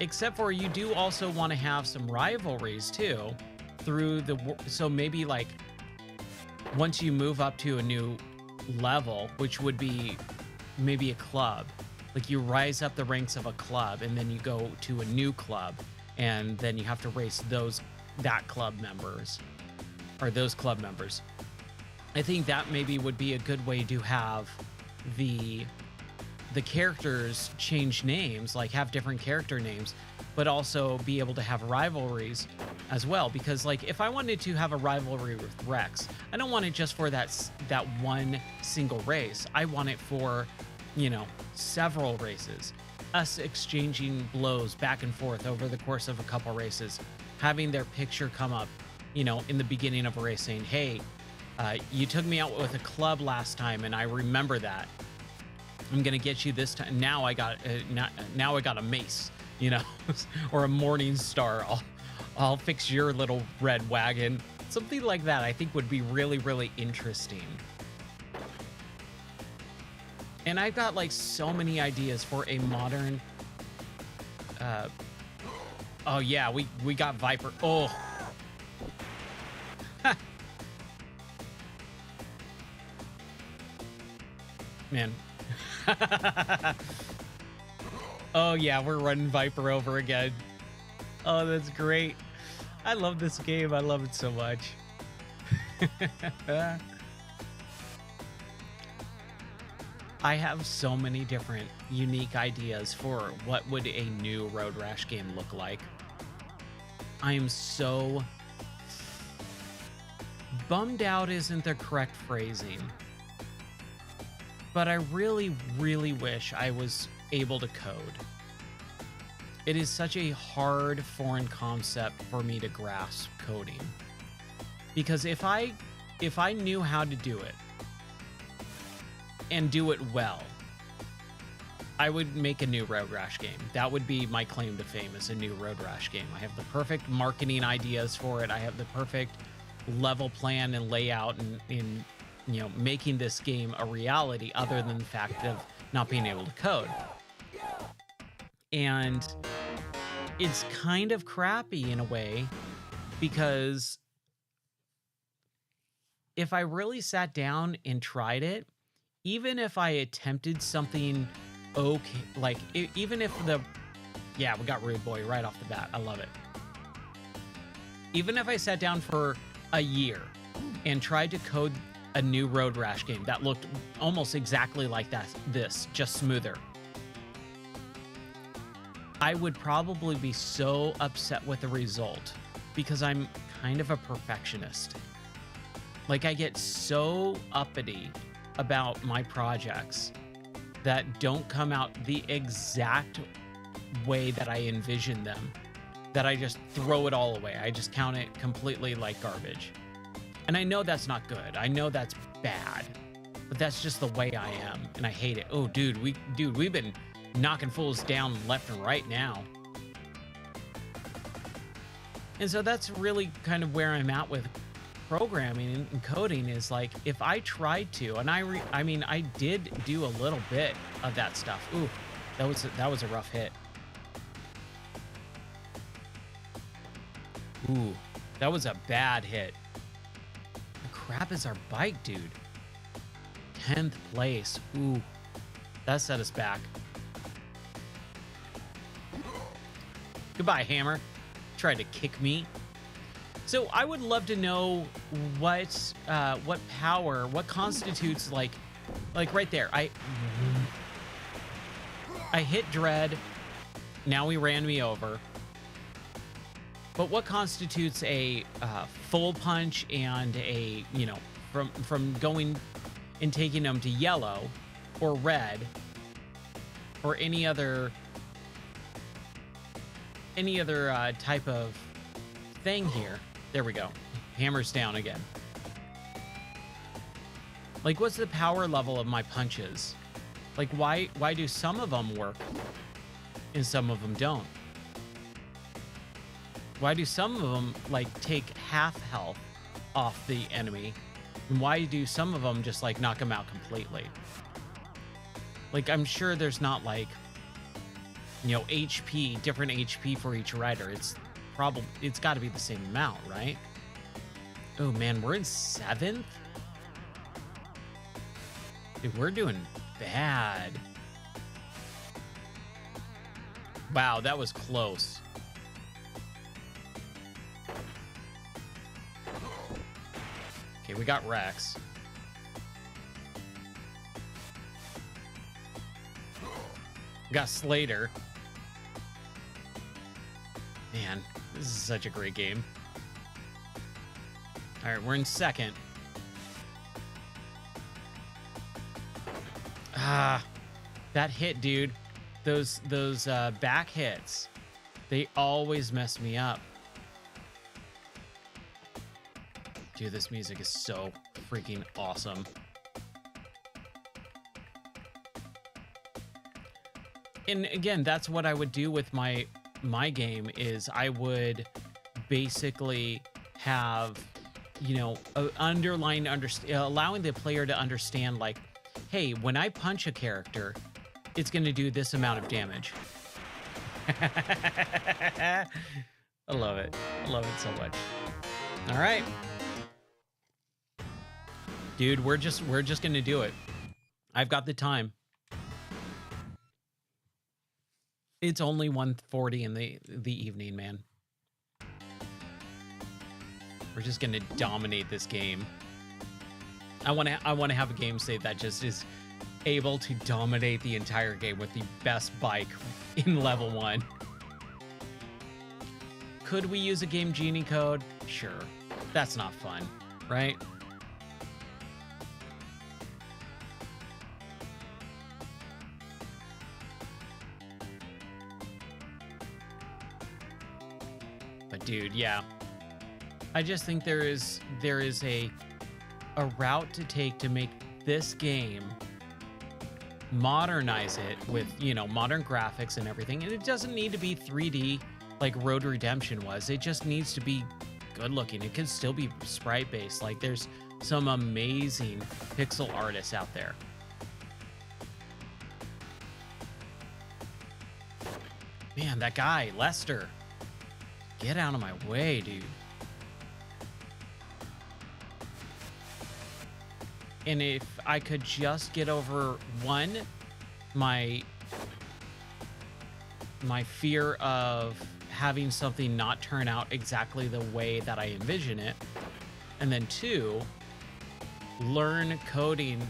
Except for you do also want to have some rivalries too through so maybe like once you move up to a new level, which would be maybe a club, like you rise up the ranks of a club and then you go to a new club and then you have to race those club members. I think that maybe would be a good way to have the characters change names, like have different character names, but also be able to have rivalries as well. Because like if I wanted to have a rivalry with Rex, I don't want it just for that one single race. I want it for, you know, several races, us exchanging blows back and forth over the course of a couple races, having their picture come up, you know, in the beginning of a race saying, hey, you took me out with a club last time and I remember that. I'm gonna get you this time. Now I got a mace, you know, or a Morning Star. I'll fix your little red wagon. Something like that I think would be really, really interesting. And I've got like so many ideas for a modern. Oh yeah, we got Viper. Oh. Man. Oh yeah, we're running Viper over again. Oh, that's great. I love this game. I love it so much. I have so many different unique ideas for what would a new Road Rash game look like. I am so bummed out isn't the correct phrasing. But I really, really wish I was able to code. It is such a hard foreign concept for me to grasp coding. Because if I knew how to do it and do it well, I would make a new Road Rash game. That would be my claim to fame, is a new Road Rash game. I have the perfect marketing ideas for it. I have the perfect level plan and layout and you know, making this game a reality other than the fact of not being able to code. And it's kind of crappy in a way, because if I really sat down and tried it, even if I attempted something okay, like even if yeah, we got Rude Boy right off the bat. I love it. Even if I sat down for a year and tried to code a new Road Rash game that looked almost exactly like this, just smoother, I would probably be so upset with the result because I'm kind of a perfectionist. Like, I get so uppity about my projects that don't come out the exact way that I envision them, that I just throw it all away. I just count it completely like garbage. And I know that's not good. I know that's bad, but that's just the way I am, and I hate it. Oh, dude, we've been knocking fools down left and right now. And so that's really kind of where I'm at with programming and coding, is like, if I tried to, and I mean, I did do a little bit of that stuff. Ooh, that was a rough hit. Ooh, that was a bad hit. The crap is our bike, dude. 10th place. Ooh, that set us back. Goodbye, Hammer. Tried to kick me. So I would love to know what power, what constitutes like right there. I hit Dread. Now he ran me over. But what constitutes a full punch and a, you know, from going and taking them to yellow or red or any other type of thing here? There we go. Hammer's down again. Like, what's the power level of my punches? Like, why do some of them work and some of them don't? Why do some of them, like, take half health off the enemy? And why do some of them just, like, knock them out completely? Like, I'm sure there's not, like, you know, HP, different HP for each rider. It's got to be the same amount, right? Oh, man, we're in 7th? Dude, we're doing bad. Wow, that was close. Okay, we got Rex. We got Slater. Man, this is such a great game. All right, we're in 2nd. Ah, that hit, dude. Those back hits, they always mess me up. Dude, this music is so freaking awesome. And again, that's what I would do with my game, is I would basically have, you know, allowing the player to understand, like, hey, when I punch a character, it's going to do this amount of damage. I love it. I love it so much. All right. Dude, we're just going to do it. I've got the time. It's only 1:40 in the evening, man. We're just going to dominate this game. I want to have a game state that just is able to dominate the entire game with the best bike in level 1. Could we use a Game Genie code? Sure. That's not fun, right? But dude, yeah. I just think there is a route to take to make this game, modernize it with, you know, modern graphics and everything. And it doesn't need to be 3D like Road Redemption was. It just needs to be good looking. It can still be sprite based. Like, there's some amazing pixel artists out there. Man, that guy, Lester. Get out of my way, dude. And if I could just get over my fear of having something not turn out exactly the way that I envision it. And then 2, learn coding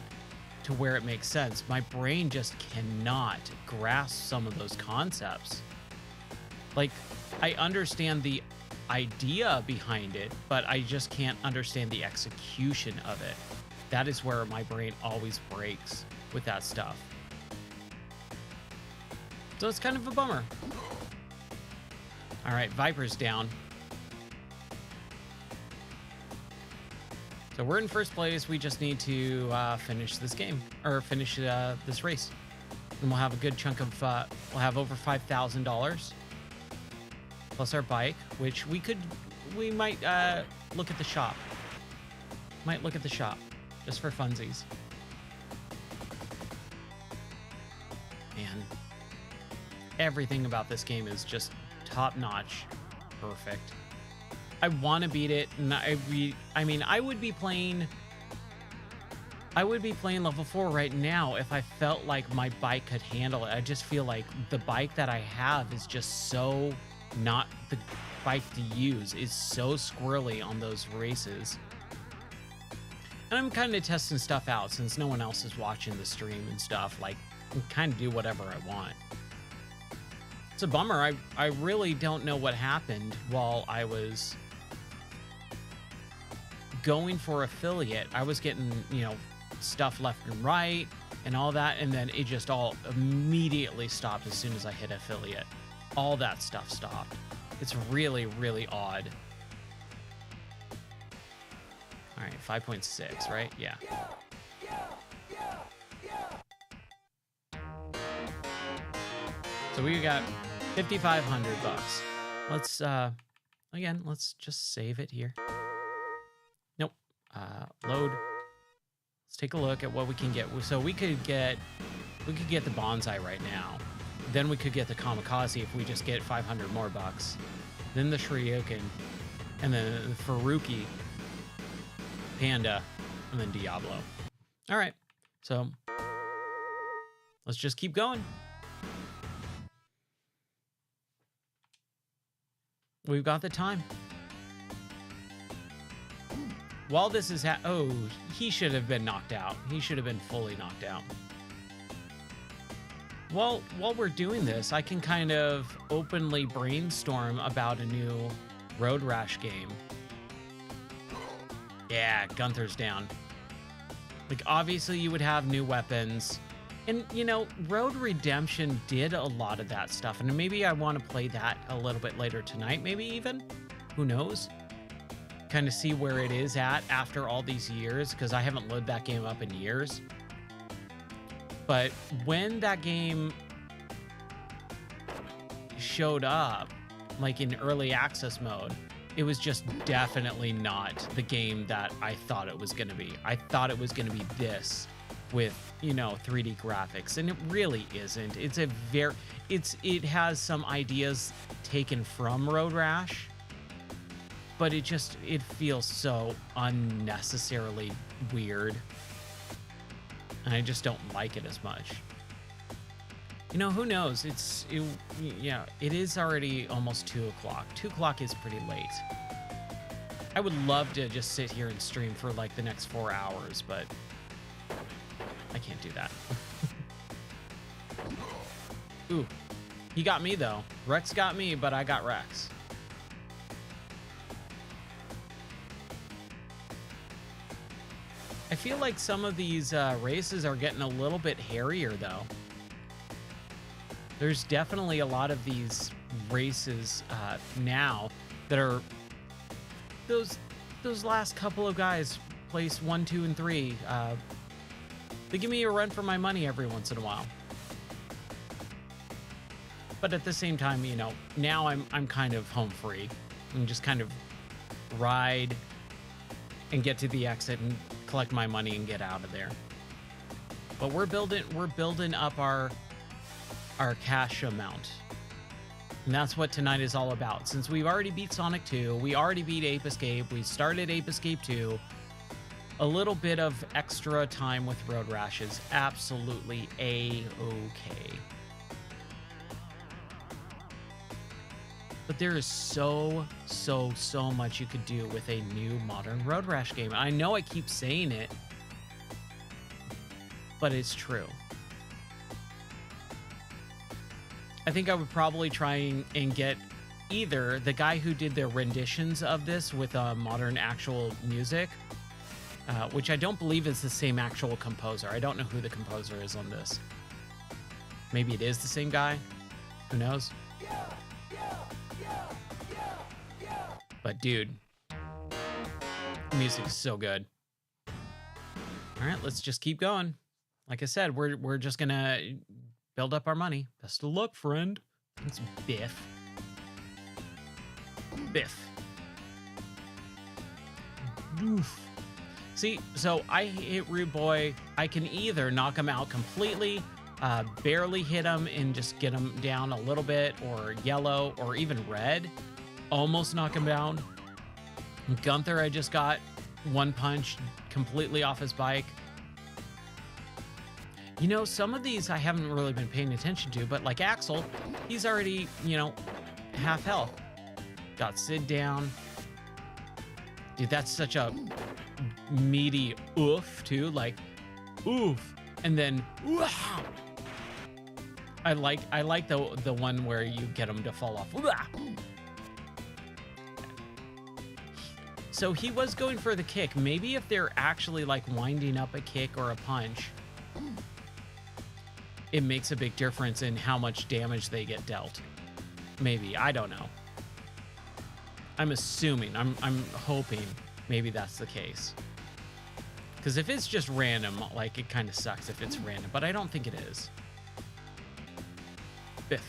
to where it makes sense. My brain just cannot grasp some of those concepts. Like, I understand the idea behind it, but I just can't understand the execution of it. That is where my brain always breaks with that stuff. So it's kind of a bummer. All right, Viper's down. So we're in first place. We just need to finish this game, or finish this race. And we'll have a good chunk of, we'll have over $5,000. Plus our bike, which we might look at the shop. Might look at the shop, just for funsies. Man, everything about this game is just top-notch, perfect. I want to beat it, and I mean, I would be playing level 4 right now if I felt like my bike could handle it. I just feel like the bike that I have is just so not the bike to use, is so squirrely on those races. And I'm kind of testing stuff out since no one else is watching the stream and stuff. Like, I can kind of do whatever I want. It's a bummer. I really don't know what happened while I was going for affiliate. I was getting, you know, stuff left and right and all that, and then it just all immediately stopped as soon as I hit affiliate. All that stuff stopped. It's really, really odd. All right, 5.6, right? Yeah. So we got 5,500 bucks. Let's again, let's just save it here. Nope. Load. Let's take a look at what we can get. So we could get the bonsai right now. Then we could get the kamikaze if we just get 500 more bucks. Then the Shoryuken, and then the Furuki, Panda, and then Diablo. All right, so let's just keep going. We've got the time. While this is oh, he should have been knocked out. He should have been fully knocked out. Well, while we're doing this, I can kind of openly brainstorm about a new Road Rash game. Yeah, Gunther's down. Like, obviously you would have new weapons. And, you know, Road Redemption did a lot of that stuff. And maybe I want to play that a little bit later tonight, maybe even. Who knows? Kind of see where it is at after all these years, because I haven't loaded that game up in years. But when that game showed up, like in early access mode, it was just definitely not the game that I thought it was going to be. I thought it was going to be this with, you know, 3D graphics, and it really isn't. It's a it has some ideas taken from Road Rash, but it feels so unnecessarily weird. And I just don't like it as much. You know, who knows? Yeah, it is already almost 2 o'clock. 2 o'clock is pretty late. I would love to just sit here and stream for like the next 4 hours, but I can't do that. Ooh, he got me though. Rex got me, but I got Rex. I feel like some of these races are getting a little bit hairier though. There's definitely a lot of these races now that are those last couple of guys place 1, 2, and 3. They give me a run for my money every once in a while. But at the same time, you know, now I'm kind of home free and just kind of ride and get to the exit and collect my money and get out of there. But we're building up our cash amount. And that's what tonight is all about. Since we've already beat Sonic 2, we already beat Ape Escape, we started Ape Escape 2, a little bit of extra time with Road Rash is absolutely A-okay. But there is so much you could do with a new modern Road Rash game. I know I keep saying it, but it's true. I think I would probably try and get either the guy who did the renditions of this with modern actual music, which I don't believe is the same actual composer. I don't know who the composer is on this. Maybe it is the same guy. Who knows? But dude, the music is so good. All right, let's just keep going. Like I said, we're just gonna build up our money. Best of luck, friend. It's Biff. Biff. Oof. See, so I hit Rude Boy. I can either knock him out completely, barely hit him and just get him down a little bit, or yellow, or even red. Almost knock him down. Gunther, I just got one punch completely off his bike. You know, some of these I haven't really been paying attention to, but like Axel, he's already, you know, half health. Got Sid down. Dude, that's such a meaty oof, too. Like, oof. And then, wow. I like the one where you get him to fall off. So he was going for the kick. Maybe if they're actually like winding up a kick or a punch, it makes a big difference in how much damage they get dealt. Maybe, I don't know. I'm assuming, I'm hoping maybe that's the case. Because if it's just random, like, it kind of sucks if it's random, but I don't think it is. Biff.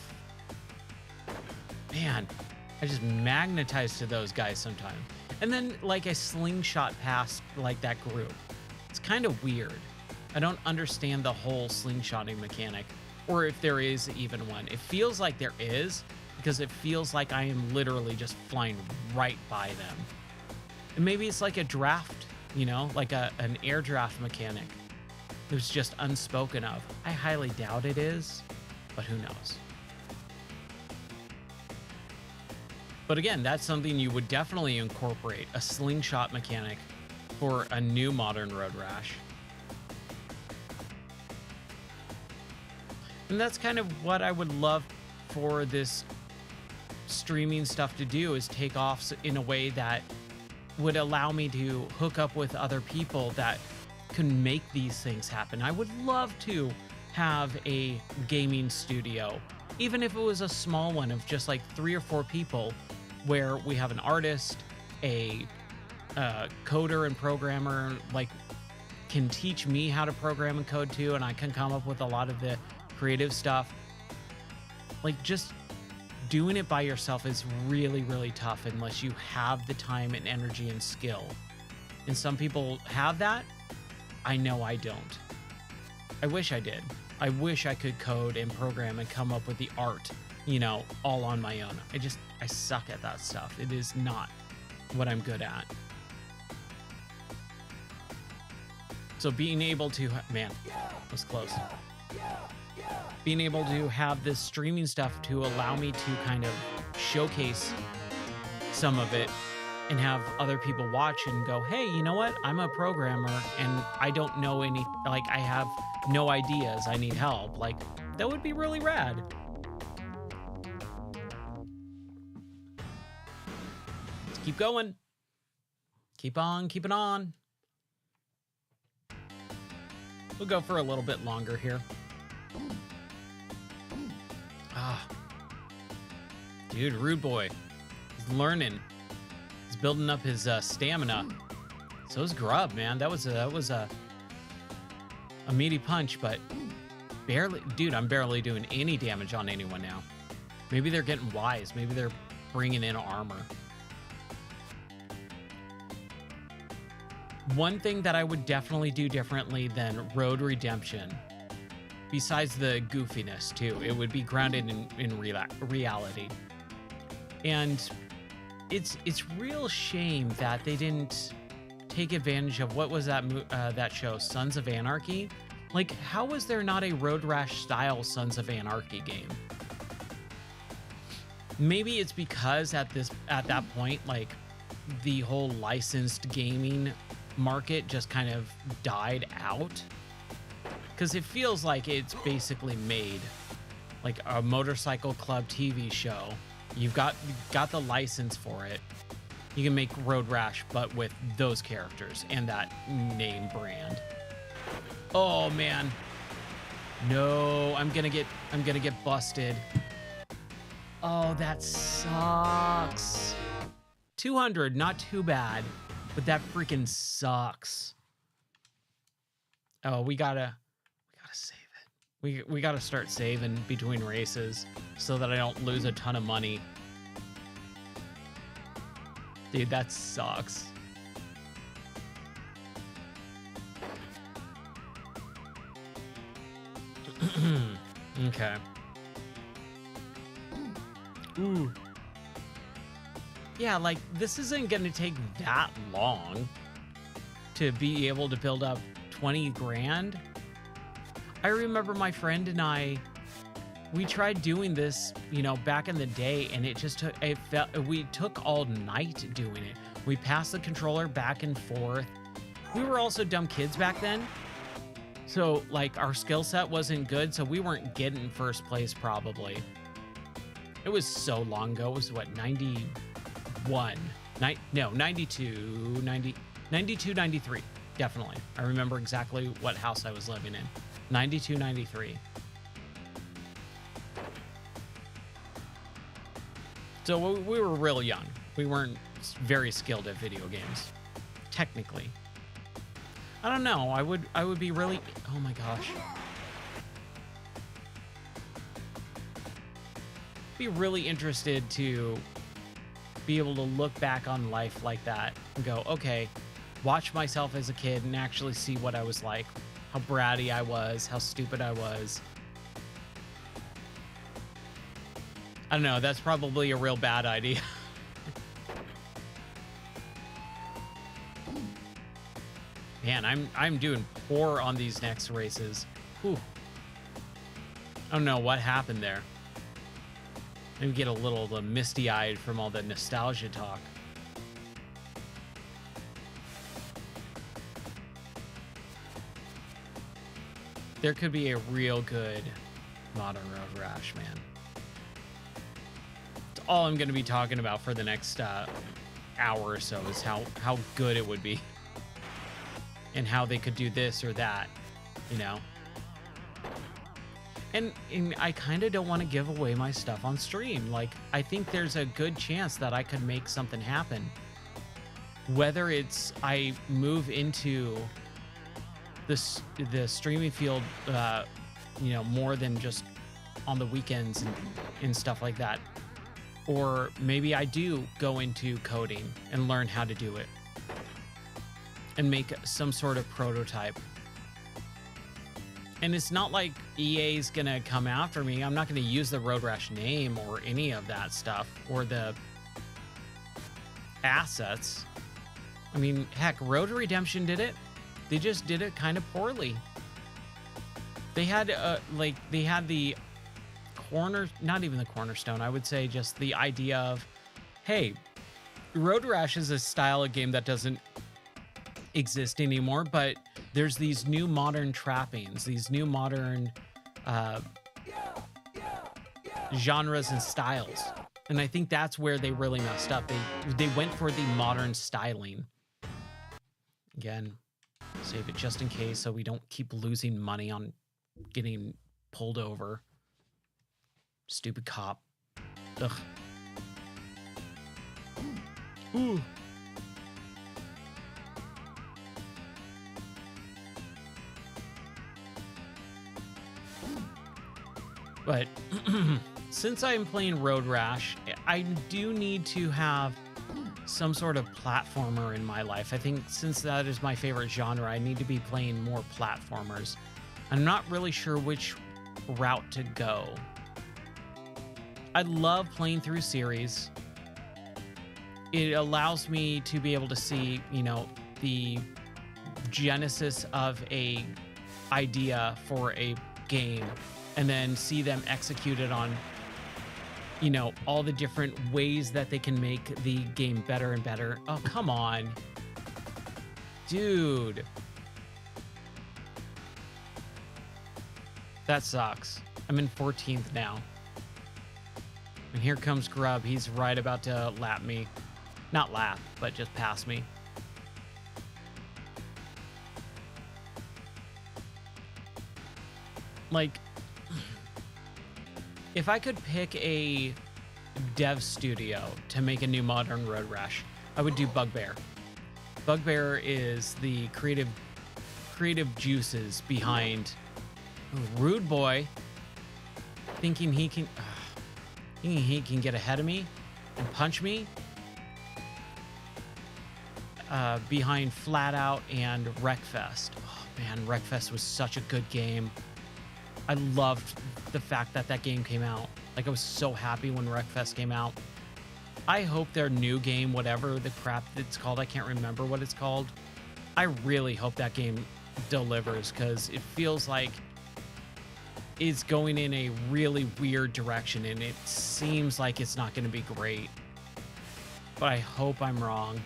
Man, I just magnetize to those guys sometimes. And then, like, I slingshot past, like, that group. It's kind of weird. I don't understand the whole slingshotting mechanic, or if there is even one. It feels like there is, because it feels like I am literally just flying right by them. And maybe it's like a draft, you know, like an air draft mechanic. It was just unspoken of. I highly doubt it is, but who knows? But again, that's something you would definitely incorporate, a slingshot mechanic for a new modern Road Rash. And that's kind of what I would love for this streaming stuff to do, is take off in a way that would allow me to hook up with other people that can make these things happen. I would love to have a gaming studio, even if it was a small one of just like 3 or 4 people, where we have an artist, a coder and programmer, like, can teach me how to program and code too, and I can come up with a lot of the creative stuff. Like, just doing it by yourself is really, really tough unless you have the time and energy and skill. And some people have that. I know I don't. I wish I did. I wish I could code and program and come up with the art, you know, all on my own. I suck at that stuff. It is not what I'm good at. So being able to, man, that was close. Being able to have this streaming stuff to allow me to kind of showcase some of it and have other people watch and go, hey, you know what? I'm a programmer and I don't know any, like, I have no ideas. I need help. Like, that would be really rad. Let's keep going. Keep on keeping on. We'll go for a little bit longer here. Dude, Rude Boy, he's learning. He's building up his stamina. So is Grub, man. That was a meaty punch, but barely, dude. I'm barely doing any damage on anyone now. Maybe they're getting wise. Maybe they're bringing in armor. One thing that I would definitely do differently than Road Redemption, besides the goofiness too, it would be grounded in reality. And it's real shame that they didn't take advantage of, what was that that show, Sons of Anarchy? Like, how was there not a Road Rash style Sons of Anarchy game? Maybe it's because at that point, like, the whole licensed gaming market just kind of died out, because it feels like it's basically made like a motorcycle club TV show. You've got the license for it. You can make Road Rash, but with those characters and that name brand. Oh man, no! I'm gonna get busted. Oh, that sucks. 200, not too bad, but that freaking sucks. Oh, we gotta save it. We gotta start saving between races so that I don't lose a ton of money. Dude, that sucks. Okay. Ooh. Yeah, like, this isn't gonna take that long to be able to build up 20 grand. I remember my friend and I, we tried doing this, you know, back in the day, and it just took, we took all night doing it. We passed the controller back and forth. We were also dumb kids back then. So, like, our skill set wasn't good, so we weren't getting first place probably. It was so long ago. It was what, 91? No, 92, 93. Definitely. I remember exactly what house I was living in. 92, 93. So we were real young. We weren't very skilled at video games, technically. I don't know. I would be really, oh my gosh. Be really interested to be able to look back on life like that and go, okay, watch myself as a kid and actually see what I was like, how bratty I was, how stupid I was. I don't know, that's probably a real bad idea. Man, I'm doing poor on these next races. Whew. I don't know what happened there. Maybe get a little misty-eyed from all the nostalgia talk. There could be a real good modern Road Rash, man. It's all I'm going to be talking about for the next hour or so is how good it would be. And how they could do this or that, you know? And I kind of don't want to give away my stuff on stream. Like, I think there's a good chance that I could make something happen. Whether it's I move into the streaming field, you know, more than just on the weekends and stuff like that. Or maybe I do go into coding and learn how to do it. And make some sort of prototype. And it's not like EA's gonna come after me. I'm not gonna use the Road Rash name or any of that stuff or the assets. I mean, heck, Road Redemption did it. They just did it kind of poorly. They had they had the not even the cornerstone. I would say just the idea of, hey, Road Rash is a style of game that doesn't exist anymore, but there's these new modern trappings, these new modern genres and styles, and I think that's where they really messed up. They went for the modern styling. Again, save it just in case so we don't keep losing money on getting pulled over. Stupid cop. Ugh. Ooh. But since I'm playing Road Rash, I do need to have some sort of platformer in my life. I think since that is my favorite genre, I need to be playing more platformers. I'm not really sure which route to go. I love playing through series. It allows me to be able to see, you know, the genesis of a idea for a game and then see them executed on you know, all the different ways that they can make the game better and better. Oh, come on. Dude. That sucks. I'm in 14th now. And here comes Grub. He's right about to lap me. Not lap, but just pass me. Like, if I could pick a dev studio to make a new modern Road Rash, I would do Bugbear. Bugbear is the creative juices behind Rude Boy, thinking he can get ahead of me and punch me. Behind Flat Out and Wreckfest. Oh man, Wreckfest was such a good game. I loved the fact that that game came out. Like, I was so happy when Wreckfest came out. I hope their new game, whatever the crap it's called, I can't remember what it's called. I really hope that game delivers, because it feels like it's going in a really weird direction, and it seems like it's not going to be great. But I hope I'm wrong.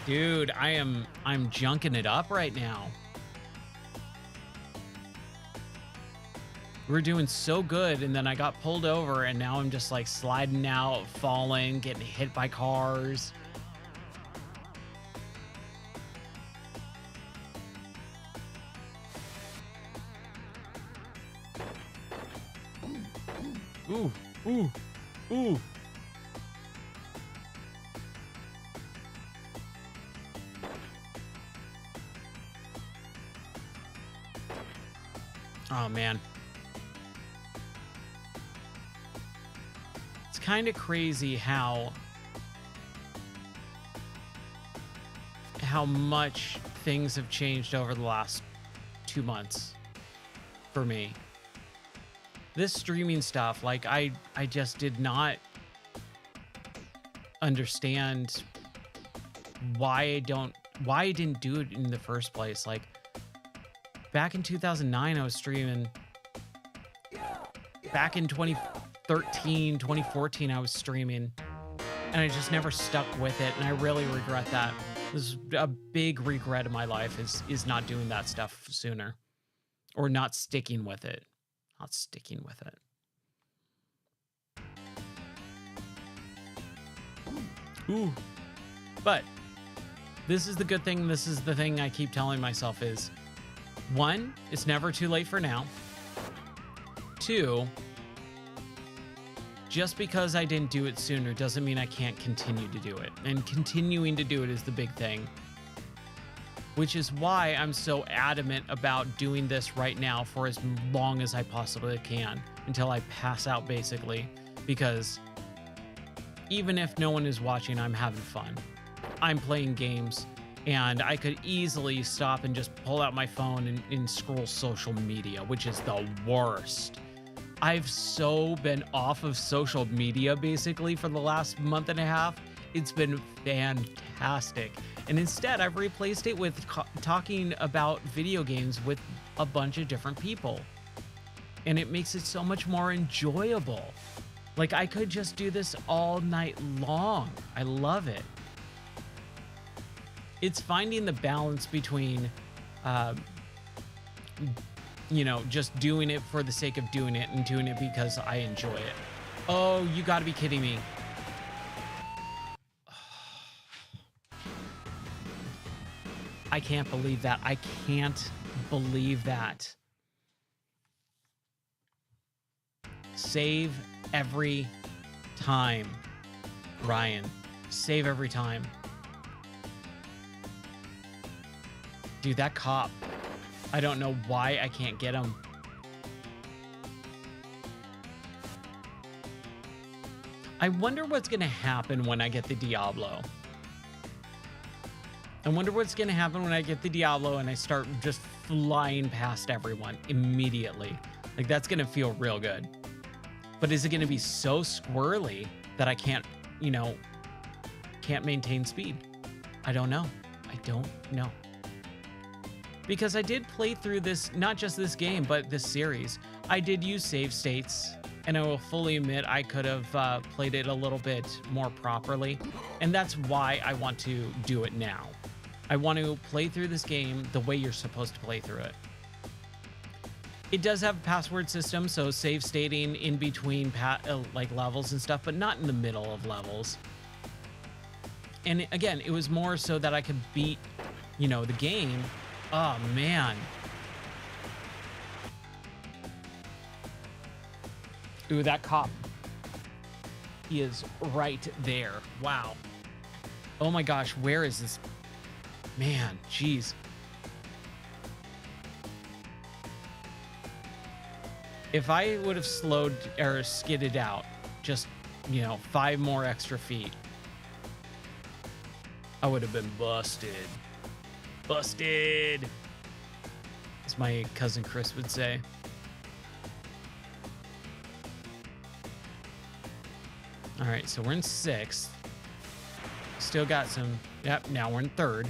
Dude, I'm junking it up right now. We're doing so good, and then I got pulled over, and now I'm just like sliding out, falling, getting hit by cars. Ooh, ooh, ooh. Oh, man. It's kind of crazy how much things have changed over the last 2 months for me. This streaming stuff, like, I just did not understand why I didn't do it in the first place. Like, back in 2009, I was streaming. Back in 2013, 2014, I was streaming, and I just never stuck with it, and I really regret that. This is a big regret of my life, is not doing that stuff sooner, or not sticking with it. Not sticking with it. Ooh. But this is the good thing. This is the thing I keep telling myself is, 1, it's never too late for now. 2, just because I didn't do it sooner doesn't mean I can't continue to do it. And continuing to do it is the big thing. Which is why I'm so adamant about doing this right now for as long as I possibly can, until I pass out, basically. Because even if no one is watching, I'm having fun. I'm playing games, and I could easily stop and just pull out my phone and scroll social media, which is the worst. I've so been off of social media, basically, for the last month and a half. It's been fantastic. And instead, I've replaced it with talking about video games with a bunch of different people. And it makes it so much more enjoyable. Like, I could just do this all night long. I love it. It's finding the balance between, you know, just doing it for the sake of doing it and doing it because I enjoy it. Oh, you gotta be kidding me. I can't believe that. I can't believe that. Save every time, Ryan. Save every time. Dude, that cop. I don't know why I can't get him. I wonder what's gonna happen when I get the Diablo. I wonder what's going to happen when I get the Diablo and I start just flying past everyone immediately. Like, that's going to feel real good. But is it going to be so squirrely that I can't, you know, can't maintain speed? I don't know. I don't know. because I did play through this, not just this game, but this series. I did use save states, and I will fully admit I could have played it a little bit more properly, and that's why I want to do it now. I want to play through this game the way you're supposed to play through it. It does have a password system, so save stating in between like levels and stuff, but not in the middle of levels. And again, it was more so that I could beat, you know, the game. Oh, man. Ooh, that cop. He is right there. Wow. Oh my gosh, where is this? Man, jeez. If I would have slowed or skidded out just, you know, 5 more extra feet, I would have been busted. Busted, as my cousin Chris would say. All right, so we're in 6th. Still got some. Yep, now we're in 3rd.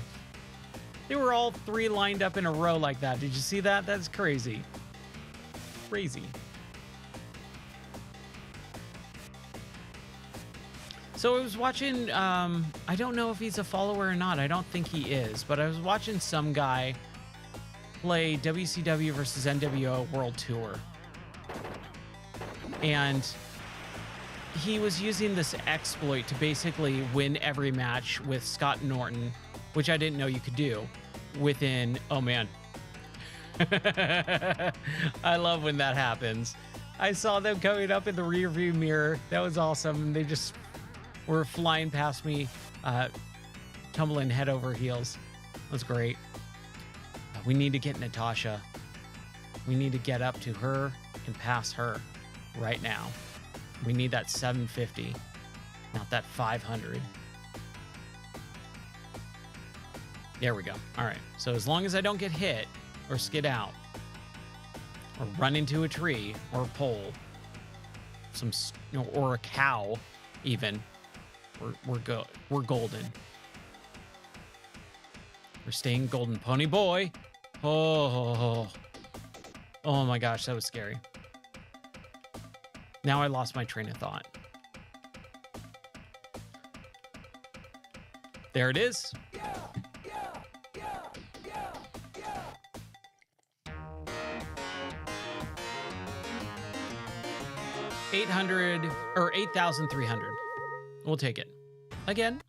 They were all 3 lined up in a row like that. Did you see that? That's crazy. Crazy. So I was watching, I don't know if he's a follower or not. I don't think he is, but I was watching some guy play WCW versus NWO World Tour. And he was using this exploit to basically win every match with Scott Norton, which I didn't know you could do within, oh man. I love when that happens. I saw them coming up in the rearview mirror. That was awesome. They just were flying past me, tumbling head over heels. That was great. We need to get Natasha. We need to get up to her and pass her right now. We need that 750, not that 500. There we go. All right. So as long as I don't get hit or skid out or run into a tree or a pole, or a cow even, we're golden. We're staying golden. Pony boy. Oh my gosh, that was scary. Now I lost my train of thought. There it is. 800 or 8,300. We'll take it. Again,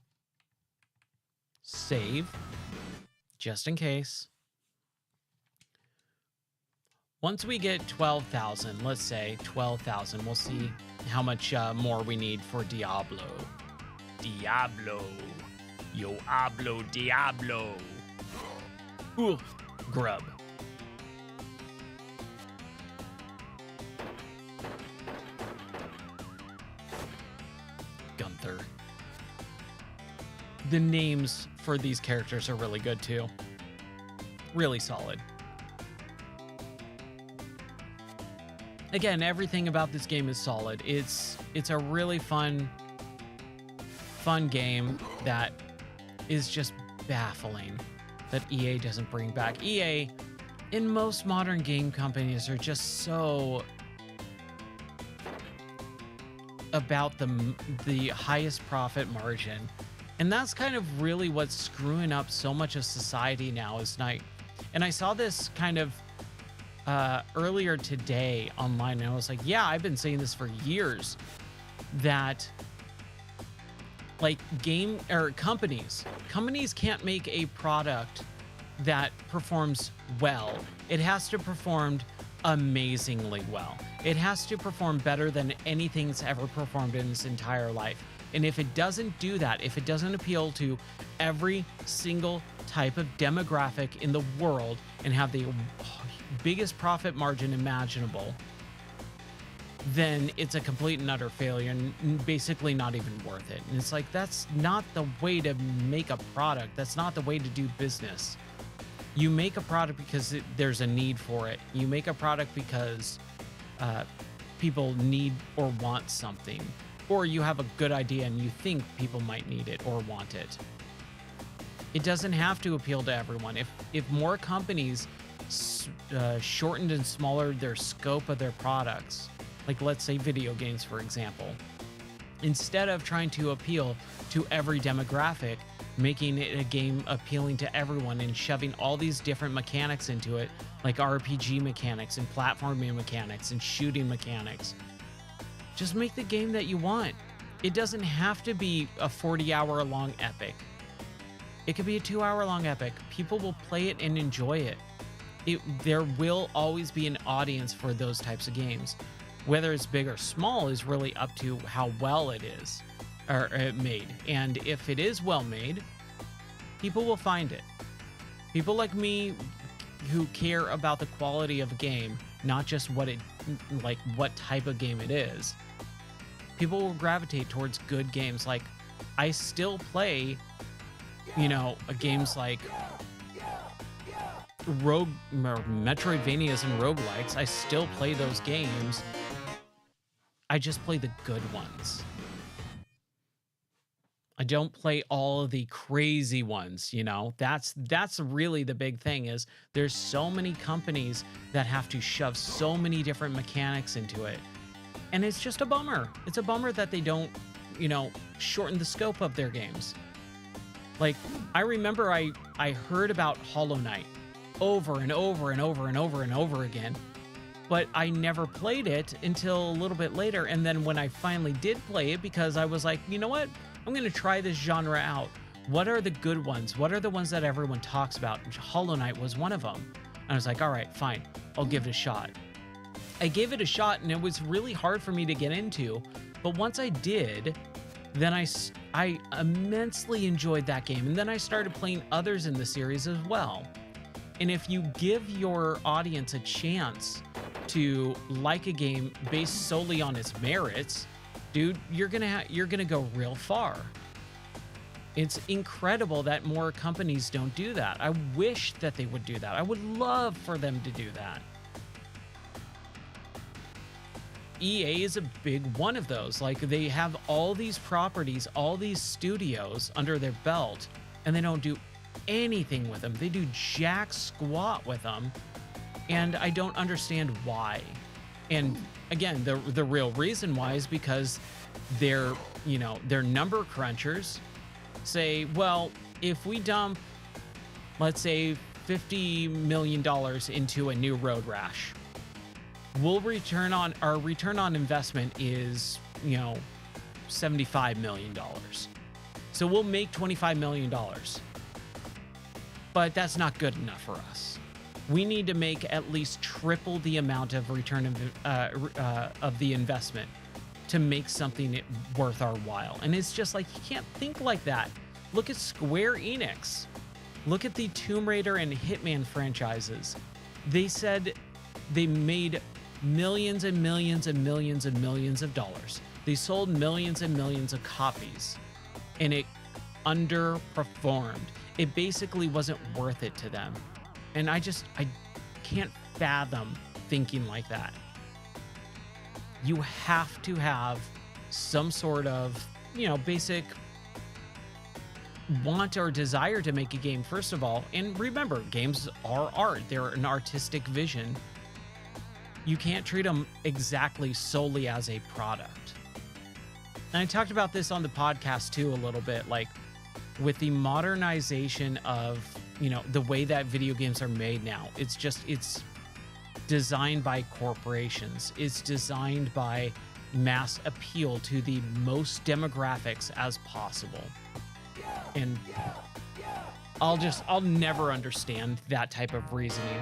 save just in case. Once we get 12,000, let's say 12,000, we'll see how much more we need for Diablo. Diablo. Yo hablo Diablo. Ooh, grub. Gunther. The names for these characters are really good too. Really solid. Again, everything about this game is solid. It's a really fun game that is just baffling that EA doesn't bring back. EA, in most modern game companies, are just so about the highest profit margin. And that's kind of really what's screwing up so much of society now is night. And I saw this kind of earlier today online, and I was like, yeah, I've been saying this for years, that like companies can't make a product that performs well. It has to perform amazingly well. It has to perform better than anything's ever performed in its entire life. And if it doesn't do that, if it doesn't appeal to every single type of demographic in the world and have the biggest profit margin imaginable, then it's a complete and utter failure and basically not even worth it. And it's like, that's not the way to make a product. That's not the way to do business. You make a product because there's a need for it. You make a product because people need or want something, or you have a good idea and you think people might need it or want it. It doesn't have to appeal to everyone. If more companies shortened and smaller their scope of their products, like let's say video games, for example, instead of trying to appeal to every demographic, making it a game appealing to everyone and shoving all these different mechanics into it, like RPG mechanics and platforming mechanics and shooting mechanics, just make the game that you want. It doesn't have to be a 40-hour long epic. It could be a 2-hour long epic. People will play it and enjoy it. There will always be an audience for those types of games. Whether it's big or small is really up to how well it is or made. And if it is well made, people will find it. People like me who care about the quality of a game, not just what type of game it is, people will gravitate towards good games. Like, I still play, games like Metroidvanias and roguelikes. I still play those games. I just play the good ones. I don't play all of the crazy ones, That's really the big thing, is there's so many companies that have to shove so many different mechanics into it. And it's just a bummer. It's a bummer that they don't, shorten the scope of their games. Like, I remember I heard about Hollow Knight over and over and over and over and over again, but I never played it until a little bit later. And then when I finally did play it, because I was like, you know what? I'm going to try this genre out. What are the good ones? What are the ones that everyone talks about? Hollow Knight was one of them. And I was like, all right, fine. I'll give it a shot. I gave it a shot, and it was really hard for me to get into. But once I did, then I immensely enjoyed that game. And then I started playing others in the series as well. And if you give your audience a chance to like a game based solely on its merits, dude, you're gonna go real far. It's incredible that more companies don't do that. I wish that they would do that. I would love for them to do that. EA is a big one of those. Like, they have all these properties, all these studios under their belt, and they don't do anything with them. They do jack squat with them, and I don't understand why. And again, the real reason why is because their number crunchers say, well, if we dump, let's say, $50 million into a new Road Rash, our return on investment is, $75 million. So we'll make $25 million. But that's not good enough for us. We need to make at least triple the amount of return of the investment to make something worth our while. And it's just like, you can't think like that. Look at Square Enix. Look at the Tomb Raider and Hitman franchises. They said they made millions and millions and millions and millions of dollars. They sold millions and millions of copies, and it underperformed. It basically wasn't worth it to them. And I can't fathom thinking like that. You have to have some sort of, basic want or desire to make a game, first of all. And remember, games are art. They're an artistic vision. You can't treat them exactly solely as a product. And I talked about this on the podcast too a little bit, like with the modernization of, the way that video games are made now. It's designed by corporations. It's designed by mass appeal to the most demographics as possible. And I'll never understand that type of reasoning.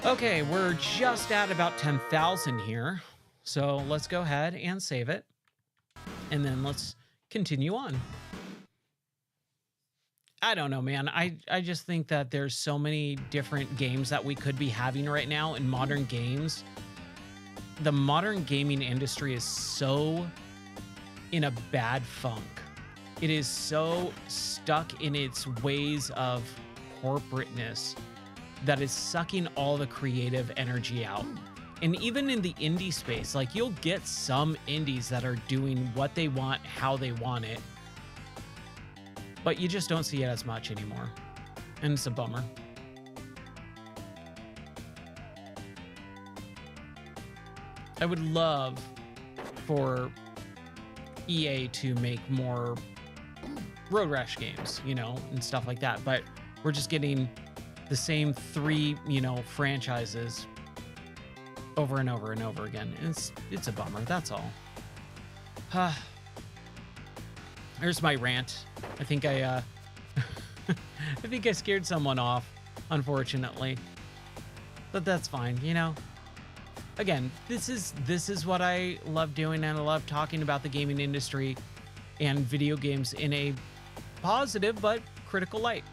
Okay, we're just at about 10,000 here. So let's go ahead and save it. And then let's continue on. I don't know, man. I just think that there's so many different games that we could be having right now in modern games. The modern gaming industry is so in a bad funk. It is so stuck in its ways of corporateness that is sucking all the creative energy out. And even in the indie space, like, you'll get some indies that are doing what they want, how they want it. but you just don't see it as much anymore. And it's a bummer. I would love for EA to make more Road Rash games, you know, and stuff like that. But we're just getting the same 3, you know, franchises over and over and over again. And it's a bummer. That's all. There's my rant. I think I think I scared someone off, unfortunately. But that's fine, you know. Again, this is what I love doing, and I love talking about the gaming industry and video games in a positive but critical light.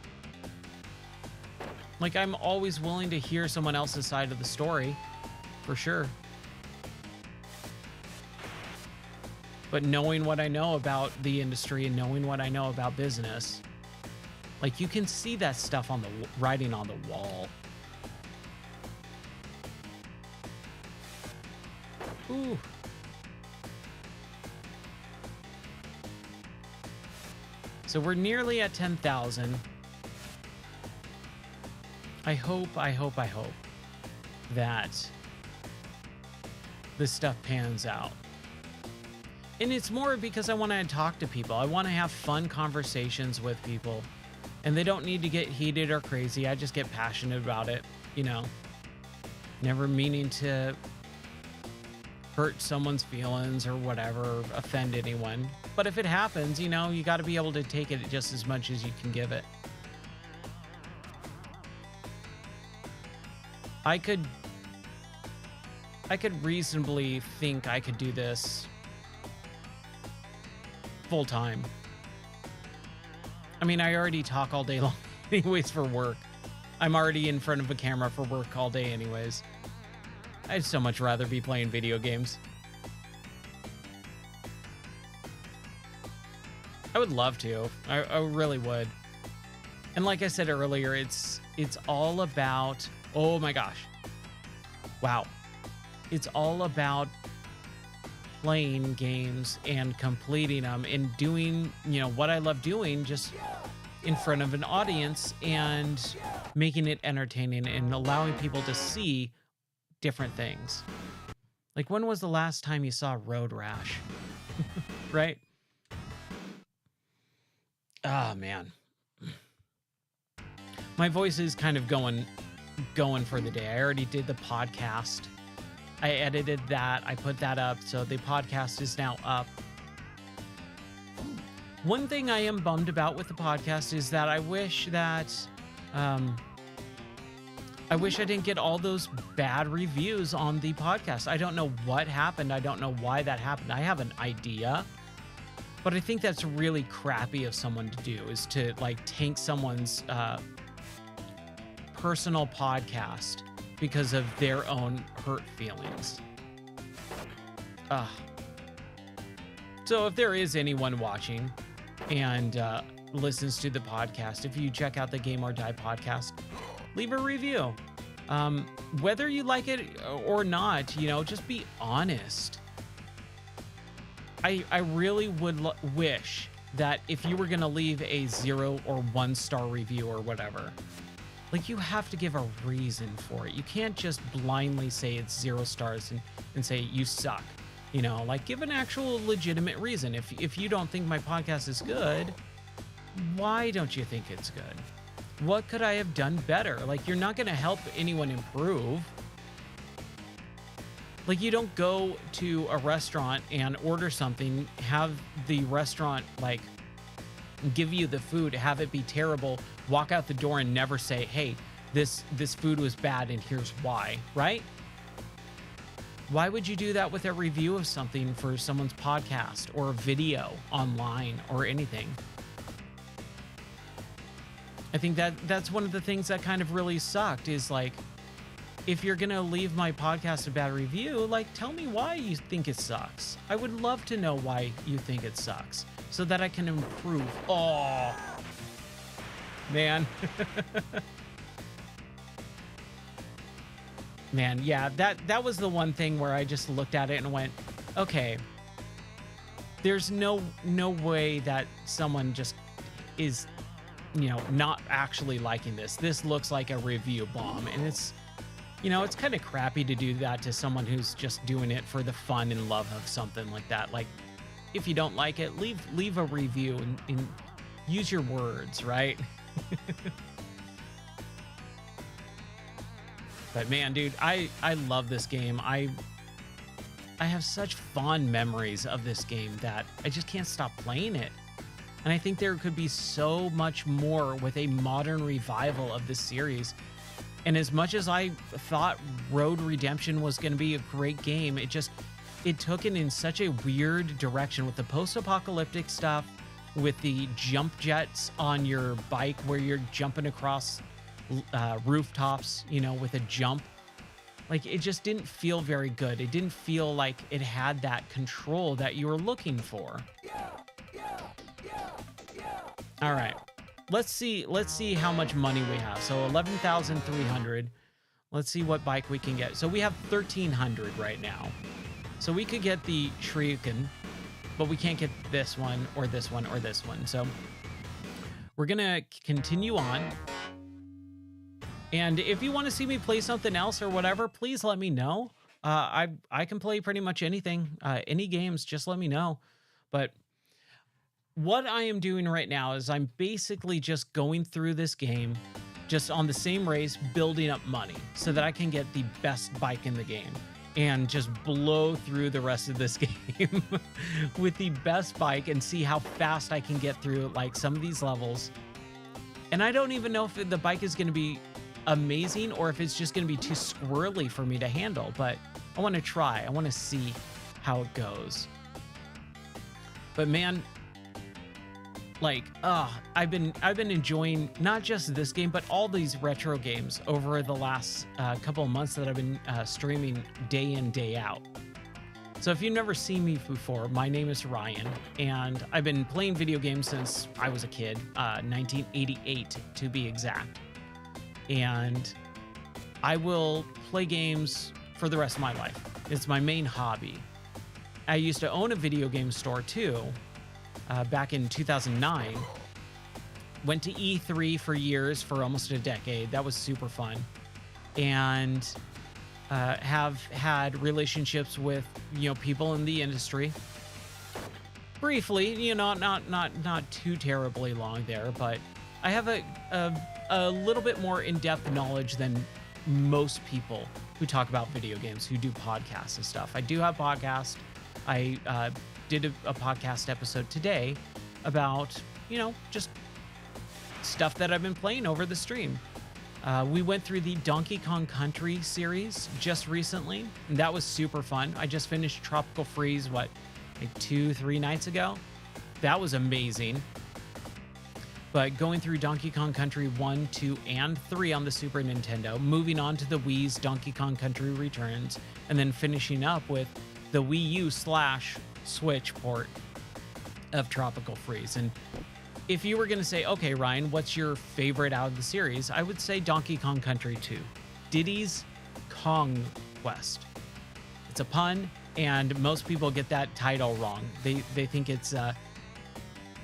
Like, I'm always willing to hear someone else's side of the story, for sure. But knowing what I know about the industry and knowing what I know about business, like, you can see that stuff on the writing on the wall. Ooh. So we're nearly at 10,000. I hope that this stuff pans out. And it's more because I want to talk to people. I want to have fun conversations with people. And they don't need to get heated or crazy. I just get passionate about it, you know. Never meaning to hurt someone's feelings or whatever, offend anyone. But if it happens, you know, you got to be able to take it just as much as you can give it. I could reasonably think I could do this full time. I mean, I already talk all day long anyways for work. I'm already in front of a camera for work all day anyways. I'd so much rather be playing video games. I would love to. I really would. And like I said earlier, it's all about, oh my gosh. Wow. It's all about playing games and completing them and doing, you know, what I love doing just in front of an audience and making it entertaining and allowing people to see different things. Like, when was the last time you saw Road Rash? Right? Oh, man. My voice is kind of going for the day. I already did the podcast. I edited that. I put that up. So the podcast is now up. One thing I am bummed about with the podcast is that I wish that I didn't get all those bad reviews on the podcast. I don't know what happened. I don't know why that happened. I have an idea, but I think that's really crappy of someone to do, is to like tank someone's personal podcast because of their own hurt feelings. So if there is anyone watching and listens to the podcast, if you check out the Game or Die podcast, leave a review. Whether you like it or not, you know, just be honest. I really would wish that if you were going to leave a 0 or 1 star review or whatever, like, you have to give a reason for it. You can't just blindly say it's 0 stars and say you suck. You know, like, give an actual legitimate reason. If you don't think my podcast is good, why don't you think it's good? What could I have done better? Like, you're not going to help anyone improve. Like, you don't go to a restaurant and order something, have the restaurant, like, give you the food, have it be terrible, walk out the door and never say, hey, this food was bad and here's why, right? Why would you do that with a review of something for someone's podcast or a video online or anything? I think that's one of the things that kind of really sucked, is like, if you're gonna leave my podcast a bad review, like, tell me why you think it sucks. I would love to know why you think it sucks so that I can improve. Oh, man. Man, yeah, that was the one thing where I just looked at it and went, okay, there's no way that someone just is, you know, not actually liking this. This looks like a review bomb, and it's, you know, it's kind of crappy to do that to someone who's just doing it for the fun and love of something like that. Like, if you don't like it, leave a review and use your words, right? But man, dude, I love this game. I have such fond memories of this game that I just can't stop playing it. And I think there could be so much more with a modern revival of this series. And as much as I thought Road Redemption was going to be a great game, it took it in such a weird direction with the post-apocalyptic stuff, with the jump jets on your bike where you're jumping across rooftops, you know, with a jump. Like, it just didn't feel very good. It didn't feel like it had that control that you were looking for. All right, let's see how much money we have. So 11,300. Let's see what bike we can get. So we have 1,300 right now. So we could get the Shuriken, but we can't get this one or this one or this one. So we're gonna continue on. And if you want to see me play something else or whatever, please let me know. I can play pretty much anything, any games, just let me know. But what I am doing right now is I'm basically just going through this game, just on the same race, building up money so that I can get the best bike in the game and just blow through the rest of this game with the best bike and see how fast I can get through like some of these levels. And I don't even know if the bike is going to be amazing or if it's just going to be too squirrely for me to handle, but I want to try. I want to see how it goes. But man, like, I've been enjoying not just this game, but all these retro games over the last couple of months that I've been streaming day in, day out. So if you've never seen me before, my name is Ryan, and I've been playing video games since I was a kid, 1988 to be exact. And I will play games for the rest of my life. It's my main hobby. I used to own a video game store too, back in 2009. Went to E3 for years, for almost a decade. That was super fun. And have had relationships with, you know, people in the industry. Briefly, you know, not too terribly long there, but I have a little bit more in-depth knowledge than most people who talk about video games, who do podcasts and stuff. I do have podcasts. I did a podcast episode today about, you know, just stuff that I've been playing over the stream. We went through the Donkey Kong Country series just recently, and that was super fun. I just finished Tropical Freeze, like 2-3 nights ago. That was amazing. But going through Donkey Kong Country 1, 2, and 3 on the Super Nintendo, moving on to the Wii's Donkey Kong Country Returns, and then finishing up with the Wii U/Switch port of Tropical Freeze. And if you were going to say, okay, Ryan, what's your favorite out of the series? I would say Donkey Kong Country 2, Diddy's Kong Quest. It's a pun, and most people get that title wrong. They think it's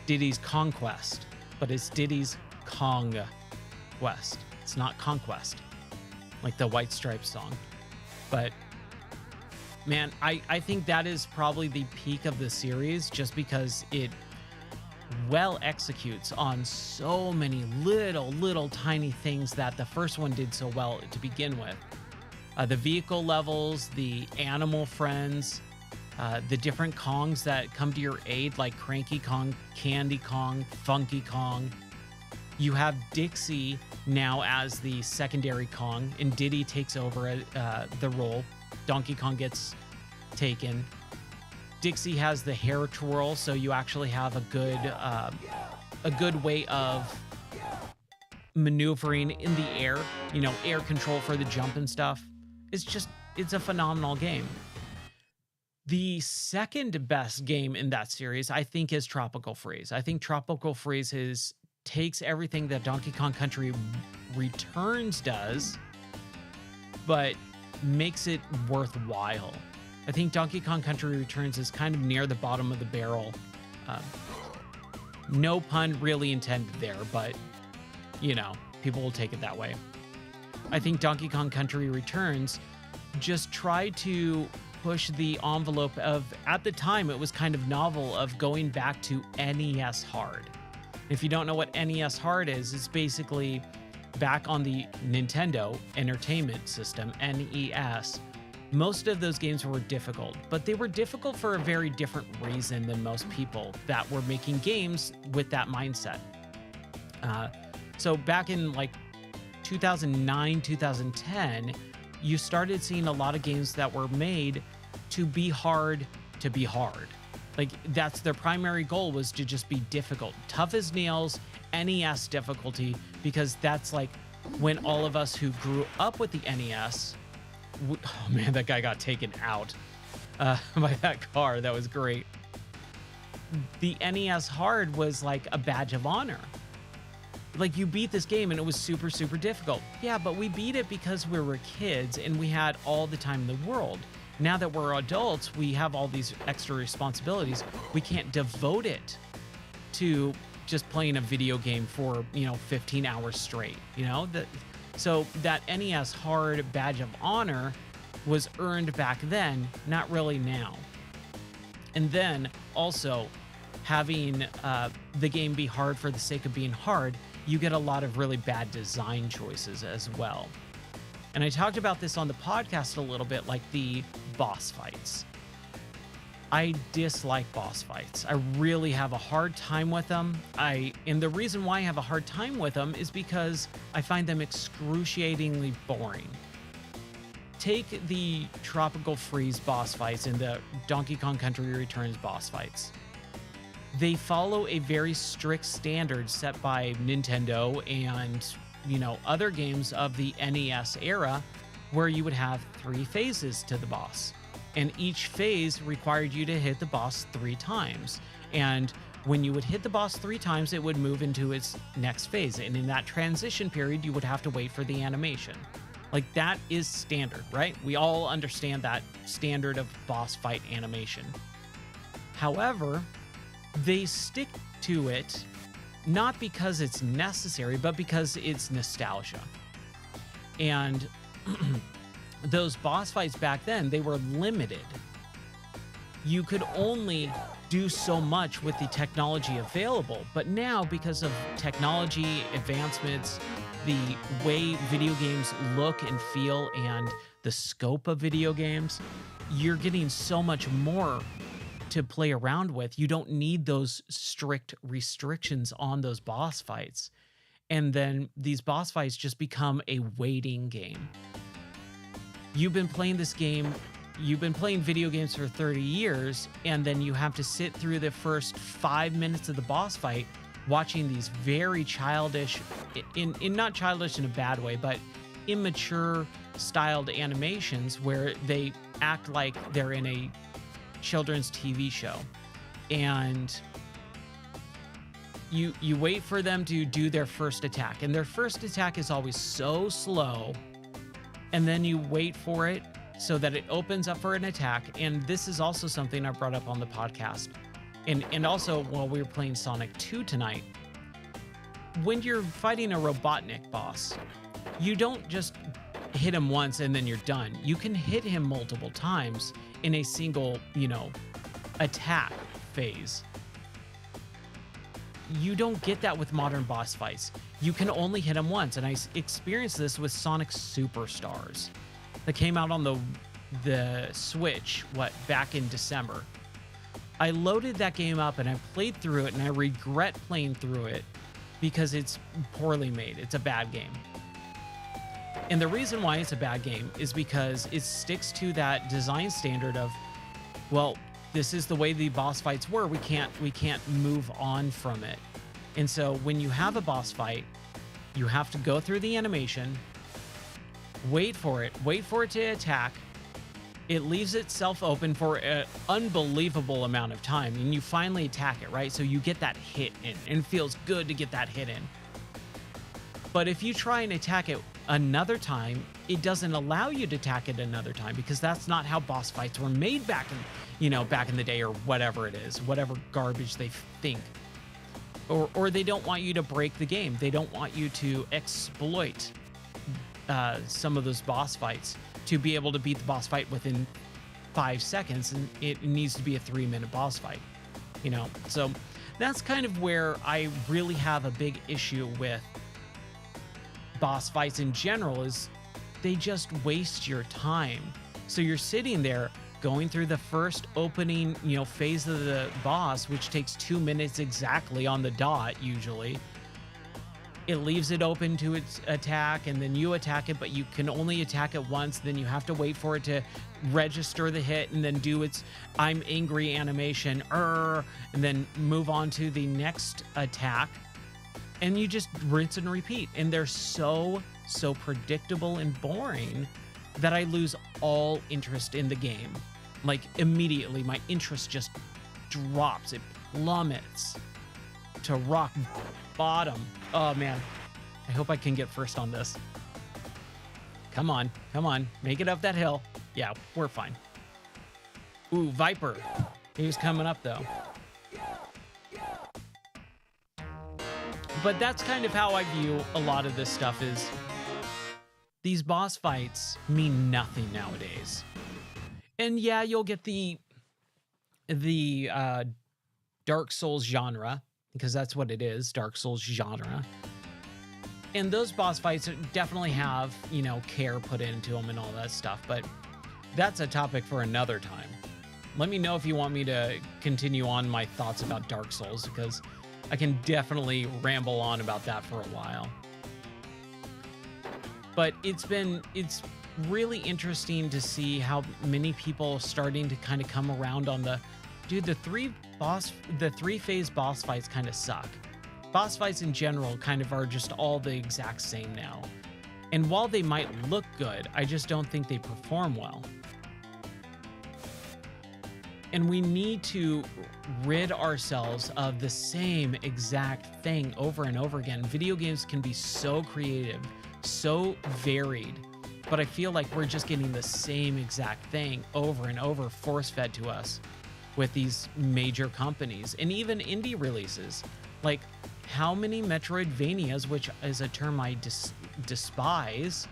Diddy's Conquest, but it's Diddy's Kong Quest. It's not Conquest, like the White Stripes song. But man, I think that is probably the peak of the series, just because it well executes on so many little tiny things that the first one did so well to begin with. The vehicle levels, the animal friends, the different Kongs that come to your aid, like Cranky Kong, Candy Kong, Funky Kong. You have Dixie now as the secondary Kong, and Diddy takes over the role. Donkey Kong gets taken. Dixie has the hair twirl, so you actually have a good way of maneuvering in the air, you know, air control for the jump and stuff. It's a phenomenal game. The second best game in that series, I think, is Tropical Freeze. I think Tropical Freeze takes everything that Donkey Kong Country Returns does, but makes it worthwhile. I think Donkey Kong Country Returns is kind of near the bottom of the barrel No pun really intended there, but you know, people will take it that way. I think Donkey Kong Country Returns just tried to push the envelope of, at the time, it was kind of novel, of going back to NES Hard. If you don't know what NES Hard is, it's basically back on the Nintendo Entertainment System, NES. Most of those games were difficult, but they were difficult for a very different reason than most people that were making games with that mindset. So back in like 2009, 2010, you started seeing a lot of games that were made to be hard to be hard. Like, that's their primary goal, was to just be difficult, tough as nails, NES difficulty, because that's like when all of us who grew up with the NES, oh man, that guy got taken out by that car. That was great. The NES Hard was like a badge of honor. Like, you beat this game and it was super, super difficult. Yeah, but we beat it because we were kids and we had all the time in the world. Now that we're adults, we have all these extra responsibilities. We can't devote it to just playing a video game for, 15 hours straight, So that NES Hard badge of honor was earned back then, not really now. And then also having the game be hard for the sake of being hard, you get a lot of really bad design choices as well. And I talked about this on the podcast a little bit, like the boss fights. I dislike boss fights. I really have a hard time with them. And the reason why I have a hard time with them is because I find them excruciatingly boring. Take the Tropical Freeze boss fights and the Donkey Kong Country Returns boss fights. They follow a very strict standard set by Nintendo and, other games of the NES era, where you would have 3 phases to the boss. And each phase required you to hit the boss 3 times. And when you would hit the boss 3 times, it would move into its next phase. And in that transition period, you would have to wait for the animation. Like, that is standard, right? We all understand that standard of boss fight animation. However, they stick to it not because it's necessary, but because it's nostalgia. And those boss fights back then, they were limited. You could only do so much with the technology available. But now, because of technology advancements, the way video games look and feel, and the scope of video games, you're getting so much more to play around with. You don't need those strict restrictions on those boss fights. And then these boss fights just become a waiting game. You've been playing this game, you've been playing video games for 30 years, and then you have to sit through the first 5 minutes of the boss fight watching these very childish, in not childish in a bad way, but immature styled animations where they act like they're in a children's TV show. And you wait for them to do their first attack, and their first attack is always so slow, and then you wait for it so that it opens up for an attack. And this is also something I brought up on the podcast, and also while we were playing Sonic 2 tonight. When you're fighting a Robotnik boss, you don't just hit him once and then you're done. You can hit him multiple times in a single, attack phase. You don't get that with modern boss fights. You can only hit him once, and I experienced this with Sonic Superstars that came out on the Switch, back in December. I loaded that game up and I played through it, and I regret playing through it because it's poorly made. It's a bad game. And the reason why it's a bad game is because it sticks to that design standard of, well, this is the way the boss fights were. We can't move on from it. And so when you have a boss fight, you have to go through the animation, wait for it to attack. It leaves itself open for an unbelievable amount of time, and you finally attack it, right? So you get that hit in, and it feels good to get that hit in. But if you try and attack it another time, it doesn't allow you to attack it another time, because that's not how boss fights were made back in the day, or whatever it is, whatever garbage they think. or they don't want you to break the game. They don't want you to exploit some of those boss fights to be able to beat the boss fight within 5 seconds, and it needs to be a 3-minute boss fight, you know? So that's kind of where I really have a big issue with boss fights in general, is they just waste your time. So you're sitting there going through the first opening, you know, phase of the boss, which takes 2 minutes exactly on the dot usually. It leaves it open to its attack, and then you attack it, but you can only attack it once. Then you have to wait for it to register the hit and then do its I'm angry animation, and then move on to the next attack. And you just rinse and repeat. And they're so predictable and boring that I lose all interest in the game. Like immediately, my interest just drops. It plummets to rock bottom. Oh man, I hope I can get first on this. Come on, make it up that hill. Yeah, we're fine. Ooh, Viper. He was coming up though. But that's kind of how I view a lot of this stuff, is these boss fights mean nothing nowadays. And yeah, you'll get the Dark Souls genre, because that's what it is, Dark Souls genre. And those boss fights definitely have, you know, care put into them and all that stuff, but that's a topic for another time. Let me know if you want me to continue on my thoughts about Dark Souls, because I can definitely ramble on about that for a while. But it's really interesting to see how many people are starting to kind of come around on the, dude, the three-phase boss fights kind of suck. Boss fights in general kind of are just all the exact same now. And while they might look good, I just don't think they perform well. And we need to rid ourselves of the same exact thing over and over again. Video games can be so creative, so varied, but I feel like we're just getting the same exact thing over and over, force-fed to us with these major companies and even indie releases. Like, how many Metroidvanias, which is a term I despise,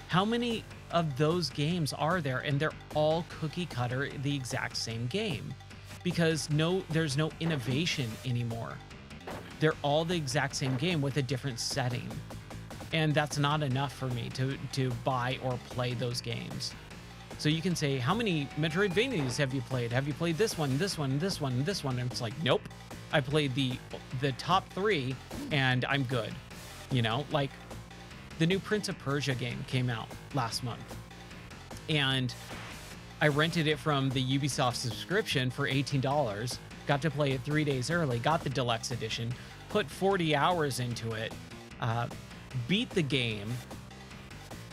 how many of those games are there? And they're all cookie cutter, the exact same game, because there's no innovation anymore. They're all the exact same game with a different setting. And that's not enough for me to buy or play those games. So you can say, how many Metroidvanias have you played? Have you played this one, this one, this one, this one? And it's like, nope. I played the top 3 and I'm good. You know, like the new Prince of Persia game came out last month. And I rented it from the Ubisoft subscription for $18. Got to play it 3 days early, got the deluxe edition, put 40 hours into it, beat the game,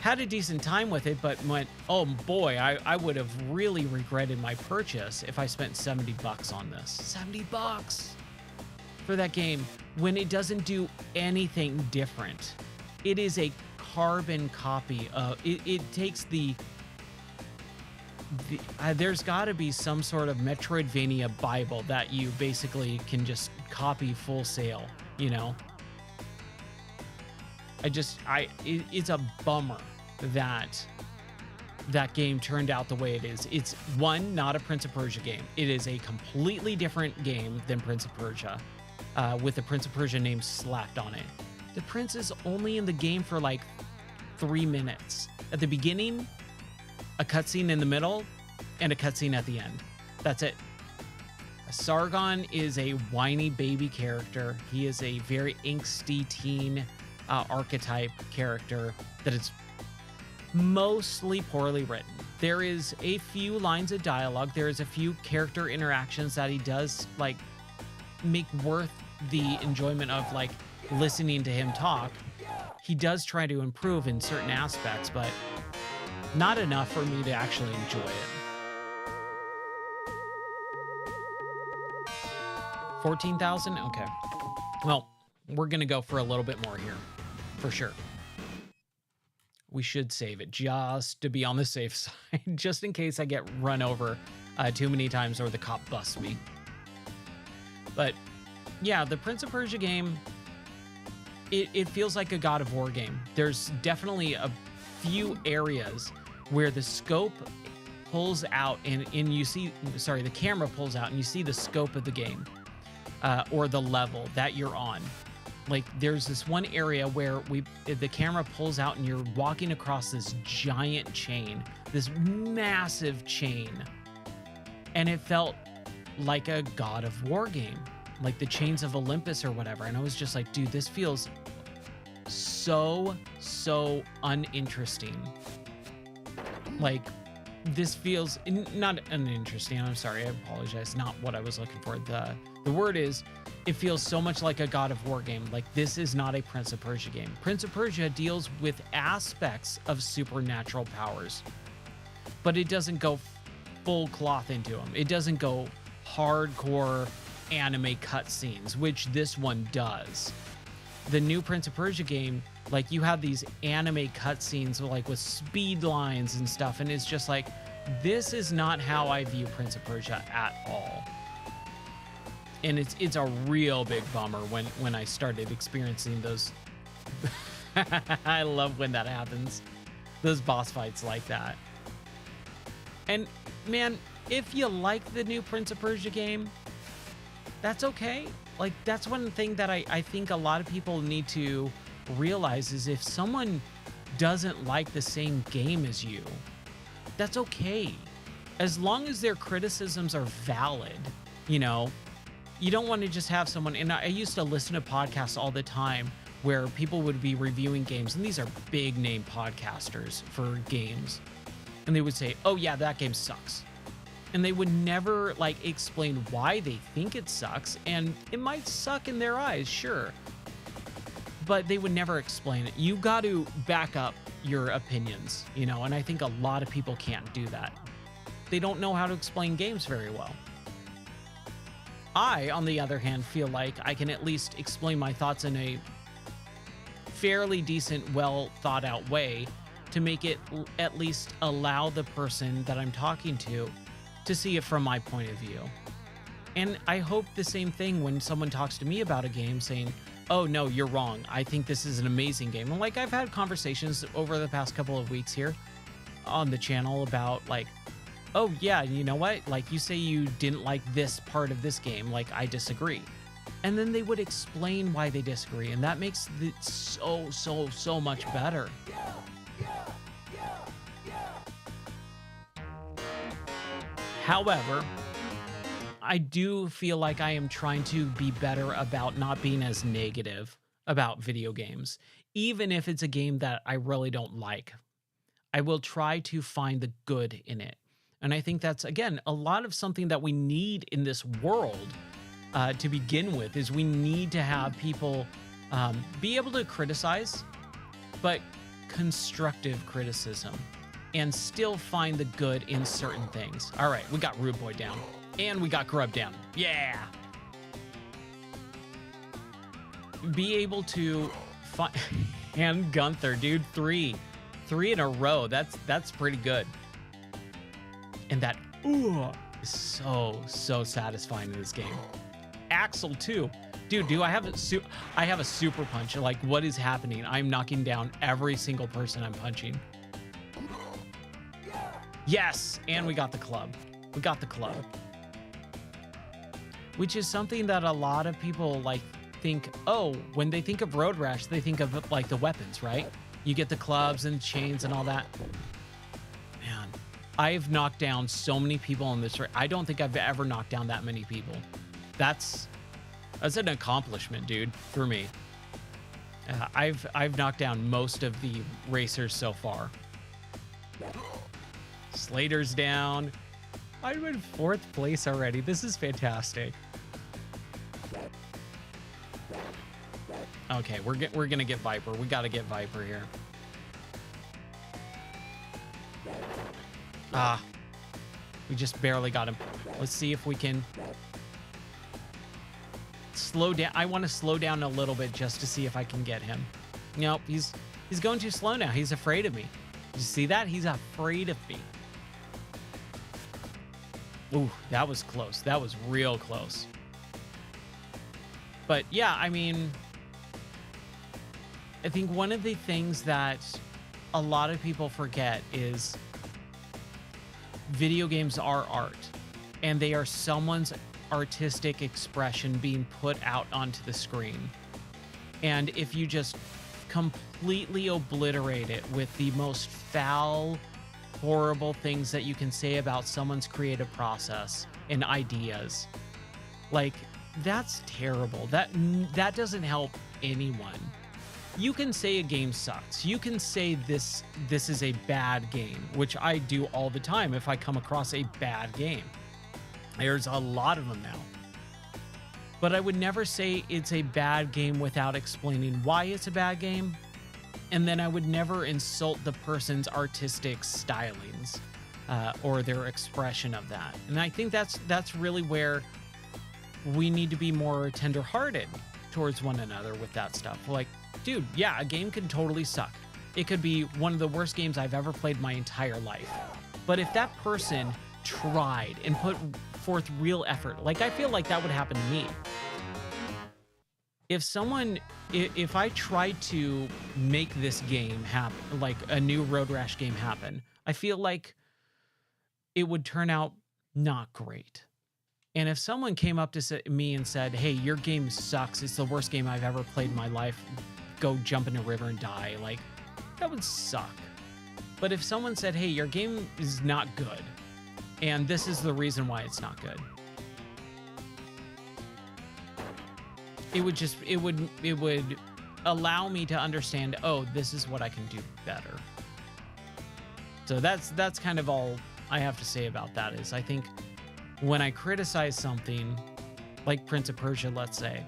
had a decent time with it, but went, oh boy, I would have really regretted my purchase if I spent $70 on this. 70 bucks for that game when it doesn't do anything different. It is a carbon copy of it takes there's got to be some sort of Metroidvania Bible that you basically can just copy full sale, you know. It's a bummer that that game turned out the way it is. It's one, not a Prince of Persia game. It is a completely different game than Prince of Persia, with the Prince of Persia name slapped on it. The prince is only in the game for like 3 minutes. At the beginning, a cutscene in the middle, and a cutscene at the end. That's it. Sargon is a whiny baby character. He is a very angsty teen archetype character that is mostly poorly written. There is a few lines of dialogue. There is a few character interactions that he does like make worth the enjoyment of like listening to him talk. He does try to improve in certain aspects, but not enough for me to actually enjoy it. 14,000? Okay. Well, we're going to go for a little bit more here, for sure. We should save it just to be on the safe side, just in case I get run over too many times or the cop busts me. But yeah, the Prince of Persia game, it feels like a God of War game. There's definitely a few areas where the scope pulls out and you see, sorry, the camera pulls out and you see the scope of the game or the level that you're on. Like there's this one area where the camera pulls out and you're walking across this giant chain, this massive chain. And it felt like a God of War game, like the Chains of Olympus or whatever. And I was just like, dude, this feels so uninteresting. Like this feels not uninteresting. I'm sorry, I apologize. Not what I was looking for. The word is, it feels so much like a God of War game. Like this is not a Prince of Persia game. Prince of Persia deals with aspects of supernatural powers, but it doesn't go full cloth into them. It doesn't go hardcore anime cutscenes, which this one does. The new Prince of Persia game, like you have these anime cutscenes like with speed lines and stuff, and it's just like, this is not how I view Prince of Persia at all. And it's a real big bummer when I started experiencing those. I love when that happens. Those boss fights like that. And man, if you like the new Prince of Persia game, that's okay. Like that's one thing that I think a lot of people need to realize is if someone doesn't like the same game as you, that's okay. As long as their criticisms are valid, you know. You don't want to just have someone, and I used to listen to podcasts all the time where people would be reviewing games, and these are big name podcasters for games, and they would say, oh yeah, that game sucks. And they would never like explain why they think it sucks, and it might suck in their eyes, sure, but they would never explain it. You got to back up your opinions, you know, and I think a lot of people can't do that. They don't know how to explain games very well. I, on the other hand, feel like I can at least explain my thoughts in a fairly decent, well thought out way to make it at least allow the person that I'm talking to see it from my point of view. And I hope the same thing when someone talks to me about a game saying, oh no, you're wrong. I think this is an amazing game. And like I've had conversations over the past couple of weeks here on the channel about like, oh yeah, you know what? Like you say you didn't like this part of this game, like I disagree. And then they would explain why they disagree, and that makes it so much better. However, I do feel like I am trying to be better about not being as negative about video games, even if it's a game that I really don't like. I will try to find the good in it. And I think that's, again, a lot of something that we need in this world to begin with, is we need to have people be able to criticize, but constructive criticism, and still find the good in certain things. All right, we got Rude Boy down, and we got Grub down. Yeah! Be able to find... and Gunther, dude, three in a row. That's pretty good. And that is so satisfying in this game. Axel too, dude. Do I have a super punch? Like, what is happening? I'm knocking down every single person I'm punching. Yes, and we got the club. We got the club, which is something that a lot of people like think. Oh, when they think of Road Rash, they think of like the weapons, right? You get the clubs and chains and all that. Man, I've knocked down so many people in this. I don't think I've ever knocked down that many people. That's an accomplishment, dude, for me. I've knocked down most of the racers so far. Slater's down. I'm in 4th place already. This is fantastic. Okay, we're gonna get Viper. We gotta get Viper here. Ah, we just barely got him. Let's see if we can slow down. I want to slow down a little bit just to see if I can get him. Nope, he's going too slow now. He's afraid of me. You see that? He's afraid of me. Ooh, that was close. That was real close. But yeah, I mean, I think one of the things that a lot of people forget is video games are art, and they are someone's artistic expression being put out onto the screen. And if you just completely obliterate it with the most foul, horrible things that you can say about someone's creative process and ideas, like, that's terrible. That doesn't help anyone. You can say a game sucks. You can say this is a bad game, which I do all the time if I come across a bad game. There's a lot of them now. But I would never say it's a bad game without explaining why it's a bad game. And then I would never insult the person's artistic stylings or their expression of that. And I think that's really where we need to be more tenderhearted towards one another with that stuff. Like, dude, yeah, a game can totally suck. It could be one of the worst games I've ever played my entire life. But if that person tried and put forth real effort, like, I feel like that would happen to me. If I tried to make this game happen, like a new Road Rash game happen, I feel like it would turn out not great. And if someone came up to me and said, hey, your game sucks, it's the worst game I've ever played in my life, go jump in a river and die, like, that would suck. But if someone said, hey, your game is not good, and this is the reason why it's not good, it would allow me to understand, oh, this is what I can do better. So that's kind of all I have to say about that. Is I think when I criticize something like Prince of Persia, let's say,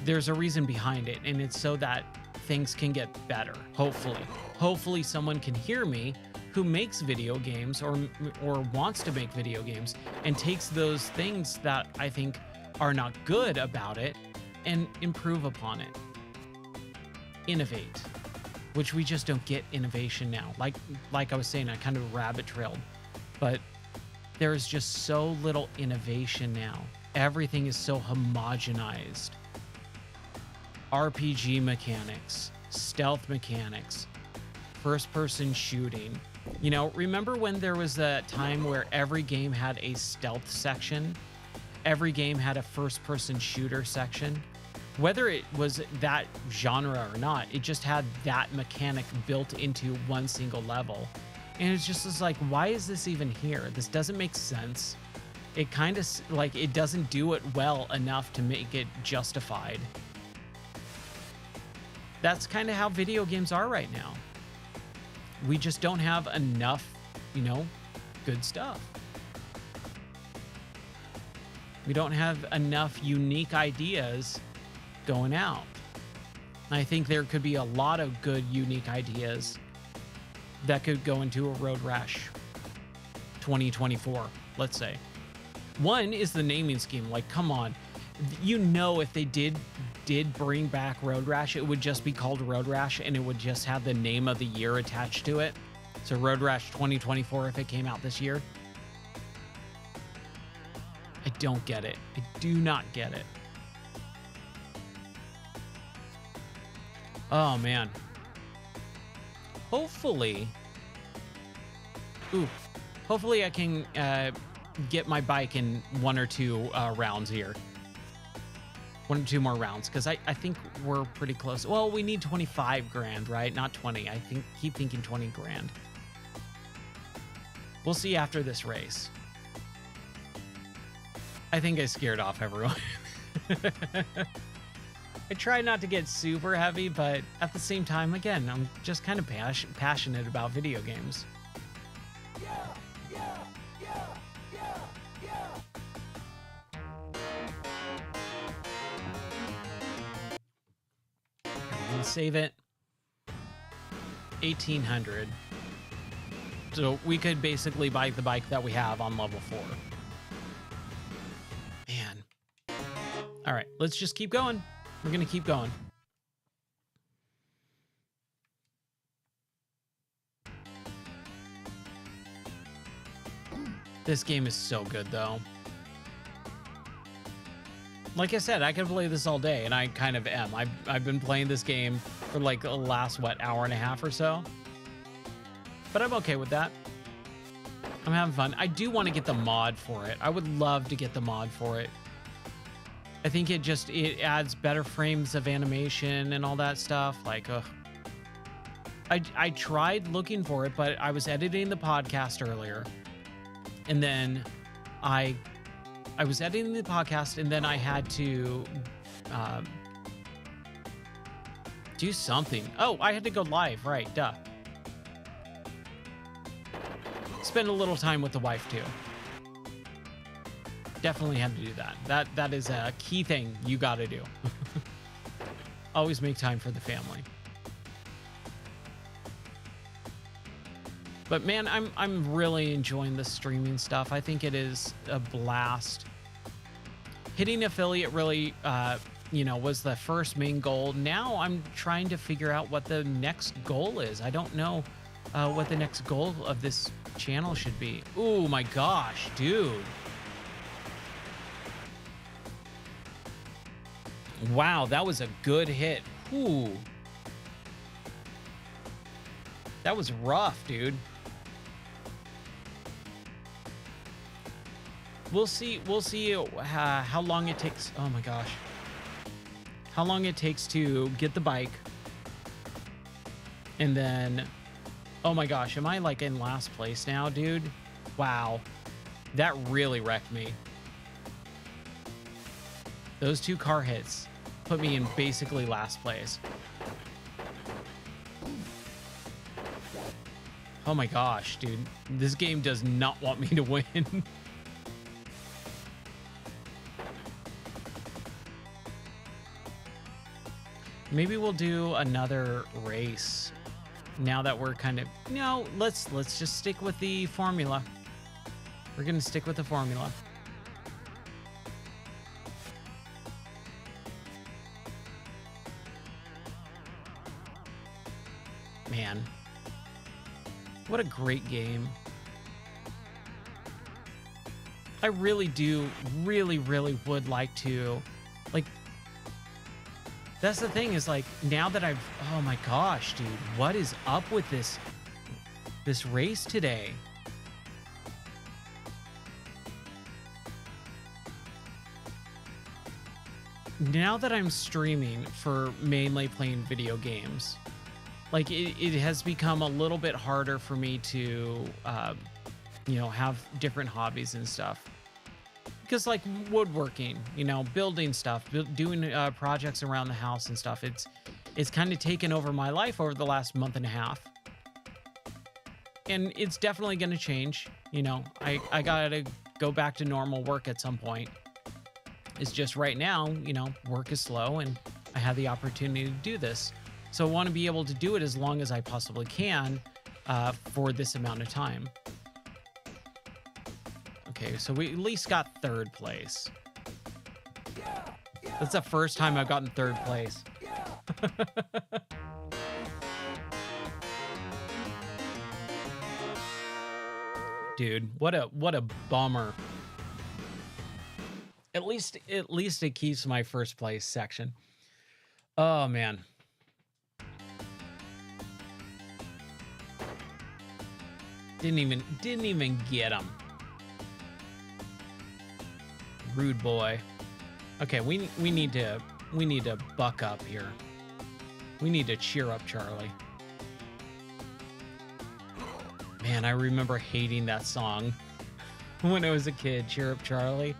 there's a reason behind it, and it's so that things can get better. Hopefully someone can hear me who makes video games or wants to make video games and takes those things that I think are not good about it and improve upon it. Innovate, which we just don't get innovation now. Like I was saying, I kind of rabbit trailed, but there is just so little innovation now. Everything is so homogenized. RPG mechanics, stealth mechanics, first-person shooting. You know, remember when there was a time where every game had a stealth section? Every game had a first-person shooter section? Whether it was that genre or not, it just had that mechanic built into one single level. And it's just like, why is this even here? This doesn't make sense. It kind of, like, it doesn't do it well enough to make it justified. That's kind of how video games are right now. We just don't have enough, you know, good stuff. We don't have enough unique ideas going out. I think there could be a lot of good, unique ideas that could go into a Road Rash 2024, let's say. One is the naming scheme. Like, come on. You know, if they did bring back Road Rash, it would just be called Road Rash, and it would just have the name of the year attached to it. So Road Rash 2024 if it came out this year. I don't get it. I do not get it. Oh, man. Hopefully I can get my bike in one or two rounds here. 1 or 2 more rounds, because I think we're pretty close. Well, we need 25 grand, right? Not 20. I keep thinking 20 grand. We'll see after this race. I think I scared off everyone. I try not to get super heavy, but at the same time, again, I'm just kind of passionate about video games. We'll save it. 1800. So we could basically buy the bike that we have on level 4. Man. All right, let's just keep going. We're going to keep going. This game is so good, though. Like I said, I could play this all day, and I kind of am. I've been playing this game for like the last, what, hour and a half or so? But I'm okay with that. I'm having fun. I do want to get the mod for it. I would love to get the mod for it. I think it adds better frames of animation and all that stuff. Like, ugh. I tried looking for it, but I was editing the podcast earlier. And then I was editing the podcast, and then I had to do something. Oh, I had to go live, right? Duh. Spend a little time with the wife too. Definitely had to do that. That is a key thing you got to do. Always make time for the family. But man, I'm really enjoying the streaming stuff. I think it is a blast. Hitting affiliate really, was the first main goal. Now I'm trying to figure out what the next goal is. I don't know what the next goal of this channel should be. Oh my gosh, dude. Wow, that was a good hit. Ooh. That was rough, dude. We'll see how long it takes. Oh my gosh. How long it takes to get the bike. And then, oh my gosh, am I like in last place now, dude? Wow. That really wrecked me. Those 2 car hits put me in basically last place. Oh my gosh, dude. This game does not want me to win. Maybe we'll do another race now that we're kind of... No, let's just stick with the formula. We're going to stick with the formula. Man. What a great game. I really do, really would like to, like, that's the thing is like, now that I've, oh my gosh, dude, what is up with this race today? Now that I'm streaming for mainly playing video games, like it has become a little bit harder for me to, have different hobbies and stuff. Because like woodworking, building stuff, doing projects around the house and stuff, it's kind of taken over my life over the last month and a half. And it's definitely going to change. I got to go back to normal work at some point. It's just right now, work is slow and I have the opportunity to do this. So I want to be able to do it as long as I possibly can for this amount of time. Okay, so we at least got 3rd place. That's the first time I've gotten 3rd place. Dude, what a bummer. At least it keeps my 1st place section. Oh man. Didn't even get him. Rude boy. Okay, we need to buck up here. We need to cheer up Charlie. Man, I remember hating that song when I was a kid. Cheer Up Charlie.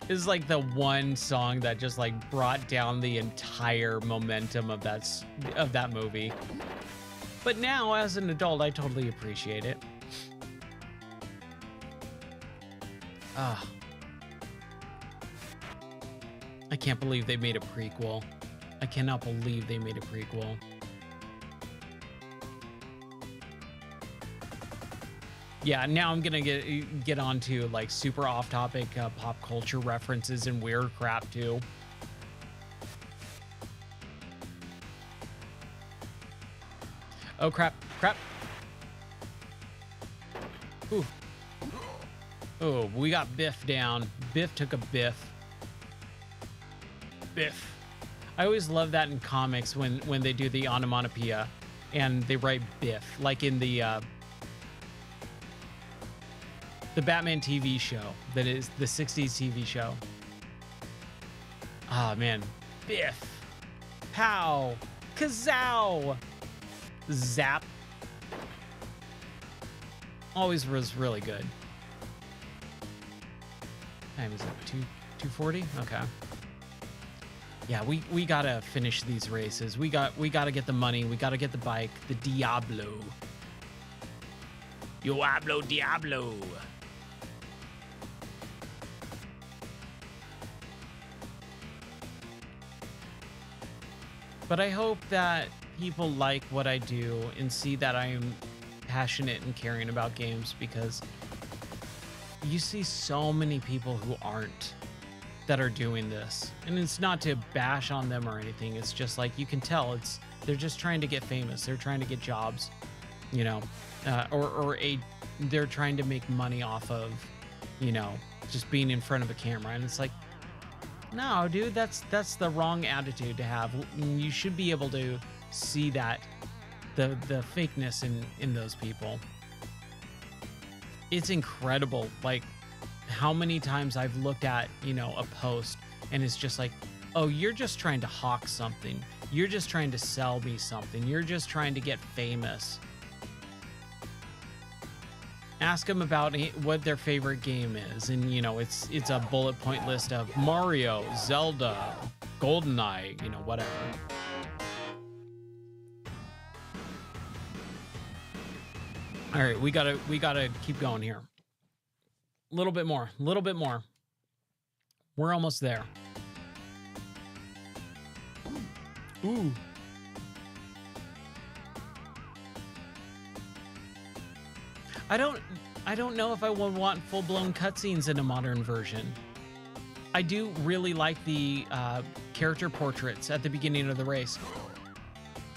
It's like the one song that just like brought down the entire momentum of that movie. But now, as an adult, I totally appreciate it. Ah. I can't believe they made a prequel. I cannot believe they made a prequel. Yeah, now I'm gonna get onto like super off-topic pop culture references and weird crap too. Oh crap! Ooh. Oh, we got Biff down. Biff took a biff. Biff. I always love that in comics when they do the onomatopoeia and they write Biff, like in the Batman TV show that is the 60s TV show. Ah, man. Biff. Pow. Kazow. Zap. Always was really good. Time is it? 240? Okay. Yeah, we gotta finish these races. We gotta get the money. We gotta get the bike. The Diablo. Diablo. But I hope that people like what I do and see that I am passionate and caring about games, because you see so many people who aren't, that are doing this. And it's not to bash on them or anything. It's just like, you can tell they're just trying to get famous. They're trying to get jobs, you know, they're trying to make money off of, you know, just being in front of a camera. And it's like, no, dude, that's the wrong attitude to have. You should be able to see that the fakeness in those people. It's incredible, like how many times I've looked at, you know, a post and it's just like, oh, you're just trying to hawk something. You're just trying to sell me something. You're just trying to get famous. Ask them about what their favorite game is, and you know, it's a bullet point list of Mario, Zelda, GoldenEye, you know, whatever. All right, we gotta keep going here. A little bit more. We're almost there. Ooh. I don't know if I would want full-blown cutscenes in a modern version. I do really like the character portraits at the beginning of the race.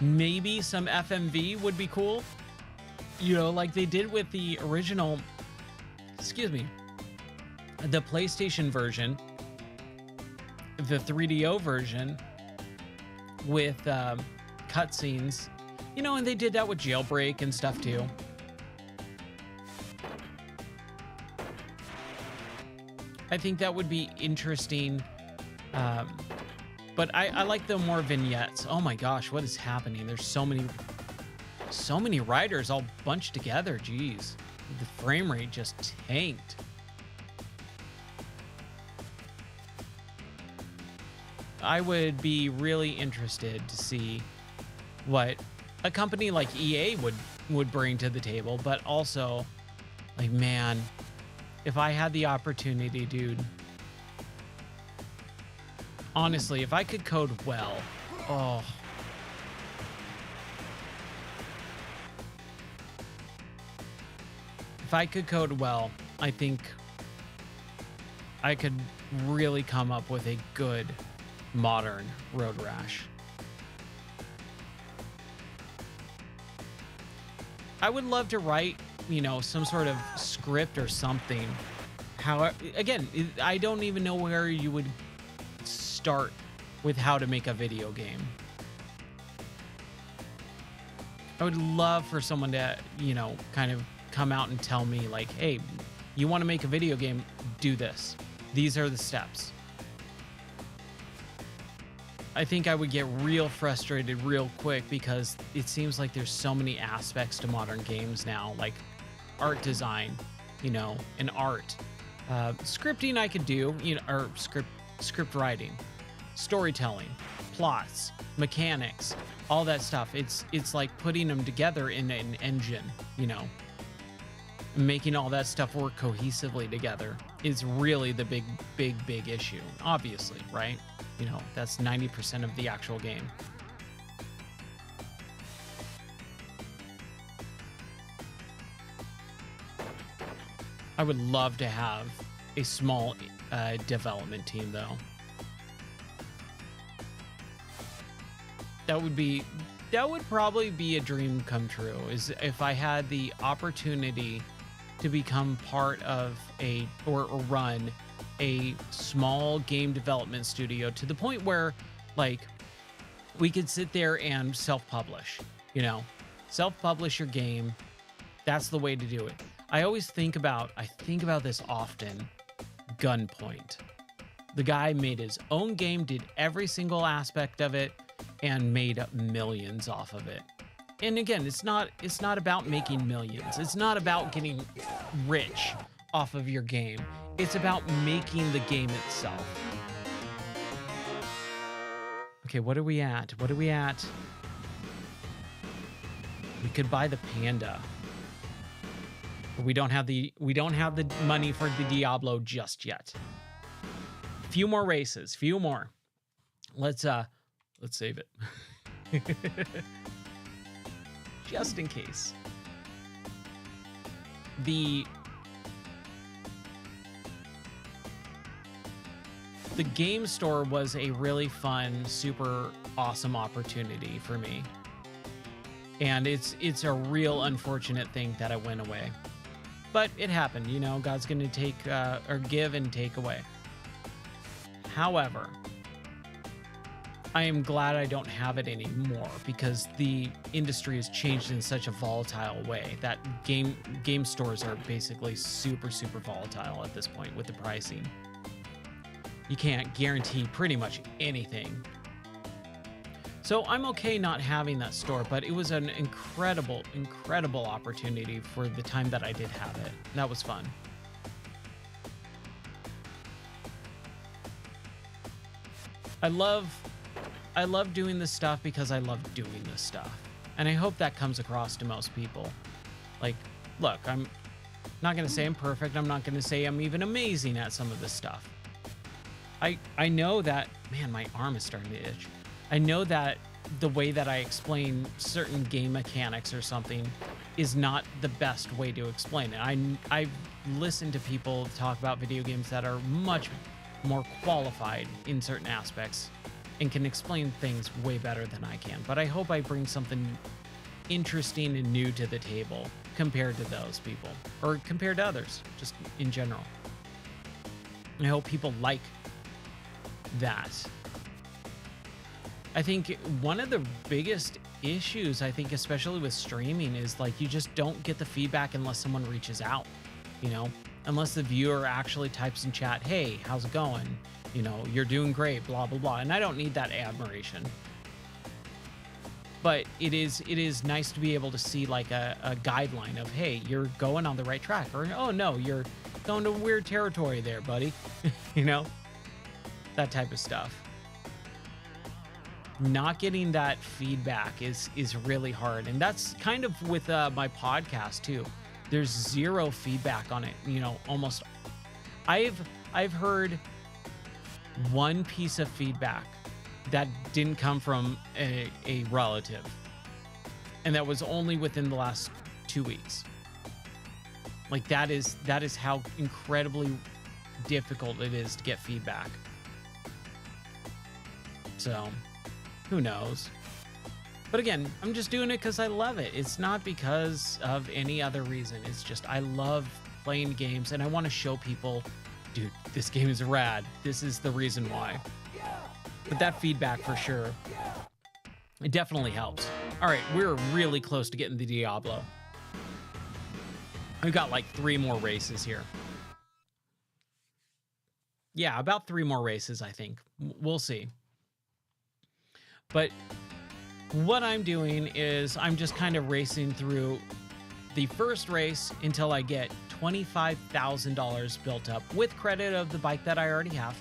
Maybe some FMV would be cool. You know, like they did with the original, the PlayStation version, the 3DO version with cutscenes, you know, and they did that with Jailbreak and stuff too. I think that would be interesting, but I like the more vignettes. Oh my gosh, what is happening? There's so many riders all bunched together. Jeez, the frame rate just tanked. I would be really interested to see what a company like EA would bring to the table, but also, like, man, if I had the opportunity, dude, honestly, if I could code well, oh. If I could code well, I think I could really come up with a good modern Road Rash. I would love to write, you know, some sort of script or something. How, again, I don't even know where you would start with how to make a video game. I would love for someone to, you know, kind of come out and tell me, like, hey, you want to make a video game, do this. These are the steps. I think I would get real frustrated real quick, because it seems like there's so many aspects to modern games now, like art design, you know, and art. Scripting I could do, you know, or script writing, storytelling, plots, mechanics, all that stuff. It's like putting them together in an engine, you know. Making all that stuff work cohesively together is really the big issue, obviously, right? You know, that's 90% of the actual game. I would love to have a small development team, though. That would probably be a dream come true, is if I had the opportunity to become part of or run a small game development studio to the point where like we could sit there and self-publish, self-publish your game. That's the way to do it. I think about this often. Gunpoint. The guy made his own game, did every single aspect of it, and made millions off of it. And again, it's not about making millions. It's not about getting rich off of your game. It's about making the game itself. Okay, what are we at? We could buy the panda. But we don't have the money for the Diablo just yet. Few more races, few more. Let's save it. Just in case. The game store was a really fun, super awesome opportunity for me. And it's a real unfortunate thing that it went away. But it happened, God's going to take or give and take away. However, I am glad I don't have it anymore because the industry has changed in such a volatile way that game stores are basically super, super volatile at this point with the pricing. You can't guarantee pretty much anything. So I'm okay not having that store, but it was an incredible, incredible opportunity for the time that I did have it. That was fun. I love doing this stuff because I love doing this stuff. And I hope that comes across to most people. Like, look, I'm not going to say I'm perfect. I'm not going to say I'm even amazing at some of this stuff. I know that, man, my arm is starting to itch. I know that the way that I explain certain game mechanics or something is not the best way to explain it. I've listened to people talk about video games that are much more qualified in certain aspects and can explain things way better than I can. But I hope I bring something interesting and new to the table compared to those people or compared to others, just in general. I hope people like that. I think one of the biggest issues, especially with streaming, is like you just don't get the feedback unless someone reaches out, unless the viewer actually types in chat, hey, how's it going? You're doing great, blah, blah, blah. And I don't need that admiration. But it is nice to be able to see like a guideline of, hey, you're going on the right track. Or, oh, no, you're going to weird territory there, buddy. That type of stuff. Not getting that feedback is really hard. And that's kind of with my podcast too. There's zero feedback on it. Almost I've heard one piece of feedback that didn't come from a relative. And that was only within the last 2 weeks. Like that is how incredibly difficult it is to get feedback. So who knows? But again, I'm just doing it because I love it. It's not because of any other reason. It's just I love playing games and I want to show people, dude, this game is rad. This is the reason why. But that feedback for sure, it definitely helps. All right, we're really close to getting the Diablo. We've got like 3 more races here. Yeah, about 3 more races, I think. We'll see. But what I'm doing is I'm just kind of racing through the first race until I get $25,000 built up with credit of the bike that I already have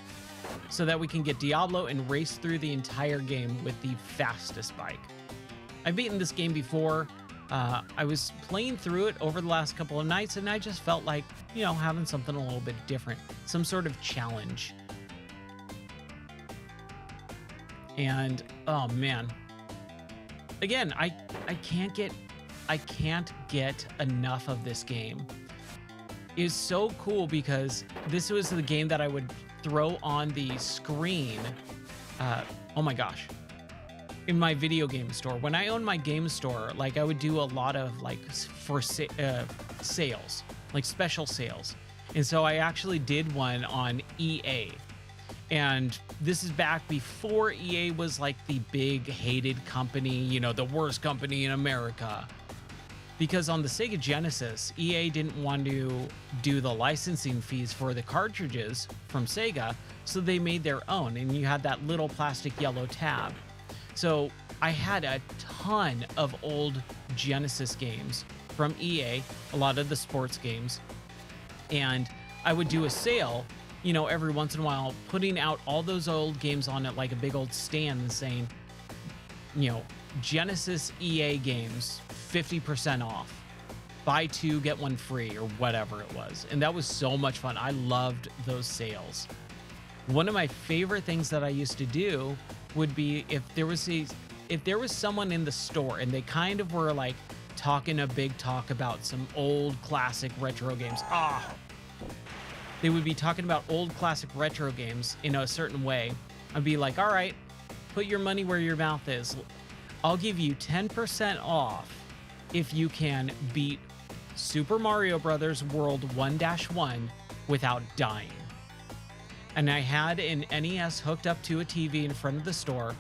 so that we can get Diablo and race through the entire game with the fastest bike. I've beaten this game before. I was playing through it over the last couple of nights and I just felt like, having something a little bit different, some sort of challenge. And oh man, again, I can't get enough of this game. It's so cool because this was the game that I would throw on the screen. Oh my gosh, in my video game store. When I owned my game store, like I would do a lot of like for sales. like special sales. And so I actually did one on EA. And this is back before EA was like the big hated company, you know, the worst company in America. Because on the Sega Genesis, EA didn't want to do the licensing fees for the cartridges from Sega, so they made their own, and you had that little plastic yellow tab. So I had a ton of old Genesis games from EA, a lot of the sports games, and I would do a sale, you know, every once in a while, putting out all those old games on it like a big old stand and saying, you know, Genesis EA games, 50% off. Buy two, get one free, or whatever it was. And that was so much fun. I loved those sales. One of my favorite things that I used to do would be if there was someone in the store and they kind of were like talking a big talk about some old classic retro games. They would be talking about old classic retro games in a certain way. I'd be like, all right, put your money where your mouth is. I'll give you 10% off if you can beat Super Mario Bros. World 1-1 without dying. And I had an NES hooked up to a TV in front of the store,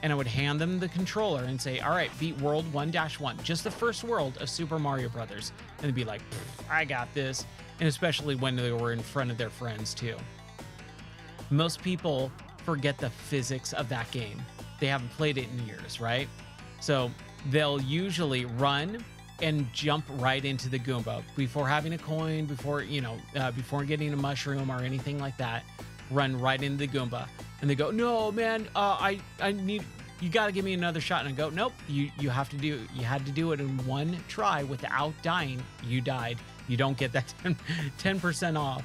and I would hand them the controller and say, all right, beat World 1-1, just the first world of Super Mario Brothers. And they'd be like, I got this. And especially when they were in front of their friends too. Most people forget the physics of that game. They haven't played it in years, right? So they'll usually run and jump right into the Goomba before having a coin, before before getting a mushroom or anything like that. Run right into the Goomba, and they go, "No, man, I need you. Got to give me another shot." And I go, "Nope, you have to do. You had to do it in one try without dying. You died. You don't get that 10% off."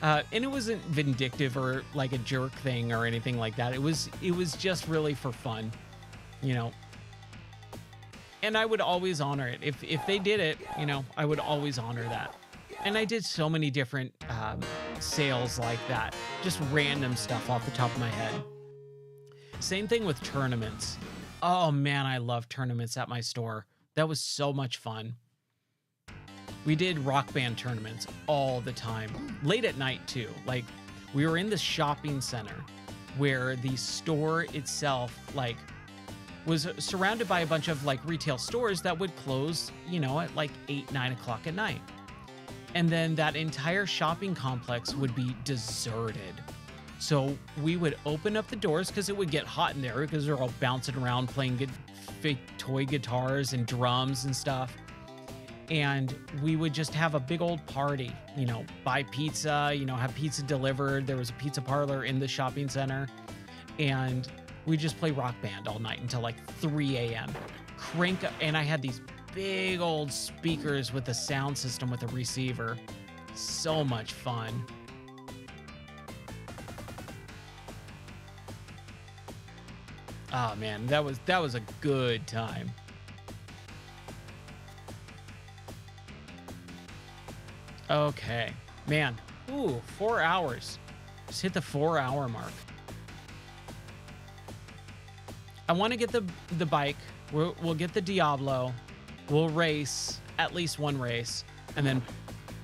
And it wasn't vindictive or like a jerk thing or anything like that. It was just really for fun, you know. And I would always honor it. If they did it, you know, I would always honor that. And I did so many different sales like that. Just random stuff off the top of my head. Same thing with tournaments. Oh man, I love tournaments at my store. That was so much fun. We did Rock Band tournaments all the time. Late at night too. Like, we were in the shopping center where the store itself, like, was surrounded by a bunch of like retail stores that would close, you know, at like 8, 9 o'clock at night. And then that entire shopping complex would be deserted. So we would open up the doors because it would get hot in there because they're all bouncing around playing fake toy guitars and drums and stuff. And we would just have a big old party, you know, buy pizza, you know, have pizza delivered. There was a pizza parlor in the shopping center. And we just play Rock Band all night until like 3 a.m. Crank up, and I had these big old speakers with a sound system with a receiver. So much fun. Oh man, that was a good time. Okay, man. Ooh, 4 hours. Just hit the 4-hour mark. I want to get the bike. We'll get the Diablo. We'll race at least one race, and then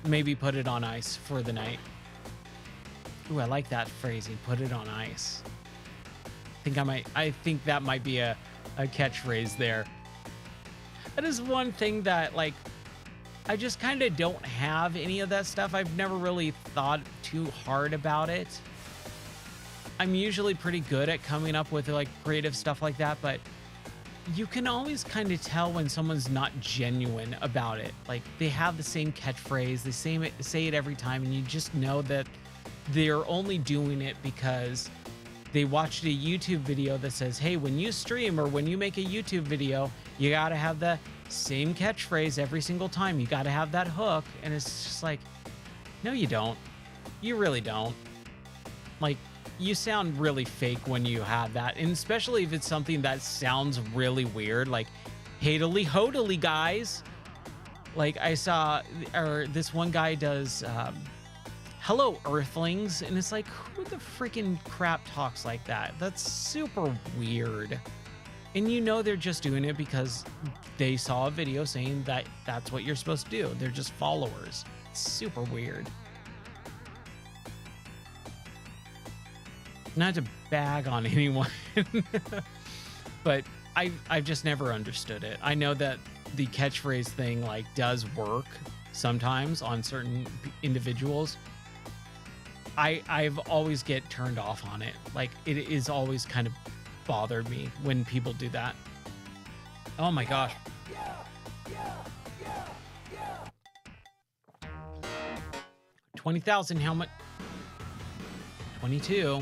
maybe put it on ice for the night. Ooh, I like that phrasing. Put it on ice. I think that might be a catchphrase there. That is one thing that, like, I just kind of don't have any of that stuff. I've never really thought too hard about it. I'm usually pretty good at coming up with like creative stuff like that, but you can always kind of tell when someone's not genuine about it. Like, they have the same catchphrase, they say it every time, and you just know that they're only doing it because they watched a YouTube video that says, hey, when you stream or when you make a YouTube video, you gotta have the same catchphrase every single time. You gotta have that hook. And it's just like, no, you don't. You really don't. Like, you sound really fake when you have that, and especially if it's something that sounds really weird, like "Hadily hodily, guys." Like, I saw, or this one guy does "Hello, Earthlings," and it's like, who the freaking crap talks like that? That's super weird. And you know they're just doing it because they saw a video saying that that's what you're supposed to do. They're just followers. It's super weird. Not to bag on anyone, but I've just never understood it. I know that the catchphrase thing like does work sometimes on certain individuals. I've always get turned off on it. Like it is always kind of bothered me when people do that. Oh my gosh. 20,000, how much? 22.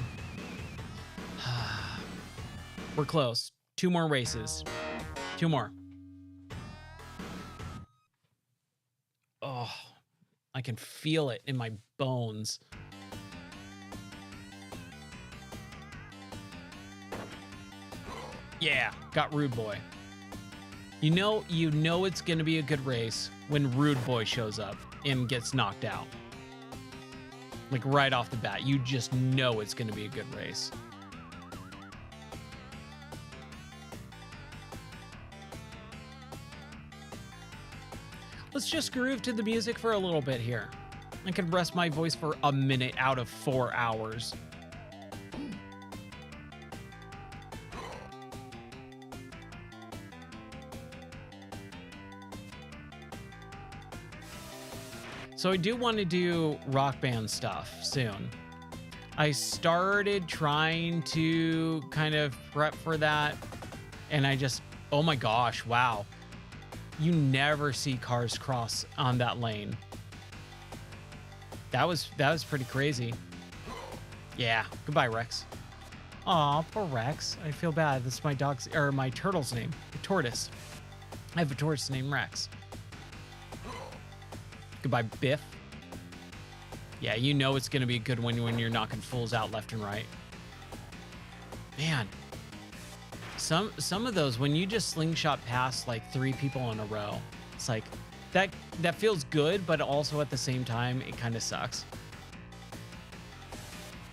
We're close. 2 more races. 2 more. Oh, I can feel it in my bones. Yeah, got Rude Boy. You know it's gonna be a good race when Rude Boy shows up and gets knocked out. Like right off the bat, you just know it's gonna be a good race. Let's just groove to the music for a little bit here. I could rest my voice for a minute out of 4 hours. So I do want to do Rock Band stuff soon. I started trying to kind of prep for that, and I just, oh my gosh, wow. You never see cars cross on that lane. That was pretty crazy. Yeah, goodbye, Rex. Aw, poor Rex. I feel bad. That's my dog's, or my turtle's name, a tortoise. I have a tortoise named Rex. Goodbye, Biff. Yeah, you know it's gonna be a good one when you're knocking fools out left and right. Man, some of those, when you just slingshot past like 3 people in a row, it's like that feels good, but also at the same time it kind of sucks.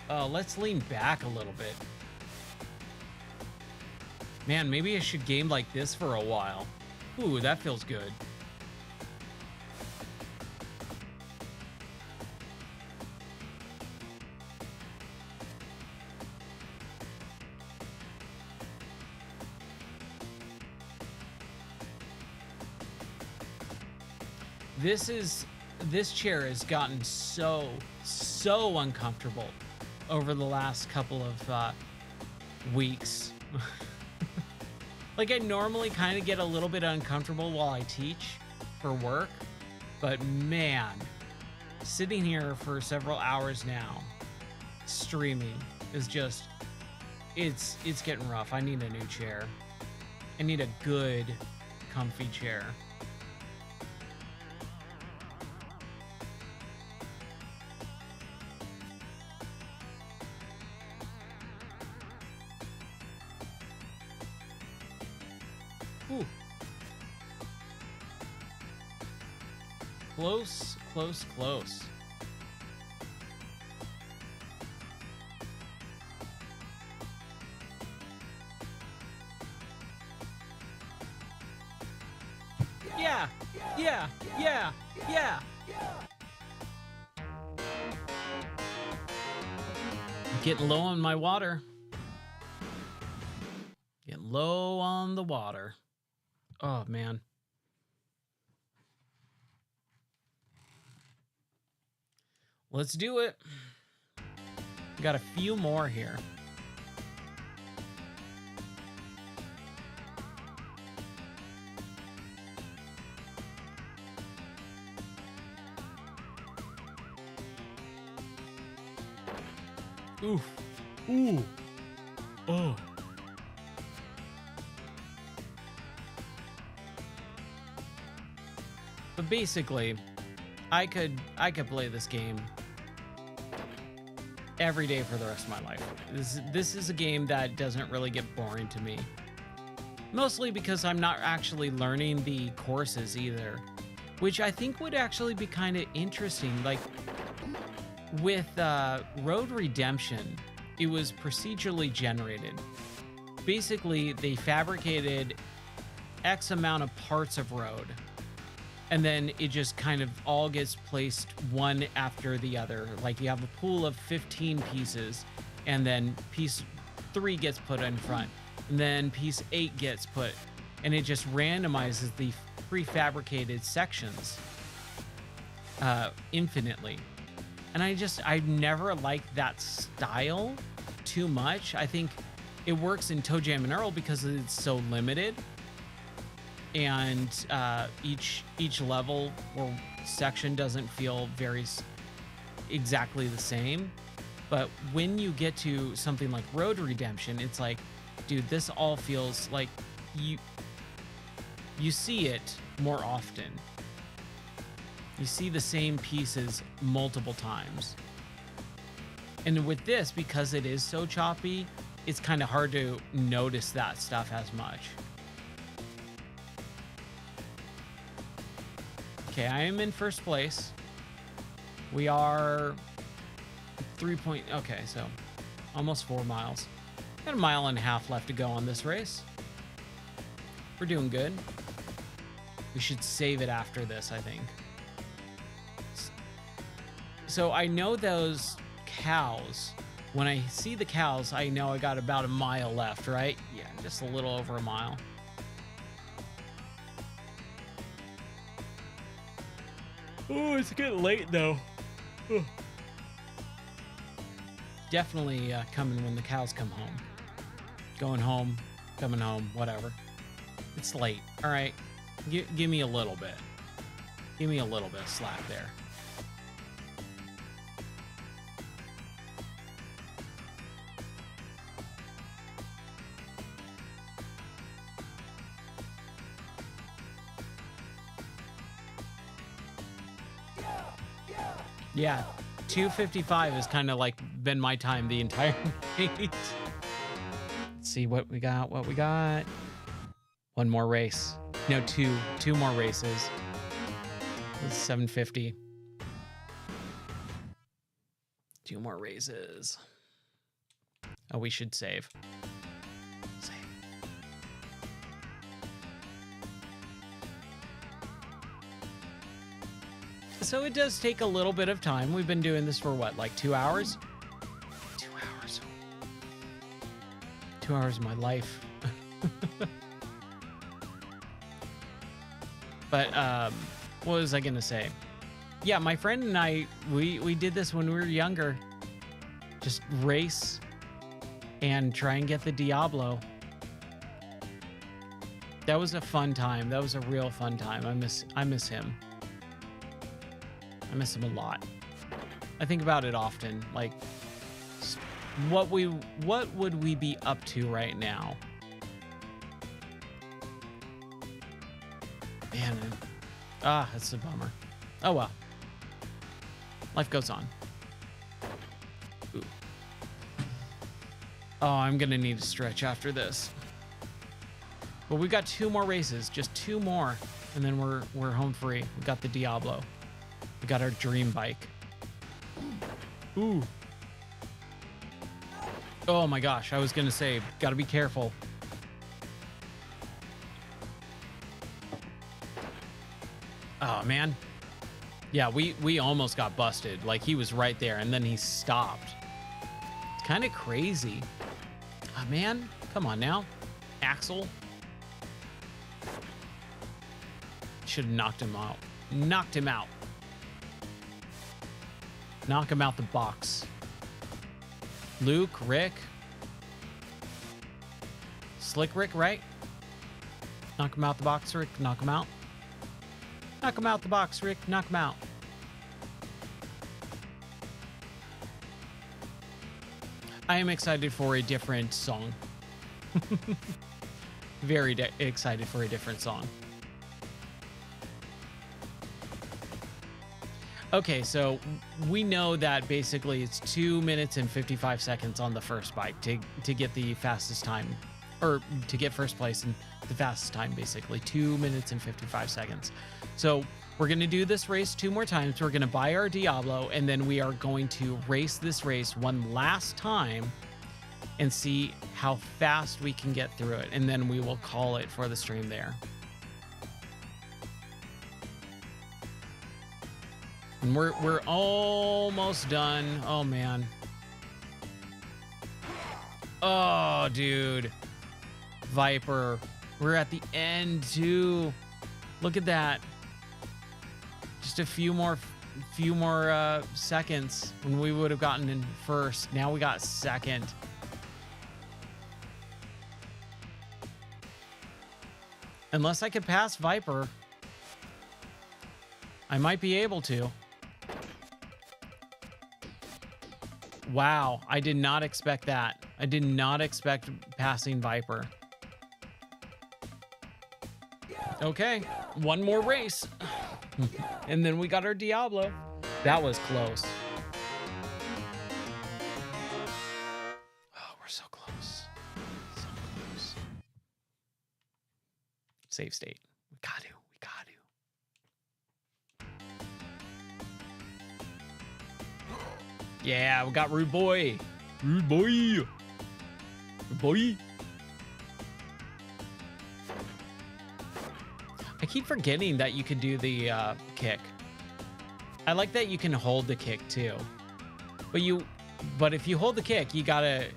Let's lean back a little bit. Man, maybe I should game like this for a while. Ooh, that feels good. This chair has gotten so uncomfortable over the last couple of weeks. Like I normally kind of get a little bit uncomfortable while I teach for work, but man, sitting here for several hours now, streaming is just, it's getting rough. I need a new chair. I need a good, comfy chair. Ooh. Close, close, close. Yeah, yeah, yeah, yeah. Getting low on my water. Getting low on the water. Oh, man. Let's do it. We got a few more here. Oof. Ooh. Oh. But basically, I could play this game every day for the rest of my life. This is a game that doesn't really get boring to me. Mostly because I'm not actually learning the courses either, which I think would actually be kind of interesting. Like with Road Redemption, it was procedurally generated. Basically, they fabricated X amount of parts of road, and then it just kind of all gets placed one after the other. Like you have a pool of 15 pieces, and then piece 3 gets put in front, and then piece 8 gets put, and it just randomizes the prefabricated sections infinitely. And I never liked that style too much. I think it works in ToeJam and Earl because it's so limited, and each level or section doesn't feel very exactly the same. But when you get to something like Road Redemption, it's like, dude, this all feels like you see it more often. You see the same pieces multiple times. And with this, because it is so choppy, it's kind of hard to notice that stuff as much. Okay, I am in first place. We are 3 point, okay, so almost 4 miles. Got a mile and a half left to go on this race. We're doing good. We should save it after this, I think. So I know those cows. When I see the cows, I know I got about a mile left, right? Yeah, just a little over a mile. Oh, it's getting late though. Ugh. Definitely coming when the cows come home. Going home, coming home, whatever. It's late. All right, give me a little bit. Give me a little bit of slack there. Yeah, 2:55 has kind of like been my time the entire race. Let's see what we got. One more race. No, two more races. It's 7:50. 2 more races. Oh, we should save. So it does take a little bit of time. We've been doing this for what, like 2 hours? 2 hours. 2 hours of my life. But what was I gonna say? Yeah, my friend and I, we did this when we were younger. Just race and try and get the Diablo. That was a fun time. That was a real fun time. I miss him. I miss him a lot. I think about it often. Like, what would we be up to right now? Man, that's a bummer. Oh well. Life goes on. Ooh. Oh, I'm gonna need a stretch after this. But we've got 2 more races, just 2 more, and then we're home free. We got the Diablo. We got our dream bike. Ooh. Oh my gosh, I was gonna say, gotta be careful. Oh man. Yeah, we almost got busted. Like, he was right there and then he stopped. It's kind of crazy. Oh man, come on now. Axel. Should have knocked him out. Knocked him out. Knock him out the box. Luke, Rick. Slick Rick, right? Knock him out the box, Rick. Knock him out. Knock him out the box, Rick. Knock him out. I am excited for a different song. Very excited for a different song. Okay, so we know that basically it's 2 minutes and 55 seconds on the first bike to get the fastest time, or to get first place and the fastest time, basically 2 minutes and 55 seconds. So we're going to do this race 2 more times. We're going to buy our Diablo, and then we are going to race this race one last time and see how fast we can get through it. And then we will call it for the stream there. And we're almost done. Oh man. Oh, dude. Viper. We're at the end too. Look at that. Just a few more seconds when we would have gotten in first. Now we got second. Unless I could pass Viper, I might be able to. Wow, I did not expect that. I did not expect passing Viper. Okay, one more race. And then we got our Diablo. That was close. Oh, we're so close. So close. Save state. We got to. Yeah, we got Rude Boy. Rude Boy. Rude Boy. I keep forgetting that you could do the kick. I like that you can hold the kick too. But if you hold the kick, you gotta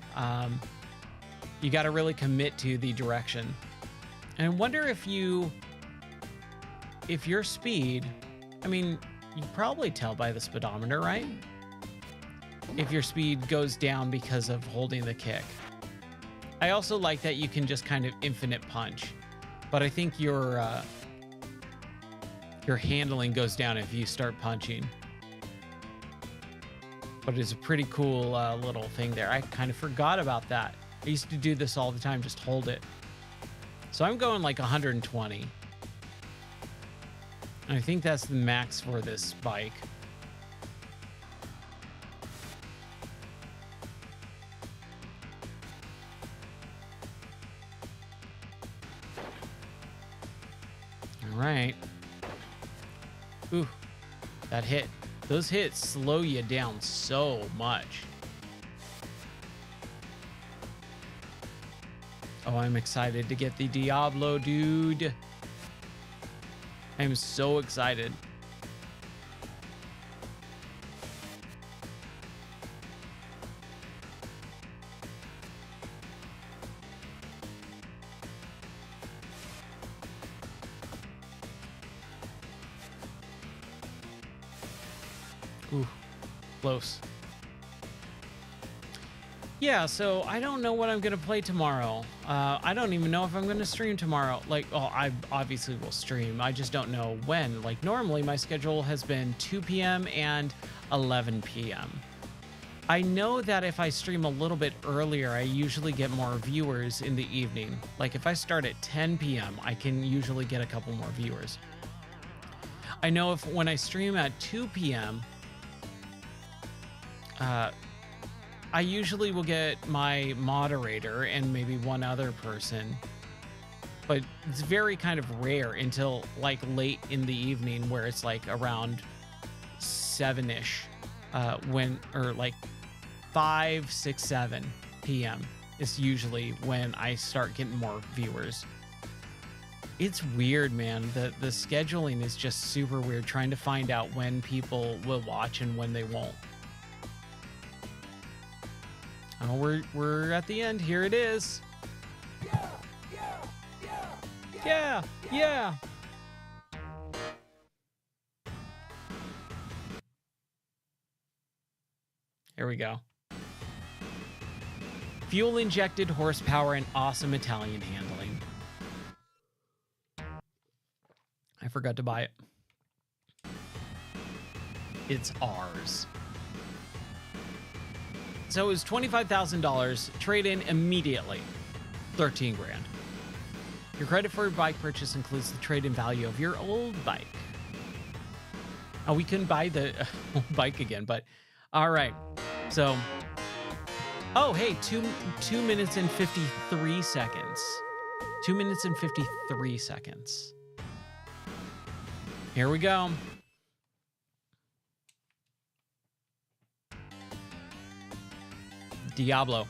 really commit to the direction. And I wonder if your speed, I mean, you probably tell by the speedometer, right? If your speed goes down because of holding the kick. I also like that you can just kind of infinite punch, but I think your handling goes down if you start punching. But it's a pretty cool little thing there. I kind of forgot about that. I used to do this all the time, just hold it. So I'm going like 120. And I think that's the max for this bike. All right. Ooh, that hit. Those hits slow you down so much. Oh, I'm excited to get the Diablo, dude. I'm so excited. Ooh, close. Yeah, so I don't know what I'm going to play tomorrow. I don't even know if I'm going to stream tomorrow. Like, oh, I obviously will stream. I just don't know when. Like, normally my schedule has been 2 p.m. and 11 p.m. I know that if I stream a little bit earlier, I usually get more viewers in the evening. Like, if I start at 10 p.m., I can usually get a couple more viewers. I know if when I stream at 2 p.m., I usually will get my moderator and maybe one other person, but it's very kind of rare until like late in the evening where it's like around 7-ish, or like 5, 6, 7 p.m. is usually when I start getting more viewers. It's weird, man. The scheduling is just super weird, trying to find out when people will watch and when they won't. Oh, we're at the end. Here it is. Yeah, yeah. Here we go. Fuel injected horsepower and awesome Italian handling. I forgot to buy it. It's ours. So it was $25,000, trade in immediately, 13 grand. Your credit for a bike purchase includes the trade-in value of your old bike. Oh, we couldn't buy the bike again, but all right. So, oh, hey, 2 minutes and 53 seconds. 2 minutes and 53 seconds. Here we go. Diablo.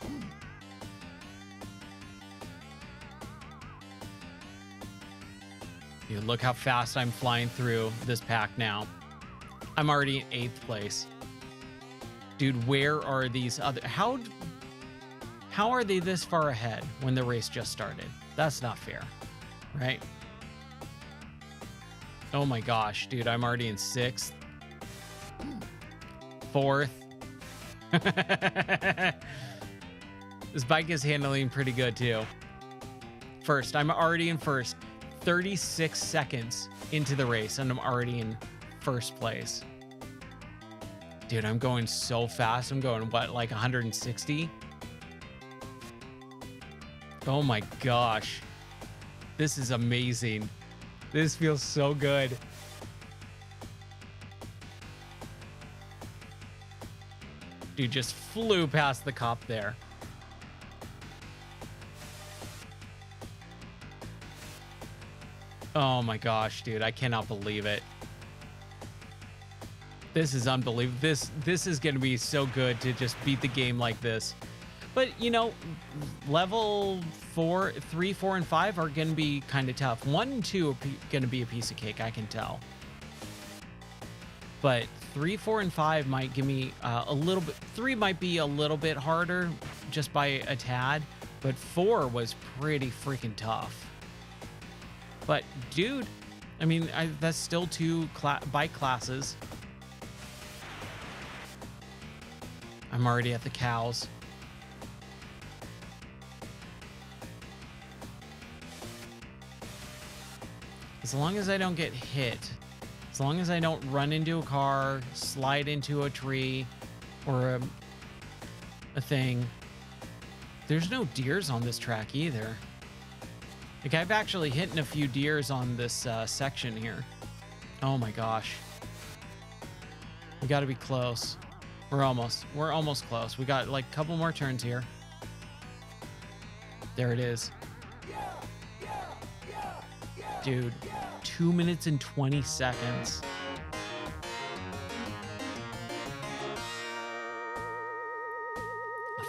Dude, look how fast I'm flying through this pack now. I'm already in 8th place. Dude, where are these other... How are they this far ahead when the race just started? That's not fair, right? Oh my gosh, dude, I'm already in 6th. 4th. This bike is handling pretty good too. First, I'm already in first. 36 seconds into the race, and I'm already in first place. Dude, I'm going so fast. I'm going, what, like 160? Oh my gosh. This is amazing. This feels so good. Dude just flew past the cop there. Oh my gosh, dude, I cannot believe it. This is unbelievable. This is going to be so good to just beat the game like this. But, you know, level 3, 4, and 5 are going to be kind of tough. 1 and 2 are going to be a piece of cake, I can tell. But 3, 4, and 5 might give me a little bit... 3 might be a little bit harder just by a tad. But 4 was pretty freaking tough. But, dude, I mean, that's still 2 bike classes. I'm already at the cows. As long as I don't get hit, as long as I don't run into a car, slide into a tree, or a thing. There's no deers on this track either. Like, I've actually hit a few deers on this section here. Oh my gosh. We gotta be close. We're almost close. We got like a couple more turns here. There it is. Dude, 2 minutes and 20 seconds.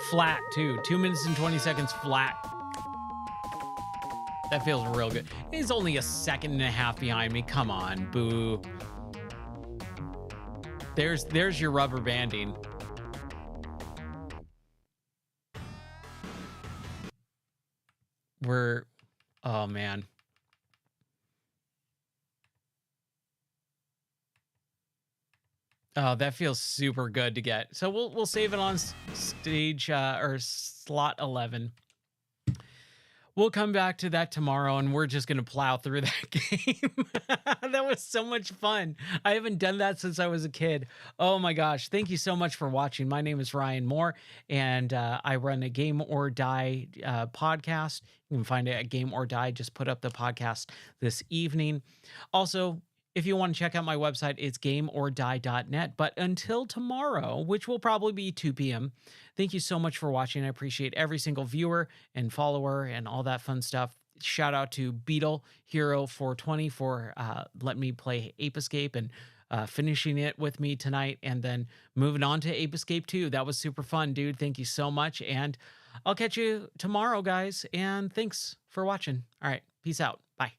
Flat too. 2 minutes and 20 seconds flat. That feels real good. He's only a second and a half behind me. Come on, boo. There's your rubber banding. Oh man. Oh, that feels super good to get. So we'll save it on stage or slot 11. We'll come back to that tomorrow, and we're just going to plow through that game. That was so much fun. I haven't done that since I was a kid. Oh my gosh. Thank you so much for watching. My name is Ryan Moore, and I run a Game or Die podcast. You can find it at Game or Die. Just put up the podcast this evening. Also, if you want to check out my website, it's gameordie.net. But until tomorrow, which will probably be 2 p.m., thank you so much for watching. I appreciate every single viewer and follower and all that fun stuff. Shout out to Beetle Hero 420 for letting me play Ape Escape and finishing it with me tonight, and then moving on to Ape Escape 2. That was super fun, dude. Thank you so much. And I'll catch you tomorrow, guys. And thanks for watching. All right. Peace out. Bye.